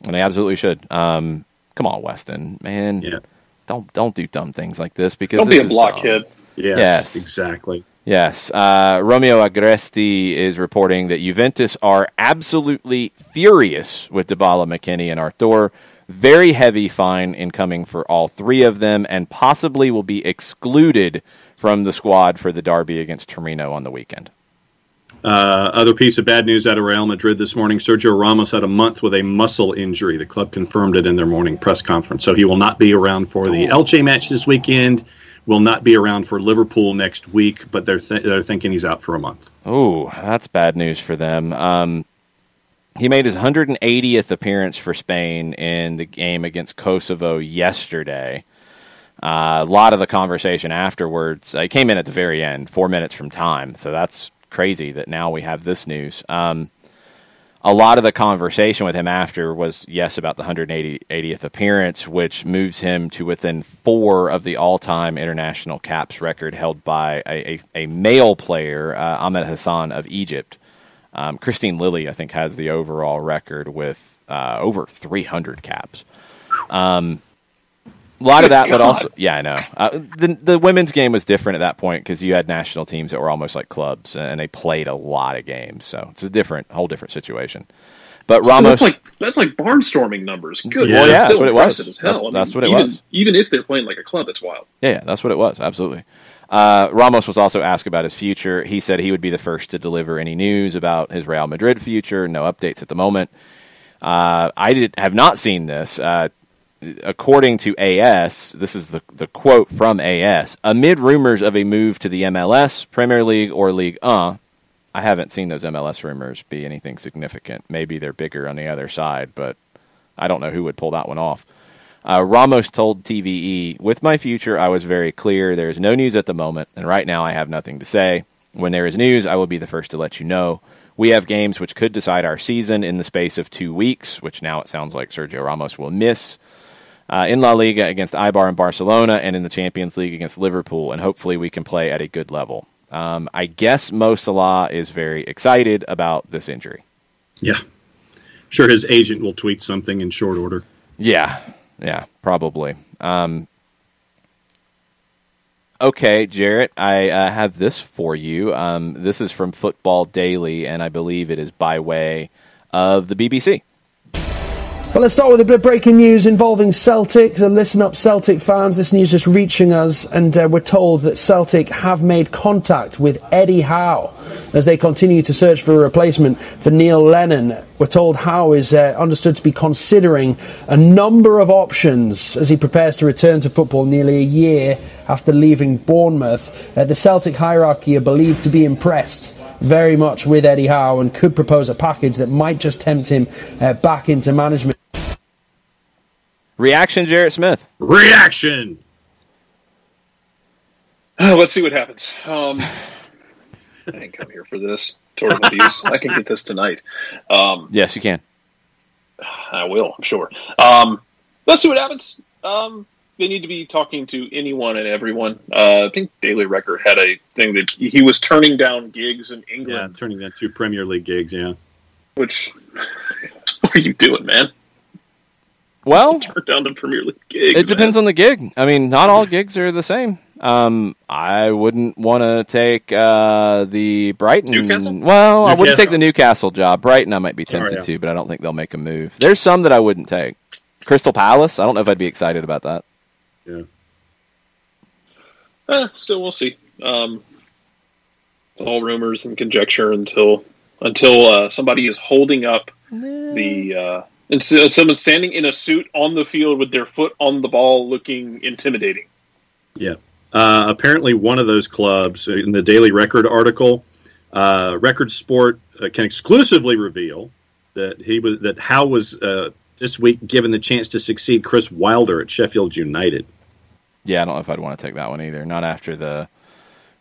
And they absolutely should. Come on, Weston, man. Yeah. Don't do dumb things like this because Don't this be a is blockhead. dumb. Yes, exactly. Yes. Romeo Agresti is reporting that Juventus are absolutely furious with Dybala, McKennie, and Arthur. Very heavy fine incoming for all three of them, and possibly will be excluded from the squad for the derby against Torino on the weekend. Other piece of bad news out of Real Madrid this morning, Sergio Ramos had a month with a muscle injury. The club confirmed it in their morning press conference. So he will not be around for the Elche match this weekend, will not be around for Liverpool next week, but they're thinking he's out for a month. Oh, that's bad news for them. He made his 180th appearance for Spain in the game against Kosovo yesterday. A lot of the conversation afterwards, he came in at the very end, 4 minutes from time, so that's crazy that now we have this news. A lot of the conversation with him after was, yes, about the 180th appearance, which moves him to within 4 of the all-time international caps record held by a male player, Ahmed Hassan of Egypt. Christine Lilly, I think, has the overall record with over 300 caps. A lot of that, but also, yeah, I know. The women's game was different at that point because you had national teams that were almost like clubs, and they played a lot of games. So it's a whole different situation. But Ramos, so that's like barnstorming numbers. Good. Well, yeah, Still that's what it was. impressive as hell. That's what it even, was. Even if they're playing like a club, it's wild. Yeah, that's what it was. Absolutely. Ramos was also asked about his future. He said he would be the first to deliver any news about his Real Madrid future. No updates at the moment. I have not seen this. According to AS, this is the quote from AS, amid rumors of a move to the MLS, Premier League, or Ligue 1, I haven't seen those MLS rumors be anything significant. Maybe they're bigger on the other side, but I don't know who would pull that one off. Ramos told TVE, with my future, I was very clear. There is no news at the moment, and right now I have nothing to say. When there is news, I will be the first to let you know. We have games which could decide our season in the space of 2 weeks, which now it sounds like Sergio Ramos will miss. In La Liga against Eibar and Barcelona, and in the Champions League against Liverpool, and hopefully we can play at a good level. I guess Mo Salah is very excited about this injury. Yeah. Sure, his agent will tweet something in short order. Yeah, probably. Okay, Jarrett, I have this for you. This is from Football Daily, and I believe it is by way of the BBC. But let's start with a bit of breaking news involving Celtic. So listen up, Celtic fans. This news is reaching us, and we're told that Celtic have made contact with Eddie Howe as they continue to search for a replacement for Neil Lennon. We're told Howe is understood to be considering a number of options as he prepares to return to football nearly a year after leaving Bournemouth. The Celtic hierarchy are believed to be impressed very much with Eddie Howe and could propose a package that might just tempt him back into management. Reaction, Jarrett Smith. Reaction! Let's see what happens. I didn't come here for this. Total abuse. I can get this tonight. Yes, you can. I will, I'm sure. Let's see what happens. They need to be talking to anyone and everyone. I think Daily Record had a thing that he was turning down gigs in England. Yeah, turning down 2 Premier League gigs, yeah. Which, what are you doing, man? Well, turn down the Premier League gigs. It depends on the gig. I mean, not all gigs are the same. I wouldn't want to take the Brighton. Newcastle? Well, I wouldn't take the Newcastle job. Brighton, I might be tempted to, but I don't think they'll make a move. There's some that I wouldn't take. Crystal Palace, I don't know if I'd be excited about that. Yeah. So we'll see. It's all rumors and conjecture until somebody is holding up the. And so someone standing in a suit on the field with their foot on the ball looking intimidating. Yeah. Apparently one of those clubs, in the Daily Record article, Record Sport can exclusively reveal that Howe was this week given the chance to succeed Chris Wilder at Sheffield United. Yeah, I don't know if I'd want to take that one either. Not after the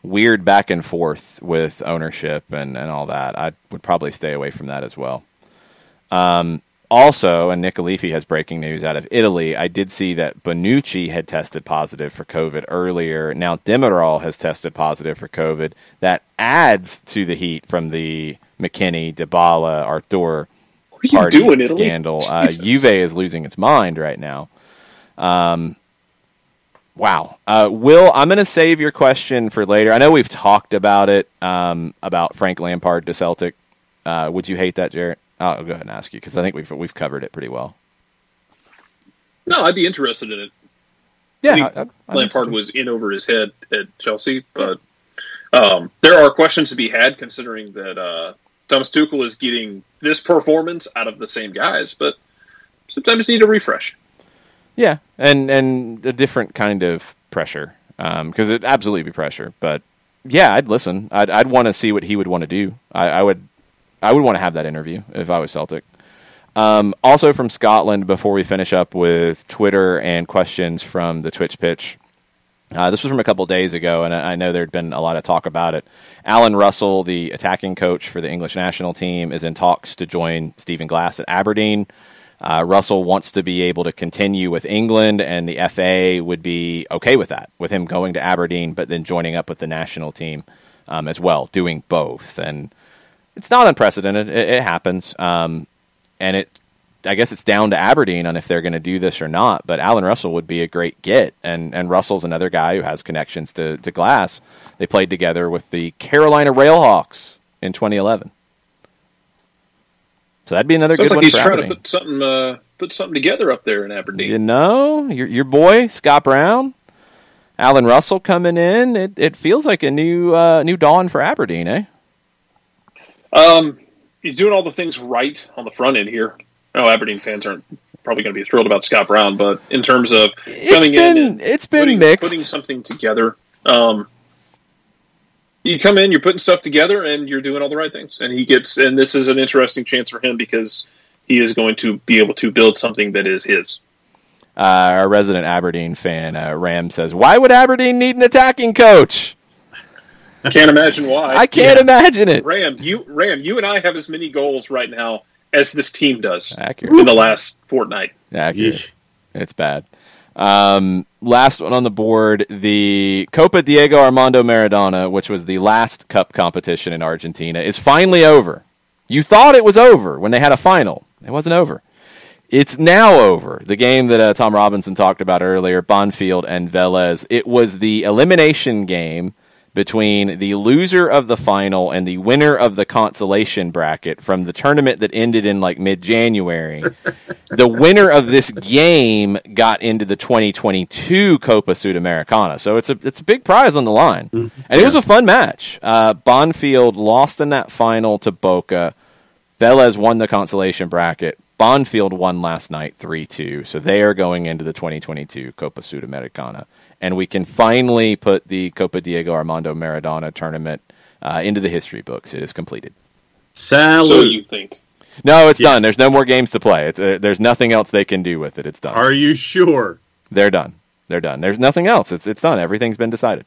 weird back and forth with ownership and all that. I would probably stay away from that as well. Also, and Nick Alifi has breaking news out of Italy, I did see that Bonucci had tested positive for COVID earlier. Now Demiral has tested positive for COVID. That adds to the heat from the McKinney, Dybala, Arthur party doing, scandal. Juve is losing its mind right now. Wow. Will, I'm going to save your question for later. I know we've talked about it, about Frank Lampard to Celtic. Would you hate that, Jarrett? I'll go ahead and ask you because I think we've covered it pretty well. No, I'd be interested in it. Yeah, Lampard was in over his head at Chelsea, but there are questions to be had considering that Thomas Tuchel is getting this performance out of the same guys, but sometimes you need a refresh. Yeah, and a different kind of pressure because it'd absolutely be pressure. But yeah, I'd listen. I'd want to see what he would want to do. I would want to have that interview if I was Celtic. Also from Scotland, before we finish up with Twitter and questions from the Twitch pitch. This was from a couple days ago, and I know there'd been a lot of talk about it. Alan Russell, the attacking coach for the English national team, is in talks to join Stephen Glass at Aberdeen. Russell wants to be able to continue with England, and the FA would be okay with that, with him going to Aberdeen, but then joining up with the national team as well, doing both. And it's not unprecedented. It happens. And I guess it's down to Aberdeen on if they're going to do this or not. But Alan Russell would be a great get. And Russell's another guy who has connections to Glass. They played together with the Carolina Railhawks in 2011. So that'd be another good one for Aberdeen. Sounds like he's trying to put something together up there in Aberdeen. You know, your boy, Scott Brown, Alan Russell coming in. It feels like a new dawn for Aberdeen, eh? He's doing all the things right on the front end here. No, Aberdeen fans aren't probably going to be thrilled about Scott Brown, but in terms of coming in and putting something together, you come in, you're putting stuff together, and you're doing all the right things. And this is an interesting chance for him because he is going to be able to build something that is his. Our resident Aberdeen fan, Ram, says, "Why would Aberdeen need an attacking coach?" I can't imagine why. I can't imagine it. Ram, you and I have as many goals right now as this team does. Accurate. In the last fortnight. Accurate. Yeesh. It's bad. Last one on the board, the Copa Diego Armando Maradona, which was the last cup competition in Argentina, is finally over. You thought it was over when they had a final. It wasn't over. It's now over. The game that Tom Robinson talked about earlier, Bonfield and Vélez, it was the elimination game between the loser of the final and the winner of the consolation bracket from the tournament that ended in like mid-January. The winner of this game got into the 2022 Copa Sudamericana. So it's a big prize on the line. Mm-hmm. And it was a fun match. Bonfield lost in that final to Boca. Vélez won the consolation bracket. Bonfield won last night 3-2. So they are going into the 2022 Copa Sudamericana. And we can finally put the Copa Diego Armando Maradona tournament into the history books. It is completed. Salud. So you think? No, it's done. There's no more games to play. There's nothing else they can do with it. It's done. Are you sure? They're done. They're done. There's nothing else. It's done. Everything's been decided.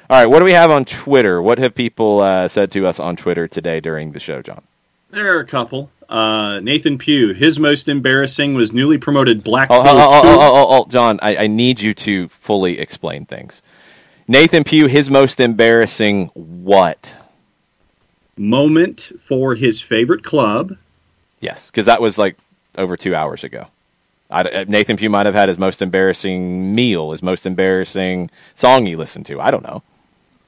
All right, what do we have on Twitter? What have people said to us on Twitter today during the show, John? There are a couple. Nathan Pugh, his most embarrassing was newly promoted Blackpool. John, I need you to fully explain things. Nathan Pugh, his most embarrassing what? Moment for his favorite club. Yes, because that was like over 2 hours ago. Nathan Pugh might have had his most embarrassing meal, his most embarrassing song he listened to. I don't know.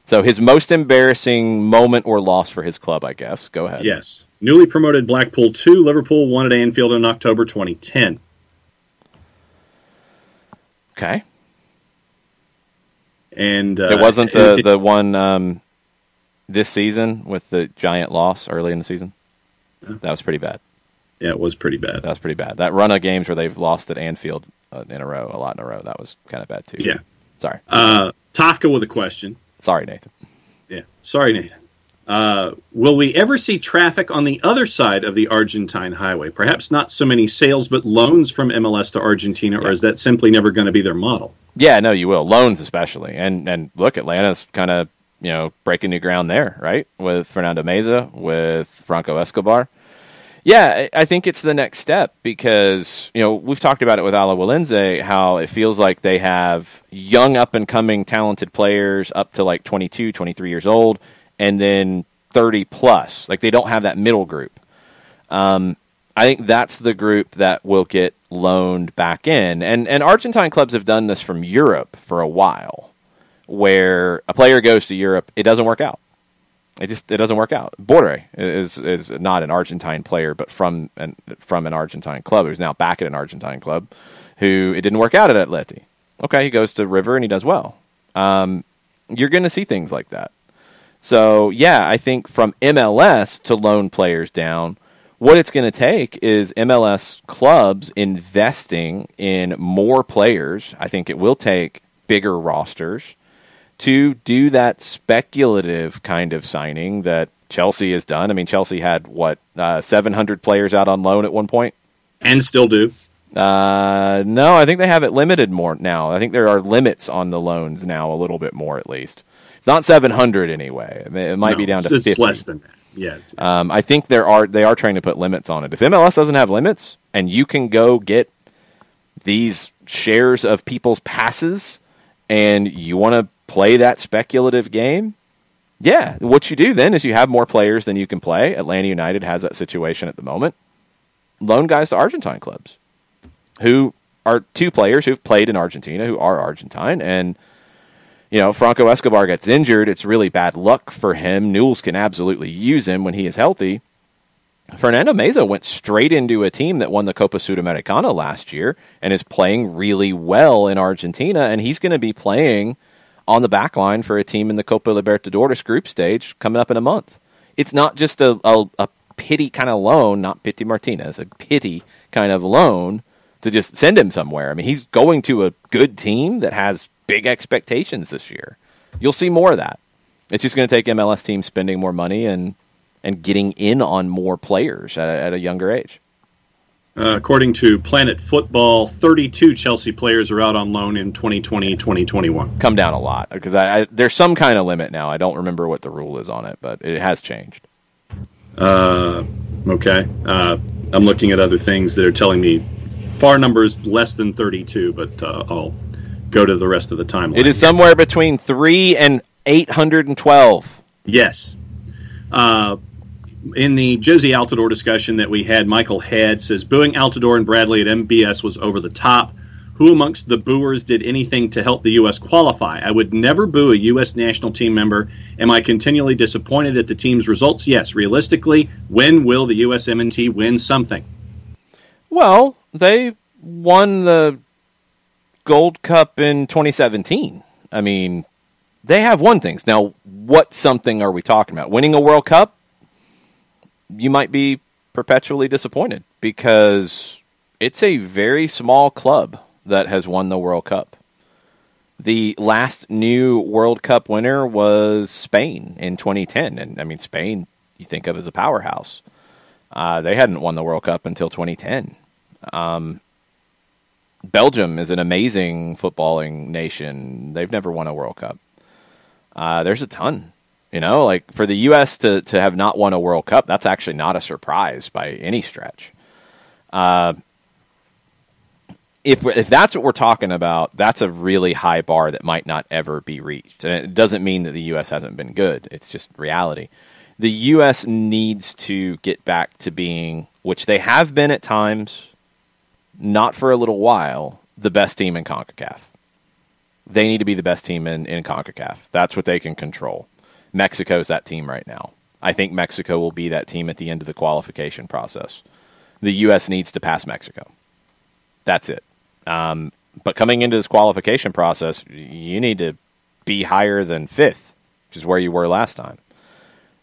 So his most embarrassing moment or loss for his club, I guess. Go ahead. Yes. Newly promoted Blackpool 2, Liverpool won at Anfield in October 2010. Okay. And it wasn't the one this season with the giant loss early in the season? That was pretty bad. Yeah, it was pretty bad. That was pretty bad. That run of games where they've lost at Anfield a lot in a row, that was kind of bad too. Yeah. Sorry. Tafka with a question. Sorry, Nathan. Yeah. Sorry, Nathan. Will we ever see traffic on the other side of the Argentine highway? Perhaps not so many sales, but loans from MLS to Argentina, or is that simply never going to be their model? Yeah, no, you will. Loans especially. And look, Atlanta's kind of, breaking new ground there, right? With Fernando Meza, with Franco Escobar. Yeah, I think it's the next step because, we've talked about it with Alajuelense, how it feels like they have young up-and-coming talented players up to like 22, 23 years old, and then 30 plus. Like they don't have that middle group. I think that's the group that will get loaned back in. And Argentine clubs have done this from Europe for a while, where a player goes to Europe, it doesn't work out. It doesn't work out. Borre is not an Argentine player, but from an Argentine club, who's now back at an Argentine club, who it didn't work out at Atleti. Okay, he goes to River and he does well. You're going to see things like that. So, yeah, I think from MLS to loan players down, what it's going to take is MLS clubs investing in more players. I think it will take bigger rosters to do that speculative kind of signing that Chelsea has done. I mean, Chelsea had, 700 players out on loan at one point? And still do. No, I think they have it limited more now. I think there are limits on the loans now, a little bit more at least. It's not 700 anyway. It might be down to 50. It's less than that. Yeah. I think they are trying to put limits on it. If MLS doesn't have limits and you can go get these shares of people's passes and you want to play that speculative game, yeah, what you do then is you have more players than you can play. Atlanta United has that situation at the moment. Loan guys to Argentine clubs who are two players who've played in Argentina who are Argentine. And, Franco Escobar gets injured. It's really bad luck for him. Newell's can absolutely use him when he is healthy. Fernando Meza went straight into a team that won the Copa Sudamericana last year and is playing really well in Argentina, and he's going to be playing on the back line for a team in the Copa Libertadores group stage coming up in a month. It's not just a pity kind of loan, not Pity Martinez, a pity kind of loan to just send him somewhere. I mean, he's going to a good team that has big expectations this year. You'll see more of that. It's just going to take MLS teams spending more money and getting in on more players at a younger age. According to Planet Football, 32 Chelsea players are out on loan in 2020-2021. Come down a lot because there's some kind of limit now. I don't remember what the rule is on it, but it has changed. Okay. I'm looking at other things that are telling me far numbers less than 32, but I'll go to the rest of the timeline. It is somewhere between 3 and 812. Yes. In the Josie Altidore discussion that we had, Michael Head says, booing Altidore and Bradley at MBS was over the top. Who amongst the booers did anything to help the U.S. qualify? I would never boo a U.S. national team member. Am I continually disappointed at the team's results? Yes. Realistically, when will the USMNT win something? Well, they won the Gold Cup in 2017. I mean, they have won things. Now, what something are we talking about? Winning a World Cup? You might be perpetually disappointed because it's a very small club that has won the World Cup. The last new World Cup winner was Spain in 2010. And, I mean, Spain, you think of as a powerhouse. They hadn't won the World Cup until 2010. Belgium is an amazing footballing nation. They've never won a World Cup. There's a ton. You know, like for the U.S. to have not won a World Cup, that's actually not a surprise by any stretch. If that's what we're talking about, that's a really high bar that might not ever be reached. And it doesn't mean that the U.S. hasn't been good. It's just reality. The U.S. needs to get back to being, which they have been at times, not for a little while, the best team in CONCACAF. They need to be the best team in CONCACAF. That's what they can control. Mexico's that team right now. I think Mexico will be that team at the end of the qualification process. The U.S. needs to pass Mexico. That's it. But coming into this qualification process, you need to be higher than 5th, which is where you were last time.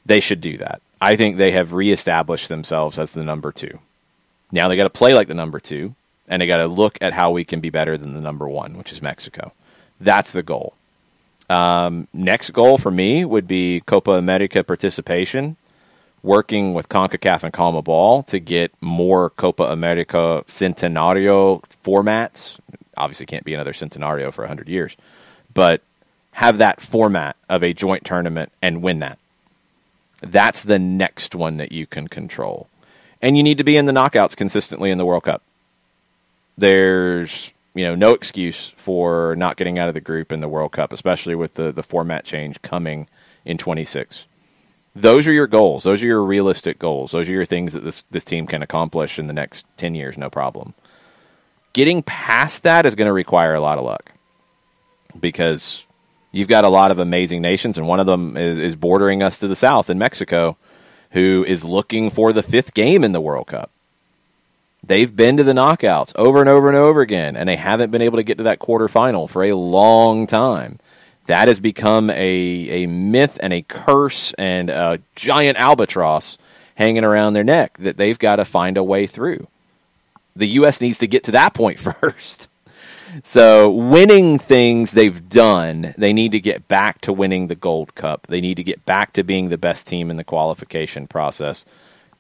They should do that. I think they have reestablished themselves as the number 2. Now they got to play like the number 2, and they got to look at how we can be better than the number 1, which is Mexico. That's the goal. Next goal for me would be Copa America participation, working with CONCACAF and CONMEBOL to get more Copa America Centenario formats. Obviously can't be another Centenario for 100 years, but have that format of a joint tournament and win that. That's the next one that you can control. And you need to be in the knockouts consistently in the World Cup. There's no excuse for not getting out of the group in the World Cup, especially with the format change coming in 26. Those are your goals. Those are your realistic goals. Those are your things that this team can accomplish in the next 10 years, no problem. Getting past that is going to require a lot of luck because you've got a lot of amazing nations, and one of them is bordering us to the south in Mexico, who is looking for the 5th game in the World Cup. They've been to the knockouts over and over and over again, and they haven't been able to get to that quarterfinal for a long time. That has become a myth and a curse and a giant albatross hanging around their neck that they've got to find a way through. The U.S. needs to get to that point first. So winning things they've done, they need to get back to winning the Gold Cup. They need to get back to being the best team in the qualification process.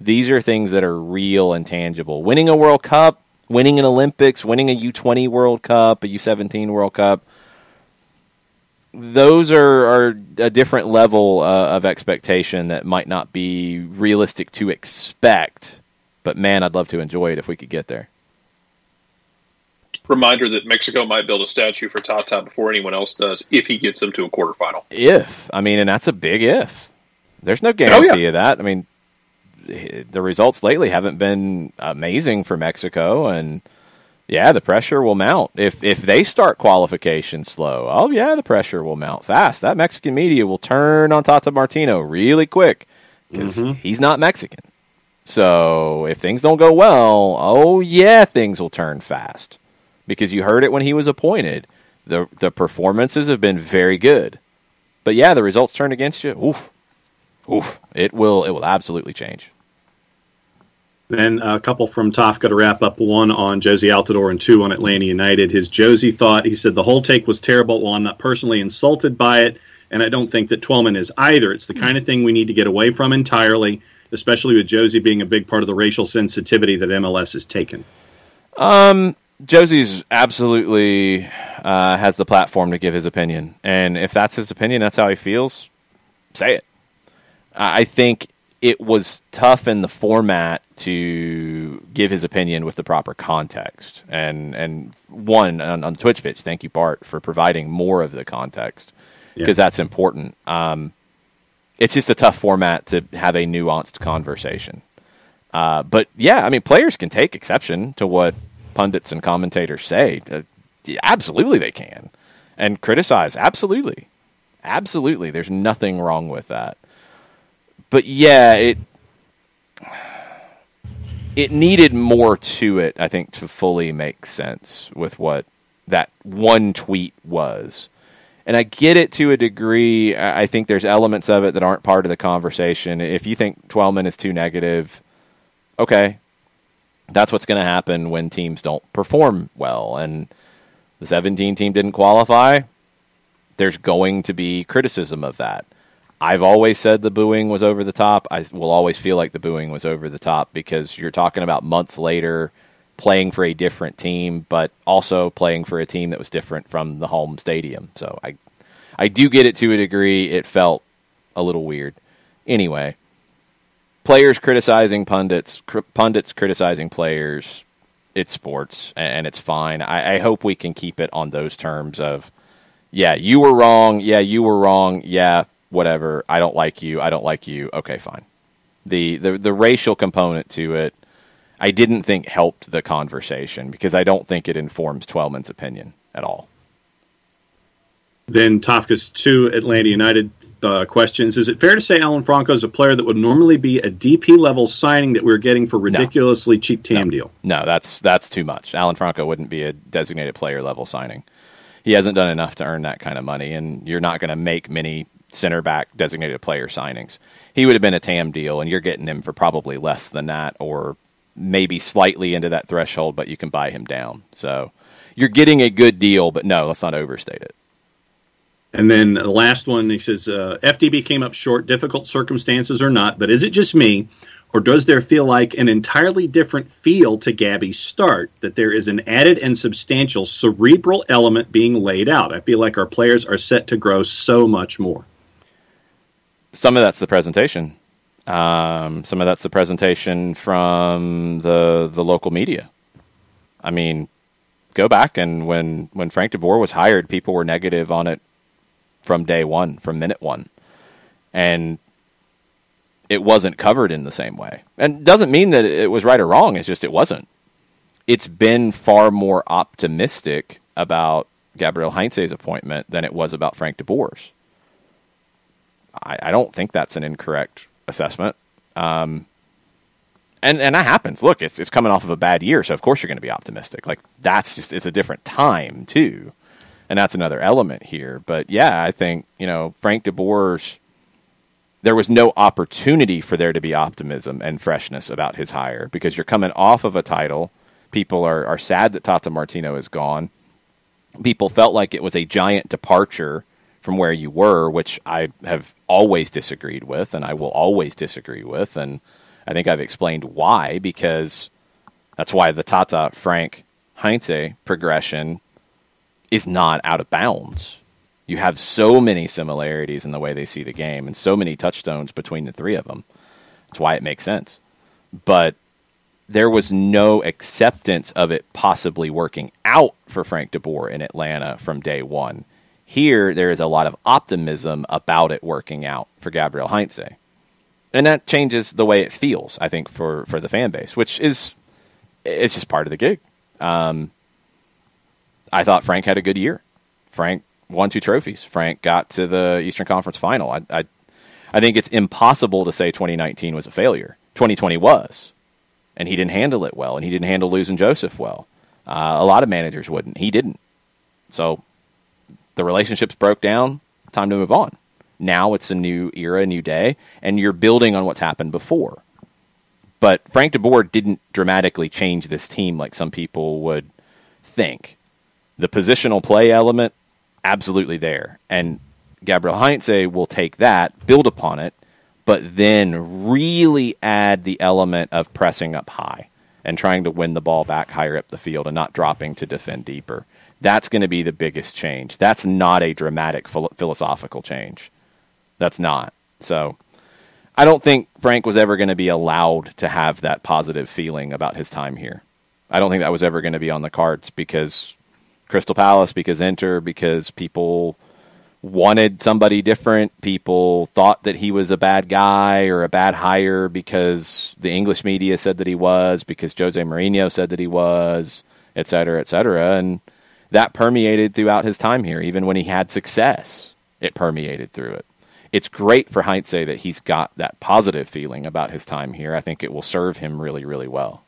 These are things that are real and tangible. Winning a World Cup, winning an Olympics, winning a U20 World Cup, a U17 World Cup, those are a different level of expectation that might not be realistic to expect. But, man, I'd love to enjoy it if we could get there. Reminder that Mexico might build a statue for Tata before anyone else does if he gets them to a quarterfinal. And that's a big if. There's no guarantee of that. I mean, the results lately haven't been amazing for Mexico, and the pressure will mount. If they start qualification slow, the pressure will mount fast. That Mexican media will turn on Tata Martino really quick because he's not Mexican. So if things don't go well, things will turn fast. Because you heard it when he was appointed. The performances have been very good. But the results turn against you. Oof. It will absolutely change. Then a couple from Tofka to wrap up. 1 on Josie Altidore and 2 on Atlanta United. His Josie thought, he said, the whole take was terrible. Well, I'm not personally insulted by it, and I don't think that Twellman is either. It's the kind of thing we need to get away from entirely, especially with Josie being a big part of the racial sensitivity that MLS has taken. Josie's absolutely has the platform to give his opinion. And if that's his opinion, that's how he feels, say it. I think it was tough in the format to give his opinion with the proper context. And one, on Twitch Pitch, thank you, Bart, for providing more of the context, because that's important. It's just a tough format to have a nuanced conversation. But, players can take exception to what pundits and commentators say. Absolutely they can. And criticize, absolutely. Absolutely. There's nothing wrong with that. But yeah, it needed more to it, I think, to fully make sense with what that one tweet was. And I get it to a degree. I think there's elements of it that aren't part of the conversation. If you think Twellman is too negative, okay, that's what's going to happen when teams don't perform well. And the 17 team didn't qualify. There's going to be criticism of that. I've always said the booing was over the top. I will always feel like the booing was over the top because you're talking about months later playing for a different team, but also playing for a team that was different from the home stadium. So I do get it to a degree. It felt a little weird. Anyway, players criticizing pundits, pundits criticizing players, it's sports, and it's fine. I hope we can keep it on those terms of, yeah, you were wrong. Yeah, you were wrong. Yeah, whatever. I don't like you. I don't like you. Okay, fine. The racial component to it, I didn't think helped the conversation because I don't think it informs Twellman's opinion at all. Then Tofka's 2 Atlanta United questions. Is it fair to say Alan Franco is a player that would normally be a DP level signing that we're getting for ridiculously cheap TAM deal? No, that's too much. Alan Franco wouldn't be a designated player level signing. He hasn't done enough to earn that kind of money, and you're not going to make many center back designated player signings. He would have been a TAM deal, and you're getting him for probably less than that, or maybe slightly into that threshold, but you can buy him down. So you're getting a good deal, but no, let's not overstate it. And then the last one, he says, FDB came up short, difficult circumstances or not, but is it just me, or does there feel like an entirely different feel to Gabby's start, that there is an added and substantial cerebral element being laid out? I feel like our players are set to grow so much more. Some of that's the presentation. Some of that's the presentation from the local media. I mean, go back and when Frank DeBoer was hired, people were negative on it from day one, from minute one. And it wasn't covered in the same way. And doesn't mean that it was right or wrong, it's just it wasn't. It's been far more optimistic about Gabriel Heinze's appointment than it was about Frank DeBoer's. I don't think that's an incorrect assessment. And that happens. Look, it's coming off of a bad year, so of course you're going to be optimistic. Like, that's just, it's a different time, too. And that's another element here. But, yeah, I think, Frank DeBoer's, there was no opportunity for there to be optimism and freshness about his hire because you're coming off of a title. People are sad that Tata Martino is gone. People felt like it was a giant departure from where you were, which I have always disagreed with, and I will always disagree with. And I think I've explained why, because that's why the Tata, Frank, Heinze progression is not out of bounds. You have so many similarities in the way they see the game and so many touchstones between the three of them. That's why it makes sense. But there was no acceptance of it possibly working out for Frank DeBoer in Atlanta from day one. Here, there is a lot of optimism about it working out for Gabriel Heinze. And that changes the way it feels, I think, for the fan base, which is it's just part of the gig. I thought Frank had a good year. Frank won 2 trophies. Frank got to the Eastern Conference Final. I think it's impossible to say 2019 was a failure. 2020 was. And he didn't handle it well, and he didn't handle losing Joseph well. A lot of managers wouldn't. He didn't. So the relationships broke down. Time to move on. Now it's a new era, a new day, and you're building on what's happened before. But Frank DeBoer didn't dramatically change this team like some people would think. The positional play element, absolutely there. And Gabriel Heinze will take that, build upon it, but then really add the element of pressing up high and trying to win the ball back higher up the field and not dropping to defend deeper. That's going to be the biggest change. That's not a dramatic philosophical change. That's not. So I don't think Frank was ever going to be allowed to have that positive feeling about his time here. I don't think that was ever going to be on the cards because Crystal Palace, because Inter, because people wanted somebody different. People thought that he was a bad guy or a bad hire because the English media said that he was, because Jose Mourinho said that he was, et cetera, et cetera. And that permeated throughout his time here. Even when he had success, it permeated through it. It's great for Heinze that he's got that positive feeling about his time here. I think it will serve him really, really well.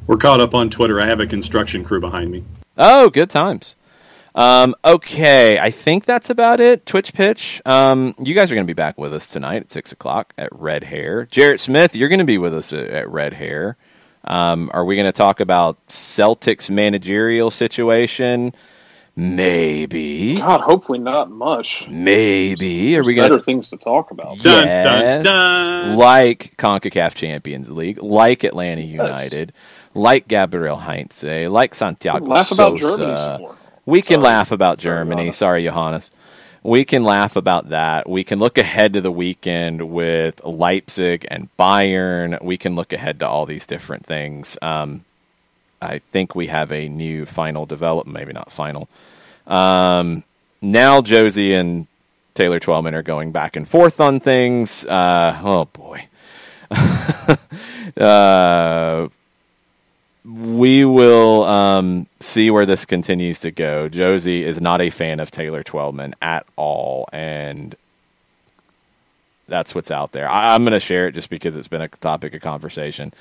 We're caught up on Twitter. I have a construction crew behind me. Oh, good times. Okay, I think that's about it. Twitch pitch. You guys are going to be back with us tonight at 6 o'clock at Red Hair. Jarrett Smith, you're going to be with us at Red Hair. Are we going to talk about Celtics managerial situation? Maybe. God, hopefully not much. Maybe. Are we There's going better things to talk about? Dun, Yes. dun, dun. Like CONCACAF Champions League, like Atlanta United, like Gabriel Heinze, like Santiago Laugh about Sosa. Germany some more. We can Sorry. laugh about Germany. Johannes. Sorry, Johannes. We can laugh about that. We can look ahead to the weekend with Leipzig and Bayern. We can look ahead to all these different things. I think we have a new final development, maybe not final. Now Josie and Taylor Twellman are going back and forth on things. Oh, boy. We will see where this continues to go. Josie is not a fan of Taylor Twellman at all, and that's what's out there. I'm going to share it just because it's been a topic of conversation.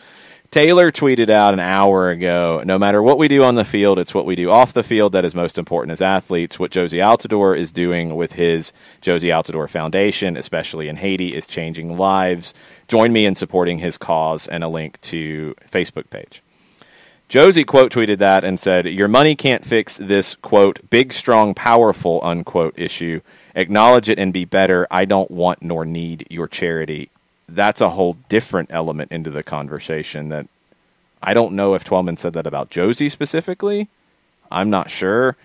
Taylor tweeted out an hour ago, no matter what we do on the field, it's what we do off the field that is most important as athletes. What Josie Altidore is doing with his Josie Altidore Foundation, especially in Haiti, is changing lives. Join me in supporting his cause, and a link to Facebook page. Josie quote tweeted that and said, "Your money can't fix this, quote, big, strong, powerful, unquote, issue. Acknowledge it and be better. I don't want nor need your charity." That's a whole different element into the conversation that I don't know if Twellman said that about Josie specifically. I'm not sure.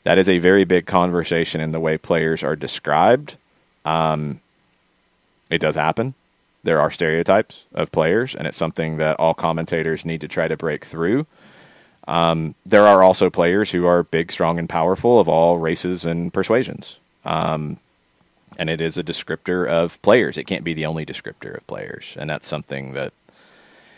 That is a very big conversation in the way players are described. It does happen. There are stereotypes of players, and it's something that all commentators need to try to break through. There are also players who are big, strong, and powerful of all races and persuasions. And it is a descriptor of players. It can't be the only descriptor of players, and that's something that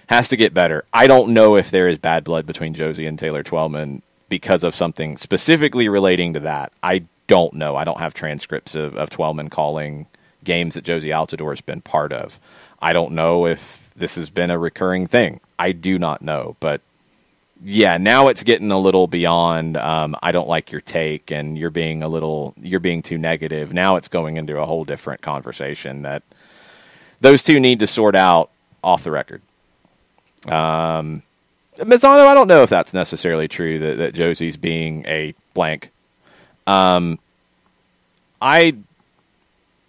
has to get better. I don't know if there is bad blood between Josie and Taylor Twellman because of something specifically relating to that. I don't know. I don't have transcripts of Twellman calling games that Josie Altidore has been part of. I don't know if this has been a recurring thing. I do not know. But, yeah, now it's getting a little beyond I don't like your take and you're being too negative. Now it's going into a whole different conversation that those two need to sort out off the record. Mazzano, I don't know if that's necessarily true that Josie's being a blank.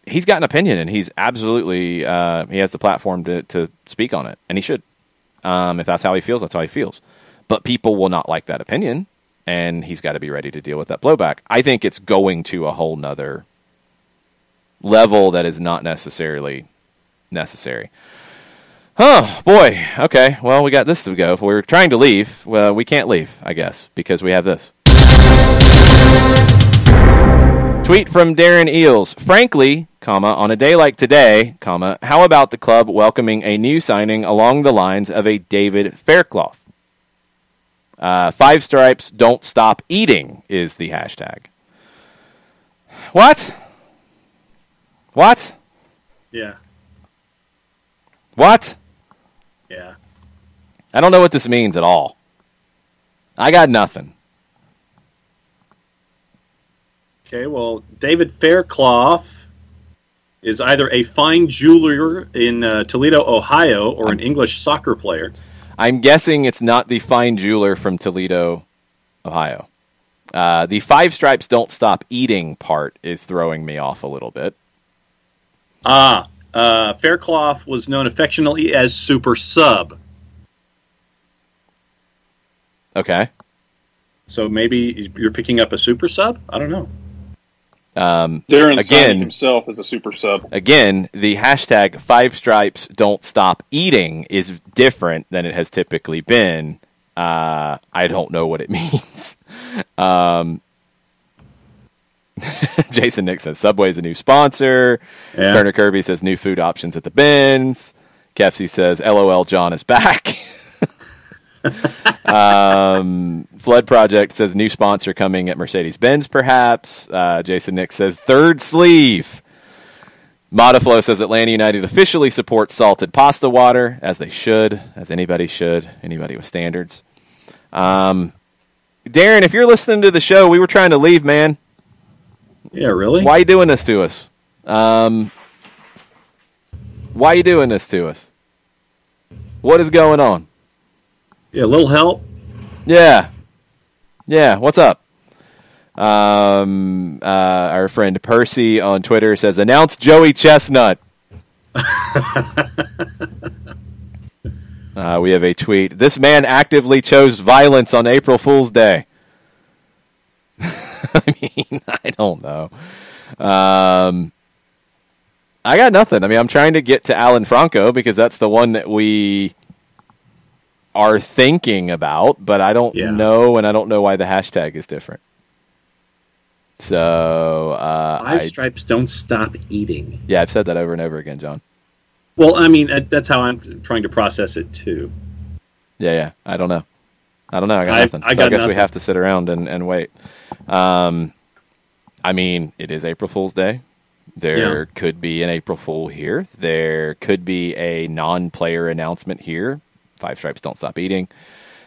He's got an opinion, and he's absolutely he has the platform to speak on it, and he should. If that's how he feels, that's how he feels. But people will not like that opinion, and he's got to be ready to deal with that blowback. I think it's going to a whole nother level that is not necessarily necessary. Oh, boy. Okay, well, we got this to go. If we're trying to leave, well, we can't leave, I guess, because we have this. Tweet from Darren Eels. Frankly, on a day like today, how about the club welcoming a new signing along the lines of a David Fairclough? 5 stripes, don't stop eating is the hashtag. What? Yeah. What? Yeah. I don't know what this means at all. I got nothing. Okay, well, David Fairclough is either a fine jeweler in Toledo, Ohio, or an English soccer player. I'm guessing it's not the fine jeweler from Toledo, Ohio. The 5 stripes don't stop eating part is throwing me off a little bit. Fairclough was known affectionately as Super Sub. Okay. So maybe you're picking up a Super Sub? I don't know. Darren signing himself as a super sub. Again, the hashtag 5 stripes don't stop eating is different than it has typically been. I don't know what it means. Jason Nick says Subway's a new sponsor. Yeah. Turner Kirby says new food options at the bins. Kefsey says LOL John is back. Flood Project says new sponsor coming at Mercedes-Benz, perhaps. Jason Nick says third sleeve. Modiflow says Atlanta United officially supports salted pasta water, as they should, as anybody should, anybody with standards. Darren, if you're listening to the show, we were trying to leave, man. Yeah, really? Why are you doing this to us? Why are you doing this to us? What is going on? Yeah, a little help. Yeah, what's up? Our friend Percy on Twitter says, announce Joey Chestnut. We have a tweet. This man actively chose violence on April Fool's Day. I mean, I don't know. I got nothing. I mean, I'm trying to get to Alan Franco because that's the one that we are thinking about, but I don't know, and I don't know why the hashtag is different. So, Five Stripes don't stop eating. Yeah, I've said that over and over again, John. Well, I mean, that's how I'm trying to process it, too. Yeah. I don't know. I got nothing. I guess we have to sit around and wait. I mean, it is April Fool's Day. There could be an April Fool here. There could be a non-player announcement here. Five Stripes don't stop eating.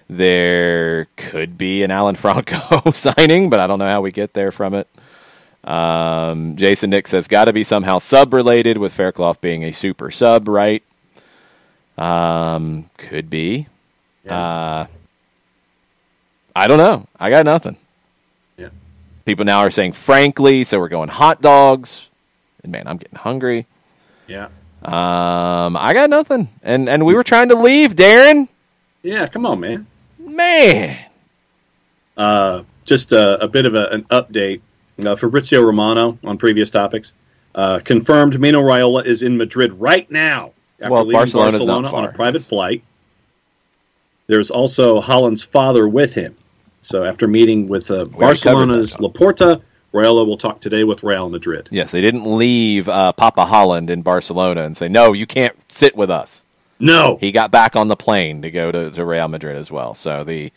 There could be an Alan Franco signing, but I don't know how we get there from it. Jason Nick says, got to be somehow sub-related with Faircloth being a super sub, right? Could be. Yeah. I don't know. I got nothing. Yeah. People now are saying, frankly, so we're going hot dogs. And, man, I'm getting hungry. Yeah. I got nothing. And we were trying to leave, Darren. Yeah, come on, man. Man. Just a bit of an update. Fabrizio Romano on previous topics. Confirmed Mino Raiola is in Madrid right now after leaving Barcelona on a private flight. There's also Haaland's father with him. So after meeting with Barcelona's Laporta, Raiola will talk today with Real Madrid. Yes, they didn't leave Papa Haaland in Barcelona and say, no, you can't sit with us. No. He got back on the plane to go to Real Madrid as well. So the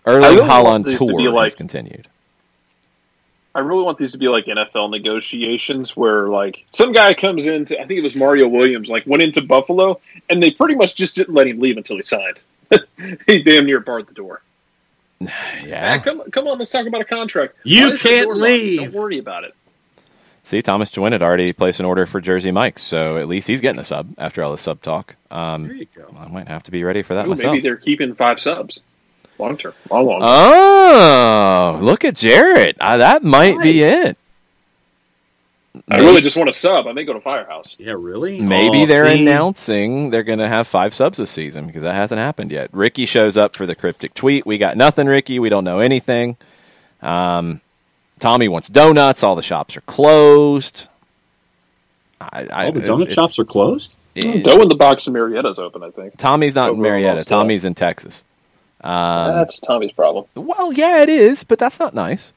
Erling Haaland tour has continued. I really want these to be like NFL negotiations where, like, some guy comes into, I think it was Mario Williams, like, went into Buffalo, and they pretty much just didn't let him leave until he signed. He damn near barred the door. Yeah. Come on, let's talk about a contract. You can't leave. Don't worry about it. See, Thomas Jewin had already placed an order for Jersey Mike's, so at least he's getting a sub after all the sub talk. There you go. I might have to be ready for that myself. Maybe they're keeping 5 subs. Long term. Long. Oh, look at Jarrett. That might be it. I really just want a sub. I may go to Firehouse. Yeah, really? Maybe they're announcing they're going to have 5 subs this season because that hasn't happened yet. Ricky shows up for the cryptic tweet. We got nothing, Ricky. We don't know anything. Tommy wants donuts. All the shops are closed. All the donut shops are closed? Dough in the Box in Marietta's open, I think. Tommy's not in Marietta. Tommy's in Texas. That's Tommy's problem. Well, yeah, it is, but that's not nice.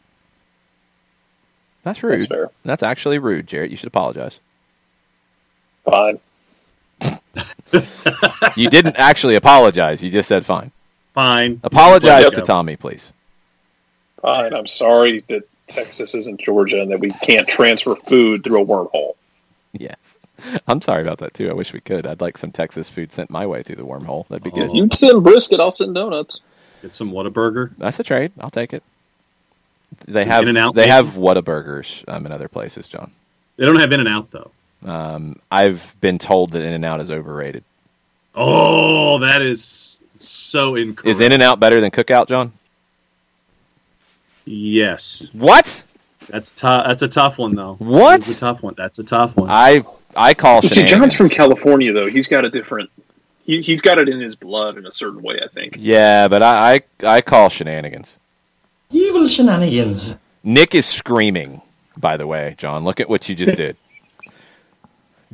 That's rude. That's fair. That's actually rude, Jarrett. You should apologize. Fine. You didn't actually apologize. You just said fine. Fine. Apologize to Tommy, please. Fine. I'm sorry that Texas isn't Georgia and that we can't transfer food through a wormhole. Yes. I'm sorry about that, too. I wish we could. I'd like some Texas food sent my way through the wormhole. That'd be good. You send brisket, I'll send donuts. Get some Whataburger. That's a trade. I'll take it. They have Whataburgers in other places, John. They don't have In-N-Out, though. I've been told that In-N-Out is overrated. Oh, that is so incorrect. Is In-N-Out better than Cookout, John? Yes. What? That's a tough one, though. What? That's a tough one. That's a tough one. I call shenanigans. See, John's from California, though. He's got a different... He's got it in his blood in a certain way, I think. Yeah, but I call shenanigans. Evil shenanigans. Nick is screaming, by the way, John. Look at what you just did.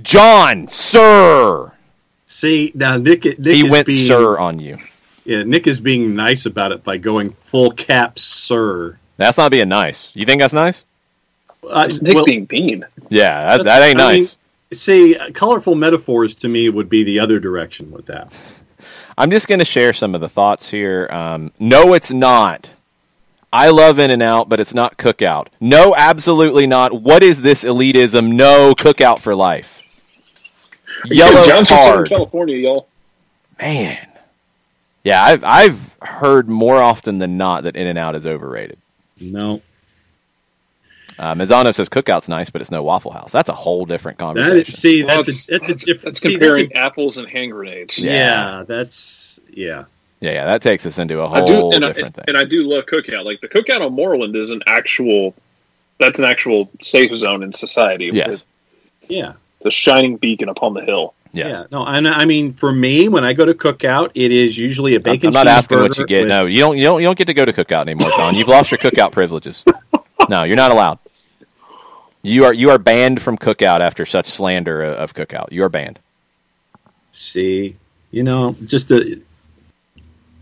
John, sir! See, now Nick he went sir on you. Yeah, Nick is being nice about it by going full cap sir. That's not being nice. You think that's nice? It's Nick being mean. Yeah, that ain't nice. See, colorful metaphors to me would be the other direction with that. I'm just going to share some of the thoughts here. No, it's not. I love In-N-Out, but it's not Cookout. No, absolutely not. What is this elitism? No, Cookout for life. Yellow Johnson card. City, California, y'all. Man. Yeah, I've heard more often than not that In-N-Out is overrated. No. Mazzano says Cookout's nice, but it's no Waffle House. That's a whole different conversation. That's comparing apples and hand grenades. Yeah, Yeah, that takes us into a whole different thing. And I do love Cookout. Like the Cookout on Moreland is an actual safe zone in society. Yes. Yeah. The shining beacon upon the hill. Yes. Yeah. No, and I mean, for me, when I go to Cookout, it is usually a bacon. I'm not asking what you get. No, you don't get to go to Cookout anymore, John. You've lost your Cookout privileges. No, you're not allowed. You are banned from Cookout after such slander of Cookout. You are banned. See, just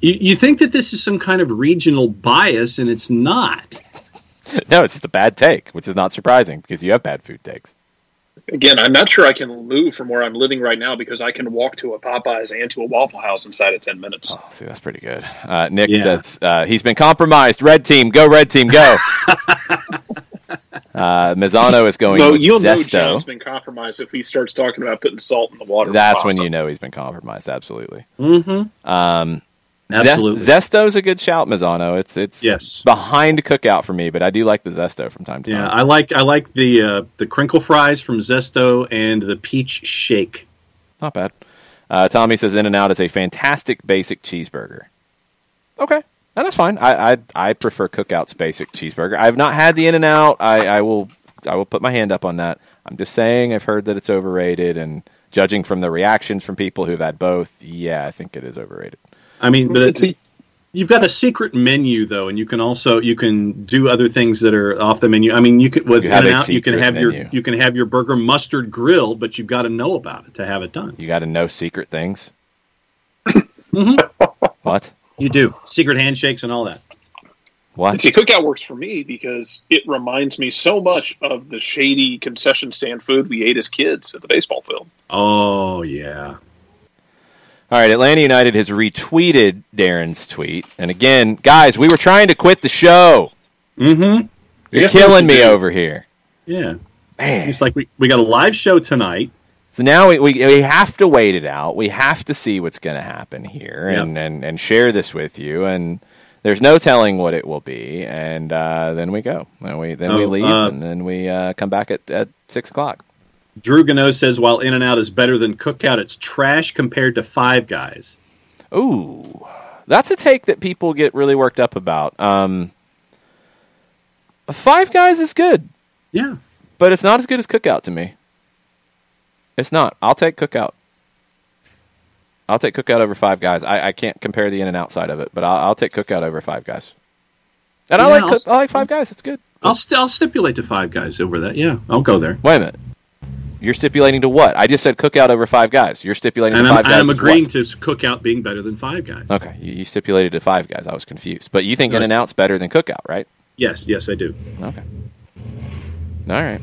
you think that this is some kind of regional bias, and it's not. No, it's just a bad take, which is not surprising because you have bad food takes. Again, I'm not sure I can move from where I'm living right now because I can walk to a Popeyes and to a Waffle House inside of 10 minutes. Oh, see, that's pretty good. Nick says he's been compromised. Red team, go Red team, go. Mazzano is going with you'll Zesto. know John's been compromised if he starts talking about putting salt in the water. That's when you know he's been compromised. Absolutely. Mm-hmm. Absolutely. Zesto's a good shout, Mazzano. It's behind Cookout for me, but I do like the Zesto from time to time. Yeah, I like the crinkle fries from Zesto and the peach shake. Not bad. Tommy says In-N-Out is a fantastic basic cheeseburger. Okay, that's fine. I prefer Cookout's basic cheeseburger. I have not had the In-N-Out. I will put my hand up on that. I'm just saying I've heard that it's overrated, and judging from the reactions from people who've had both, yeah, I think it is overrated. I mean, but you've got a secret menu though, and you can do other things that are off the menu. I mean, you can with In-N-Out, you can have your burger mustard grilled, but you've got to know about it to have it done. You got to know secret things. Mm-hmm. What? You do secret handshakes and all that. What? And see, Cookout works for me because it reminds me so much of the shady concession stand food we ate as kids at the baseball field. Oh yeah. All right, Atlanta United has retweeted Darren's tweet. And again, guys, we were trying to quit the show. Mm-hmm. You're killing me over here. Yeah. Man. It's like we got a live show tonight. So now we have to wait it out. We have to see what's going to happen here and share this with you. And there's no telling what it will be. And then we go. Then we leave, and then we come back at 6 o'clock. Drew Gano says, while In-N-Out is better than Cookout, it's trash compared to Five Guys. Ooh, that's a take that people get really worked up about. Five Guys is good. Yeah. But it's not as good as Cookout to me. It's not. I'll take Cookout. I'll take Cookout over Five Guys. I can't compare the In-N-Out side of it, but I'll take Cookout over Five Guys. And I like Five Guys. It's good. I'll stipulate to Five Guys over that. Yeah, I'll go there. Wait a minute. You're stipulating to what? I just said Cookout over Five Guys. You're stipulating to Five Guys. And I'm agreeing to Cookout being better than Five Guys. Okay, you stipulated to Five Guys. I was confused. But you think In-N-Out's better than Cookout, right? Yes, I do. Okay. All right.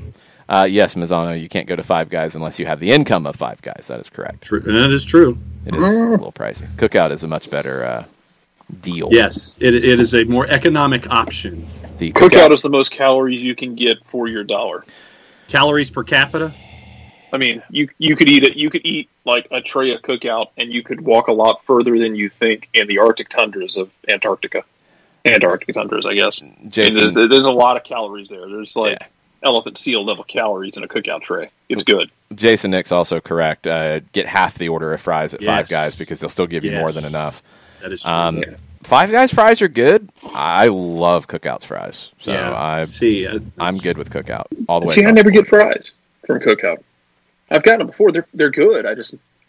Yes, Mazzano, you can't go to Five Guys unless you have the income of Five Guys. That is correct. True. That is true. It is a little pricey. Cookout is a much better deal. Yes, it is a more economic option. The Cookout is the most calories you can get for your dollar. Calories per capita? I mean, you could eat it. You could eat like a tray of Cookout, and you could walk a lot further than you think in the Arctic tundras of Antarctica. Antarctic tundras, I guess. Jason, there's a lot of calories there. There's elephant seal level calories in a Cookout tray. It's good. Jason Nick's also correct. Get half the order of fries at Five Guys because they'll still give you more than enough. That is true. Five Guys fries are good. I love Cookout's fries. So I'm good with Cookout all the way. See, I never get fries from Cookout. I've gotten them before. They're good.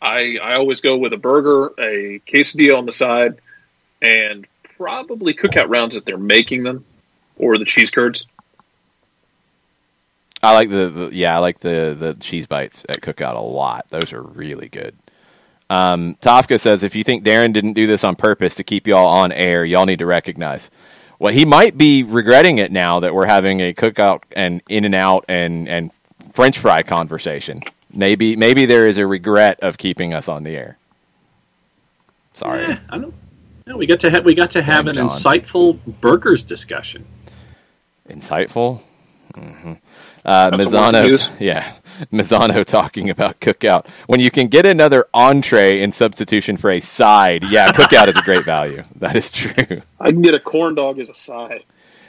I always go with a burger, a quesadilla on the side, and probably Cookout rounds if they're making them, or the cheese curds. I like the cheese bites at Cookout a lot. Those are really good. Tafka says, if you think Darren didn't do this on purpose to keep y'all on air, y'all need to recognize. Well, he might be regretting it now that we're having a Cookout and In-N-Out and French fry conversation. Maybe there is a regret of keeping us on the air. Sorry. I don't. No, we got to have an John. insightful burgers discussion. Insightful. Mm-hmm. That's a word to use. Mazzano talking about Cookout. When you can get another entree in substitution for a side, Cookout is a great value. That is true. I can get a corn dog as a side.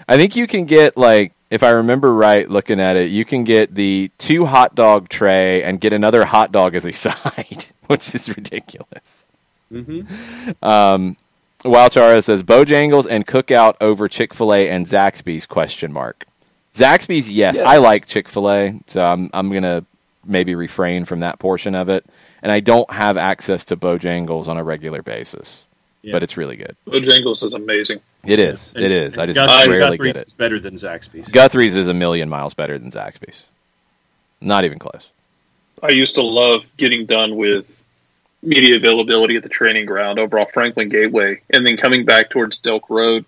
I think you can get, like, if I remember right, looking at it, you can get the 2 hot dog tray and get another hot dog as a side, which is ridiculous. Mm-hmm. Wildchara says Bojangles and Cookout over Chick-fil-A and Zaxby's ? Zaxby's, yes. I like Chick-fil-A, so I'm going to maybe refrain from that portion of it. And I don't have access to Bojangles on a regular basis, but it's really good. Bojangles is amazing. It is. It is. I just rarely get it. Guthrie's better than Zaxby's. Guthrie's is a million miles better than Zaxby's. Not even close. I used to love getting done with media availability at the training ground over off Franklin Gateway, and then coming back towards Delk Road,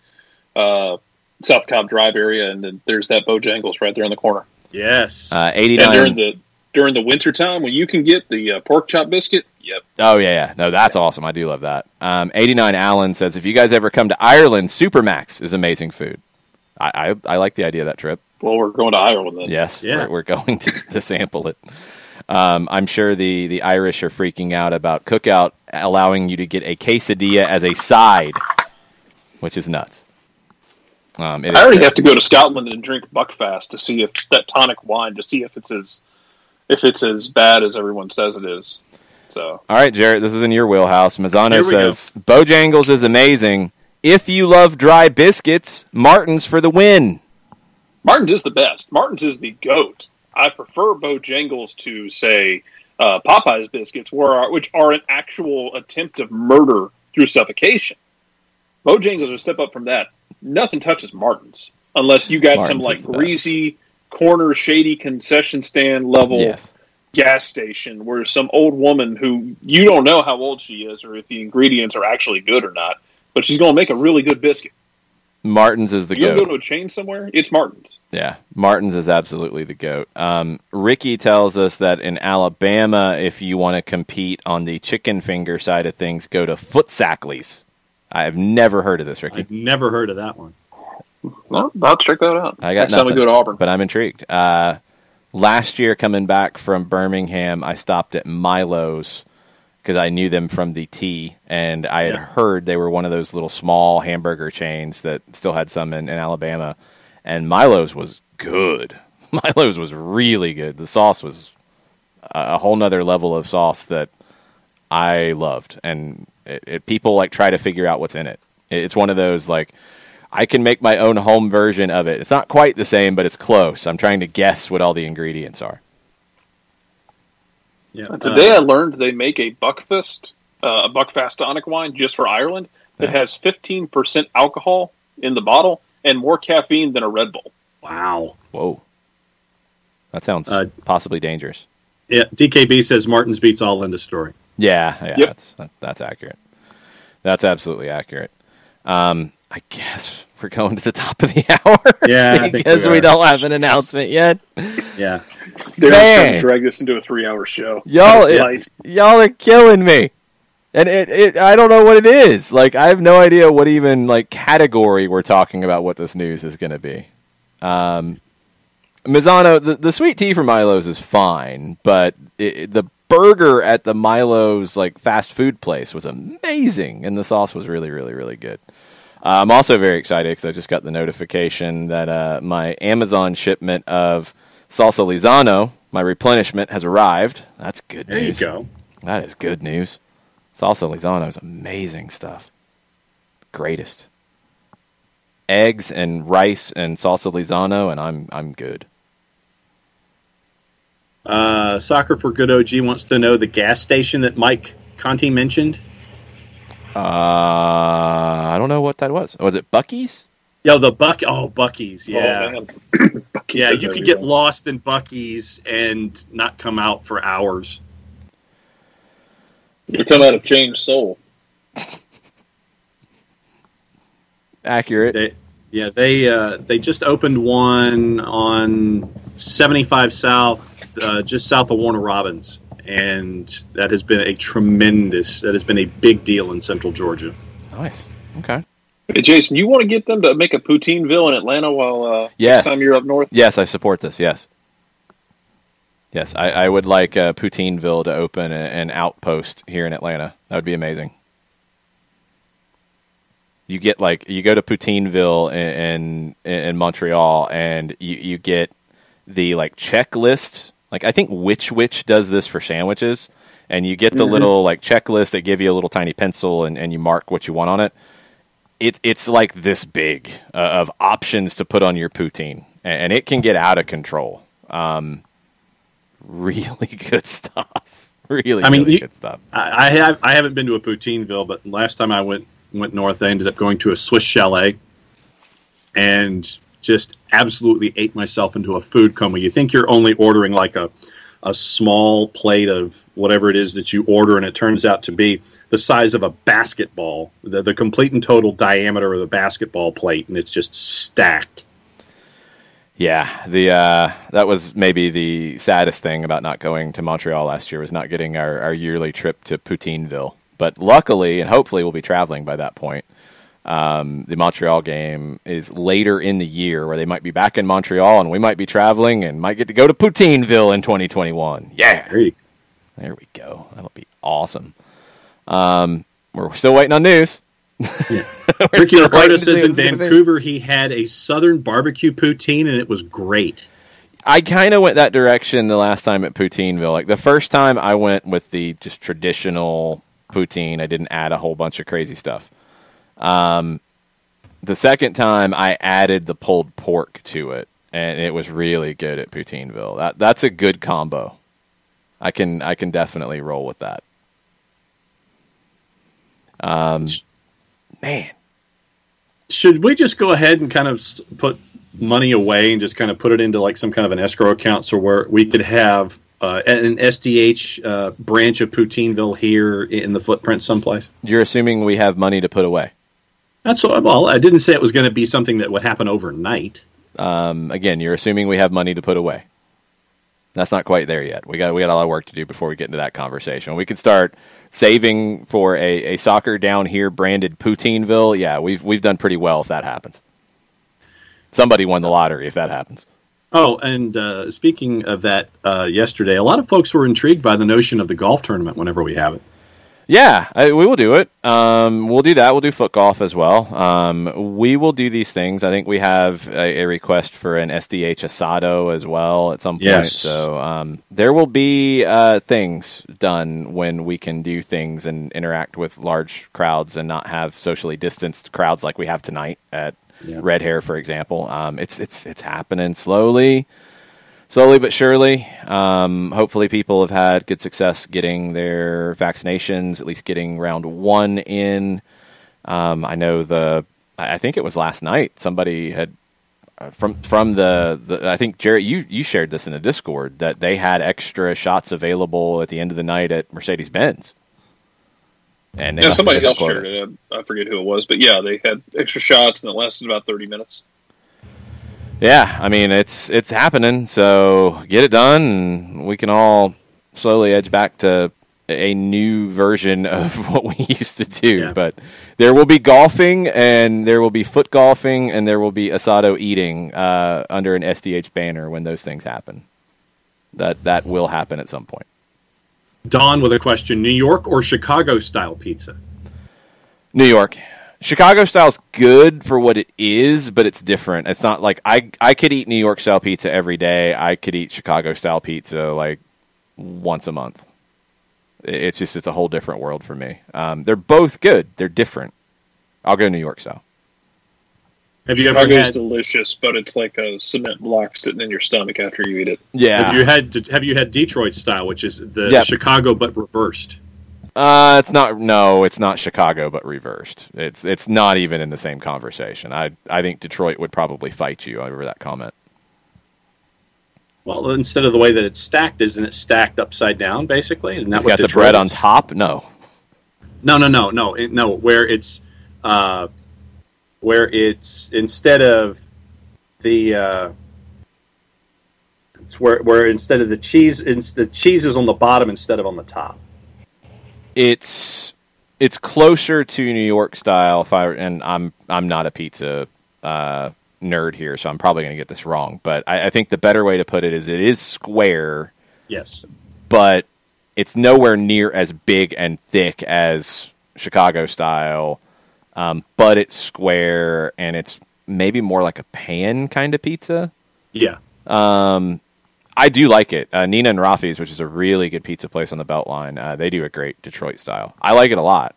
South Cobb Drive area, and then there's that Bojangles right there in the corner. Yes. 89. And during the winter time, when you can get the pork chop biscuit, yep. Oh, yeah. No, that's awesome. I do love that. 89 Allen says, if you guys ever come to Ireland, Supermax is amazing food. I like the idea of that trip. Well, we're going to Ireland then. Yes, we're going to sample it. I'm sure the Irish are freaking out about Cookout allowing you to get a quesadilla as a side, which is nuts. I already have to go to Scotland and drink Buckfast to see if that tonic wine, to see if it's as bad as everyone says it is. So, all right, Jarrett, this is in your wheelhouse. Mazzano says Bojangles is amazing. If you love dry biscuits, Martin's for the win. Martin's is the best. Martin's is the GOAT. I prefer Bojangles to, say, Popeye's biscuits, which are an actual attempt of murder through suffocation. Bojangles will step up from that. Nothing touches Martin's unless you got some like greasy corner shady concession stand level gas station where some old woman who you don't know how old she is or if the ingredients are actually good or not, but she's going to make a really good biscuit. Martin's is the GOAT. You go to a chain somewhere, it's Martin's. Yeah, Martin's is absolutely the GOAT. Ricky tells us that in Alabama, if you want to compete on the chicken finger side of things, go to Footsackley's. I have never heard of this, Ricky. I've never heard of that one. No, I'll check that out. I got Next time we go to Auburn. But I'm intrigued. Last year, coming back from Birmingham, I stopped at Milo's because I knew them from the T, and I had heard they were one of those little small hamburger chains that still had some in Alabama, and Milo's was good. Milo's was really good. The sauce was a whole nother level of sauce that I loved, and people like try to figure out what's in it. It's one of those like I can make my own home version of it. It's not quite the same, but it's close. I'm trying to guess what all the ingredients are. Yeah. Today I learned they make a Buckfast tonic wine just for Ireland that has 15% alcohol in the bottle and more caffeine than a Red Bull. Wow. Whoa. That sounds possibly dangerous. Yeah, DKB says Martin's beats all in the story. Yeah, that's accurate. That's absolutely accurate. I guess we're going to the top of the hour. Yeah, because we don't have an announcement yet. Yeah, Darren's trying to drag this into a 3-hour show. Y'all are killing me, and I don't know what it is. Like I have no idea what even like category we're talking about. What this news is going to be. Mazzano, the sweet tea from Milo's is fine, but the burger at the Milo's like fast food place was amazing, and the sauce was really, really, really good. I'm also very excited because I just got the notification that my Amazon shipment of Salsa Lizano, my replenishment, has arrived. That's good news. There you go. That is good news. Salsa Lizano is amazing stuff. Greatest. Eggs and rice and salsa Lizano, and I'm good. Soccer for Good OG wants to know the gas station that Mike Conti mentioned. I don't know what that was. Was it Buc-ee's? Yeah, Buc-ee's. Yeah, Buc-ee's yeah. You could get lost in Buc-ee's and not come out for hours. You come out of changed soul. Accurate. They just opened one on 75 South, just south of Warner Robins, and that has been a big deal in Central Georgia. Nice. Okay. Hey, Jason, you want to get them to make a Poutineville in Atlanta while yes. next time you're up north? Yes, I support this. Yes. Yes, I would like Poutineville to open an outpost here in Atlanta. That would be amazing. You go to Poutineville in Montreal, and you get the checklist. I think Which does this for sandwiches, and you get the little checklist. They give you a little tiny pencil, and you mark what you want on it. It's like this big of options to put on your poutine, and it can get out of control. Really good stuff. Really good stuff. I haven't been to a Poutineville, but last time I went north, I ended up going to a Swiss chalet and just absolutely ate myself into a food coma. You think you're only ordering a small plate of whatever it is that you order, and it turns out to be the size of a basketball, the complete and total diameter of the basketball plate, and it's just stacked. Yeah, that was maybe the saddest thing about not going to Montreal last year, was not getting our yearly trip to Poutineville. But luckily, and hopefully we'll be traveling by that point, the Montreal game is later in the year, where they might be back in Montreal and we might be traveling and might get to go to Poutineville in 2021. Yeah. There we go. That'll be awesome. We're still waiting on news. Yeah. Ricky Ricardo says in Vancouver he had a Southern barbecue poutine, and it was great. I kind of went that direction the last time at Poutineville. The first time I went with the just traditional poutine. I didn't add a whole bunch of crazy stuff. The second time I added the pulled pork to it, and it was really good at Poutineville. That's a good combo. I can definitely roll with that. Man, should we just go ahead and kind of put money away and just kind of put it into some kind of an escrow account, so where we could have an SDH branch of Poutineville here in the footprint someplace? You're assuming we have money to put away. That's well. I didn't say it was going to be something that would happen overnight. Again, you're assuming we have money to put away. That's not quite there yet. We got a lot of work to do before we get into that conversation. We could start saving for a soccer down here branded Poutineville. Yeah, we've done pretty well if that happens. Somebody won the lottery if that happens. Oh, and speaking of that, yesterday, a lot of folks were intrigued by the notion of the golf tournament whenever we have it. Yeah, we will do it. We'll do that. We'll do foot golf as well. We will do these things. I think we have a request for an SDH asado as well at some point. Yes. So there will be things done when we can do things and interact with large crowds and not have socially distanced crowds like we have tonight at Red Hair, for example. It's happening slowly but surely. Hopefully people have had good success getting their vaccinations, at least getting round 1 in. I know I think it was last night, somebody had, from the I think, Jarrett, you shared this in the Discord, that they had extra shots available at the end of the night at Mercedes-Benz. And somebody else shared it. I forget who it was, but yeah, they had extra shots, and it lasted about 30 minutes. Yeah, I mean, it's happening, so get it done, and we can all slowly edge back to a new version of what we used to do. Yeah. But there will be golfing, and there will be foot golfing, and there will be asado eating under an SDH banner when those things happen. That will happen at some point. Don with a question: New York or Chicago style pizza? New York. Chicago style's good for what it is, but it's different. It's not like I could eat New York style pizza every day. I could eat Chicago style pizza once a month. It's a whole different world for me. They're both good. They're different. I'll go New York style. Have you ever Chicago's delicious, but it's like a cement block sitting in your stomach after you eat it. Yeah. Have you had Detroit style, which is the Chicago but reversed? It's not Chicago but reversed. It's not even in the same conversation. I think Detroit would probably fight you over that comment. Well, instead of the way that it's stacked, isn't it stacked upside down, basically? Isn't that it's got Detroit the bread on top? No. No. Where it's instead of the It's where instead of the cheese is on the bottom instead of on the top. It's closer to New York style. I'm not a pizza nerd here, so I'm probably going to get this wrong. But I think the better way to put it is square. Yes, but it's nowhere near as big and thick as Chicago style. But it's square, and it's maybe more like a pan kind of pizza. Yeah. I do like it. Nina and Rafi's, which is a really good pizza place on the Beltline, they do a great Detroit style. I like it a lot.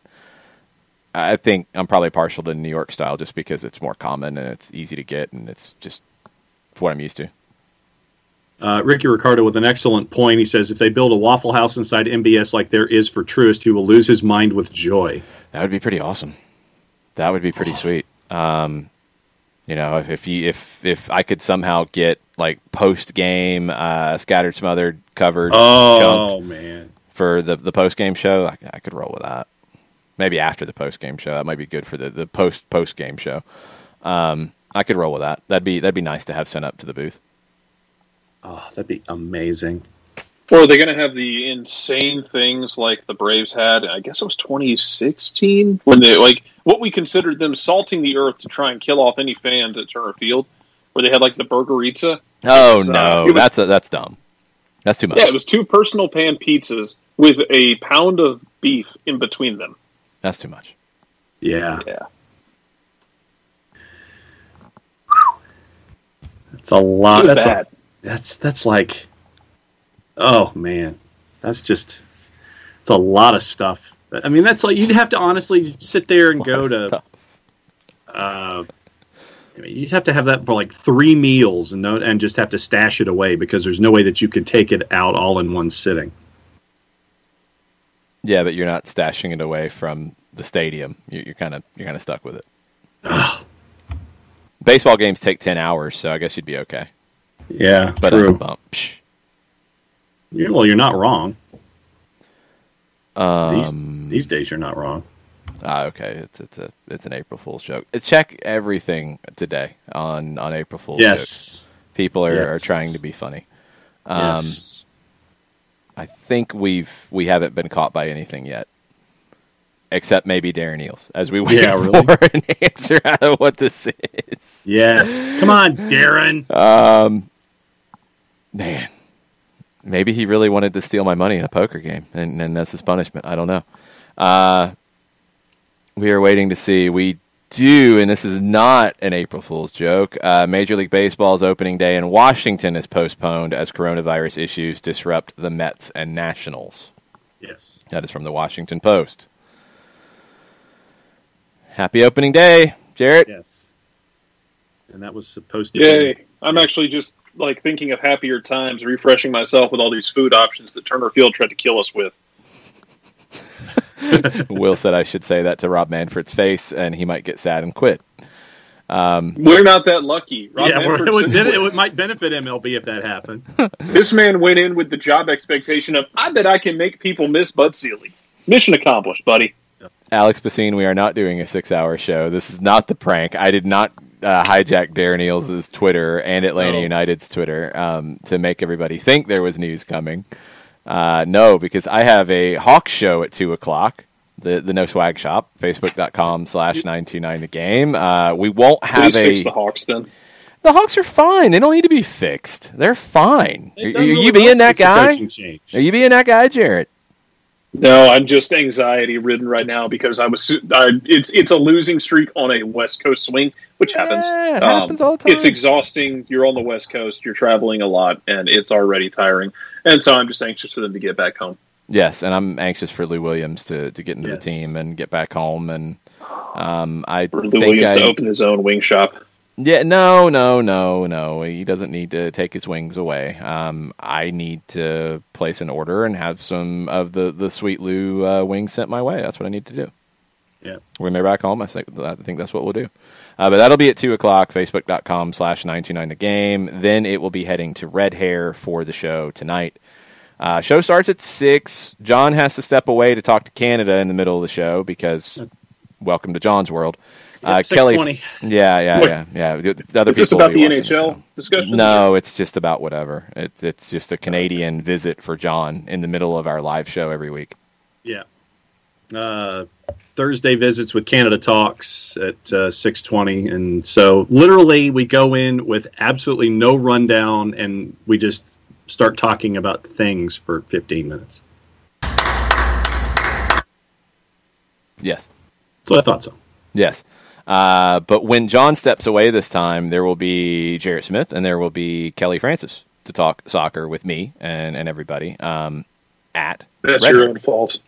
I think I'm probably partial to New York style just because it's more common and it's easy to get, and it's just what I'm used to. Ricky Ricardo with an excellent point. He says, if they build a Waffle House inside MBS like there is for Truist, he will lose his mind with joy. That would be pretty awesome. That would be pretty sweet. If I could somehow get like post game, scattered, smothered, covered, chunked man, for the post game show, I could roll with that. Maybe after the post game show, that might be good for the post game show. I could roll with that. That'd be nice to have sent up to the booth. Oh, that'd be amazing. Or are they going to have the insane things like the Braves had? I guess it was 2016 when they what we considered them salting the earth to try and kill off any fans at Turner Field, where they had like the burgerita. Oh no, that's dumb. That's too much. Yeah, it was 2 personal pan pizzas with a pound of beef in between them. That's too much. Yeah. Yeah. That's a lot. That's like, oh man, it's a lot of stuff. I mean, that's like, you'd have to honestly sit there and go to, you'd have to have that for like 3 meals and just have to stash it away because there's no way that you could take it out all in one sitting. Yeah, but you're not stashing it away from the stadium. You're kind of stuck with it. Ugh. Baseball games take 10 hours, so I guess you'd be okay. Yeah, but true. Well, you're not wrong. Um, these days, you're not wrong. Okay, it's an April Fool's joke. Check everything today on April Fool's jokes. People are trying to be funny. Yes. I think we haven't been caught by anything yet, except maybe Darren Eels, as we wait for an answer out of what this is. Yes, come on, Darren. Man, maybe he really wanted to steal my money in a poker game, and that's his punishment. I don't know. We are waiting to see. We do, and this is not an April Fool's joke. Major League Baseball's opening day in Washington is postponed as coronavirus issues disrupt the Mets and Nationals. Yes. That is from the Washington Post. Happy opening day, Jarrett. Yes. And that was supposed to be. be. I'm actually just thinking of happier times, refreshing myself with all these food options that Turner Field tried to kill us with. Will said I should say that to Rob Manfred's face, and he might get sad and quit. We're not that lucky. It might benefit MLB if that happened. This man went in with the job expectation of, I bet I can make people miss Bud Selig. Mission accomplished, buddy. Alex Basine, we are not doing a 6-hour show. This is not the prank. I did not hijack Darren Eels' Twitter and Atlanta United's Twitter to make everybody think there was news coming. No, because I have a Hawks show at 2 o'clock. The No Swag Shop, Facebook.com/929thegame. We won't have fix the Hawks then. The Hawks are fine. They don't need to be fixed. They're fine. Are you being that guy? Are you being that guy, Jarrett? No, I'm just anxiety ridden right now because it's a losing streak on a West Coast swing, which happens. It happens all the time. It's exhausting. You're on the West Coast. You're traveling a lot, and it's already tiring. And so I'm just anxious for them to get back home. Yes, and I'm anxious for Lou Williams to get into the team and get back home. And Lou Williams to open his own wing shop. Yeah, no. He doesn't need to take his wings away. I need to place an order and have some of the Sweet Lou wings sent my way. That's what I need to do. Yeah. When they're back home, I think that's what we'll do. But that'll be at 2 o'clock, Facebook.com/929thegame. Then it will be heading to Red Hair for the show tonight. Show starts at 6. John has to step away to talk to Canada in the middle of the show because welcome to John's world. Kelly, 6:20. yeah. The other Is this people about will the be watching NHL show. discussion? No, it's just about whatever. It's just a Canadian visit for John in the middle of our live show every week. Yeah. Thursday visits with Canada Talks at 6:20, and so literally we go in with absolutely no rundown, and we just start talking about things for 15 minutes. Yes. So I thought so. Yes. But when John steps away this time, there will be Jarrett Smith and there will be Kelly Francis to talk soccer with me and everybody at That's Red your Hair. own fault.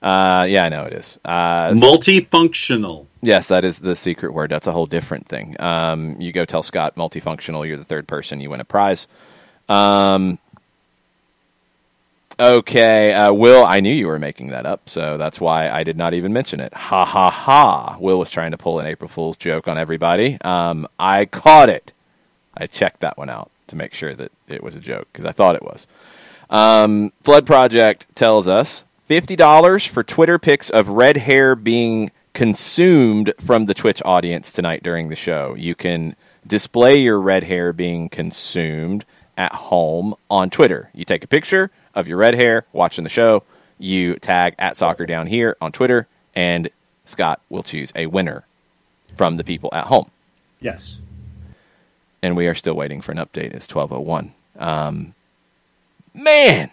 Yeah, I know it is. Multifunctional. Yes, that is the secret word. That's a whole different thing. You go tell Scott multifunctional, you're the third person, you win a prize. Okay, Will, I knew you were making that up, so that's why I did not even mention it. Ha ha ha. Will was trying to pull an April Fool's joke on everybody. I caught it. I checked that one out to make sure that it was a joke, because I thought it was. Flood Project tells us $50 for Twitter pics of red hair being consumed from the Twitch audience tonight during the show. You can display your red hair being consumed at home on Twitter. You take a picture of your red hair watching the show, you tag @SoccerDownHere on Twitter, and Scott will choose a winner from the people at home. Yes. And we are still waiting for an update. It's 12:01. Man!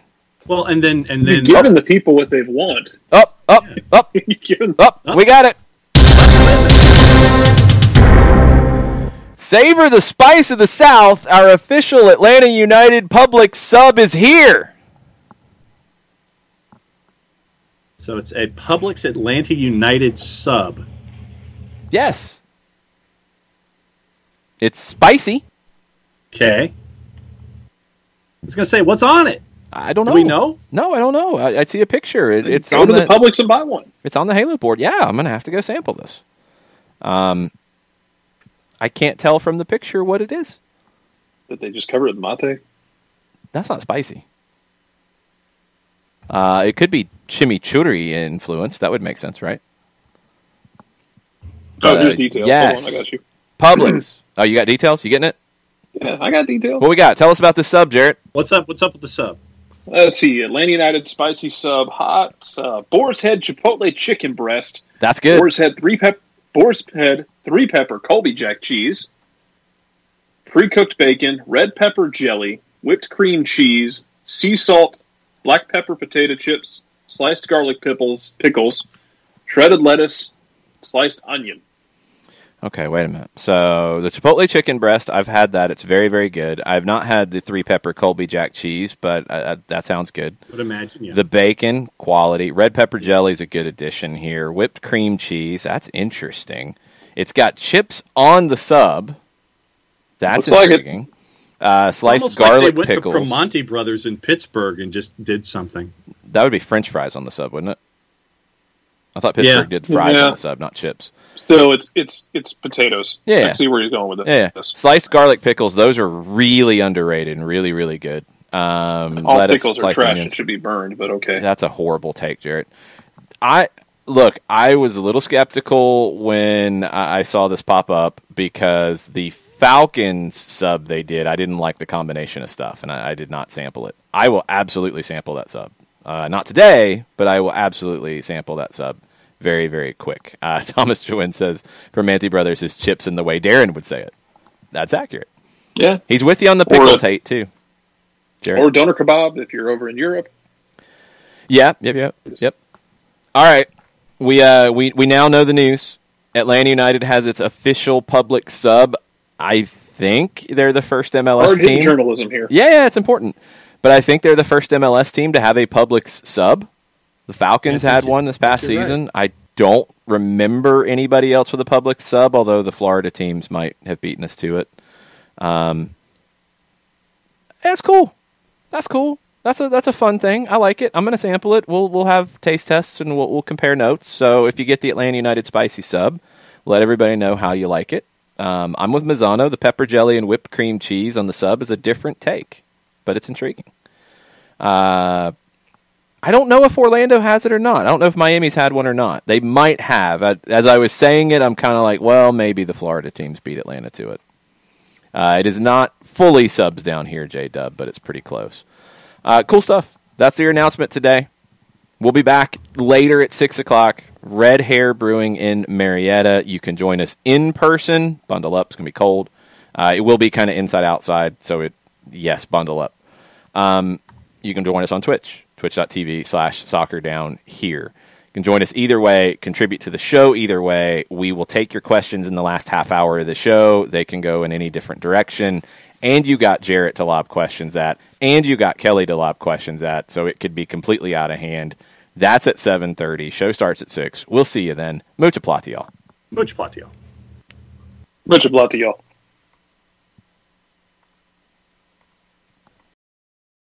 Well, and then You're giving the people what they've want. Up! You're giving We got it! Savor the spice of the South. Our official Atlanta United public sub is here. So it's a Publix Atlanta United sub. Yes. It's spicy. Okay. I was going to say, what's on it? I don't know. Do we know? No, I don't know. I see a picture. It's Go on to the the Publix and buy one. It's on the Halo board. Yeah, I'm going to have to go sample this. I can't tell from the picture what it is. Did they just cover it with mate? That's not spicy. It could be chimichurri influence. That would make sense, right? Oh, here's details. Yes. Hold on, I got you. Publix. Oh, you got details? You getting it? Yeah, I got details. What we got? Tell us about this sub, Jarrett. What's up with the sub? Let's see. Atlanta United spicy sub hot. Boar's Head Chipotle chicken breast. That's good. Boar's Head three pepper Colby Jack cheese. Pre-cooked bacon, red pepper jelly, whipped cream cheese, sea salt, black pepper potato chips, sliced garlic pickles, shredded lettuce, sliced onion. Okay, wait a minute. So the Chipotle chicken breast, I've had that. It's very, very good. I've not had the 3-pepper Colby Jack cheese, but that sounds good. I would imagine, yeah. The bacon, quality. Red pepper jelly is a good addition here. Whipped cream cheese, that's interesting. It's got chips on the sub. That's Looks like it. intriguing. It's Sliced almost garlic like they pickles. went to Promonti Brothers in Pittsburgh and just did something. That would be French fries on the sub, wouldn't it? I thought Pittsburgh did fries Yeah. on the sub, not chips. Still, it's potatoes. Yeah. I see where he's going with it. Yeah, sliced garlic pickles. Those are really underrated and really, really good. All Lettuce, pickles are sliced trash onions. and should be burned, but okay. That's a horrible take, Jarrett. I was a little skeptical when I saw this pop up because the Falcons sub they did, I didn't like the combination of stuff, and I did not sample it. I will absolutely sample that sub. Not today, but I will absolutely sample that sub very, very quick. Thomas Jewin says, from Manti Brothers, his chips in the way Darren would say it. That's accurate. Yeah. He's with you on the pickles hate, too. Jarrett? Or doner kebab if you're over in Europe. Yeah, yep. All right. We now know the news. Atlanta United has its official public sub. I think they're the first MLS Hard hitting team. journalism here. Yeah, it's important. But I think they're the first MLS team to have a Publix sub. The Falcons had one this past season. Right. I don't remember anybody else with a Publix sub, although the Florida teams might have beaten us to it. That's cool. That's cool. That's a fun thing. I like it. I'm going to sample it. We'll have taste tests and we'll compare notes. So if you get the Atlanta United spicy sub, let everybody know how you like it. I'm with Mazzano. The pepper jelly and whipped cream cheese on the sub is a different take, but it's intriguing. I I don't know if Orlando has it or not. I don't know if Miami's had one or not. They might have. As I was saying it, I'm kind of like, well, maybe the Florida teams beat Atlanta to it. It is not fully subs down here, J-Dub, but it's pretty close. Cool stuff. That's your announcement today. We'll be back later at 6 o'clock. Red Hair Brewing in Marietta. You can join us in person. Bundle up. It's going to be cold. It will be kind of inside-outside, so yes, bundle up. You can join us on Twitch, twitch.tv/soccerdownhere. You can join us either way, contribute to the show either way. We will take your questions in the last half hour of the show. They can go in any different direction. And you got Jarrett to lob questions at, and you got Kelly to lob questions at, so it could be completely out of hand. That's at 7:30. Show starts at 6. We'll see you then. Mucha plata, y'all. Mucha plata, y'all. Much obliged to y'all.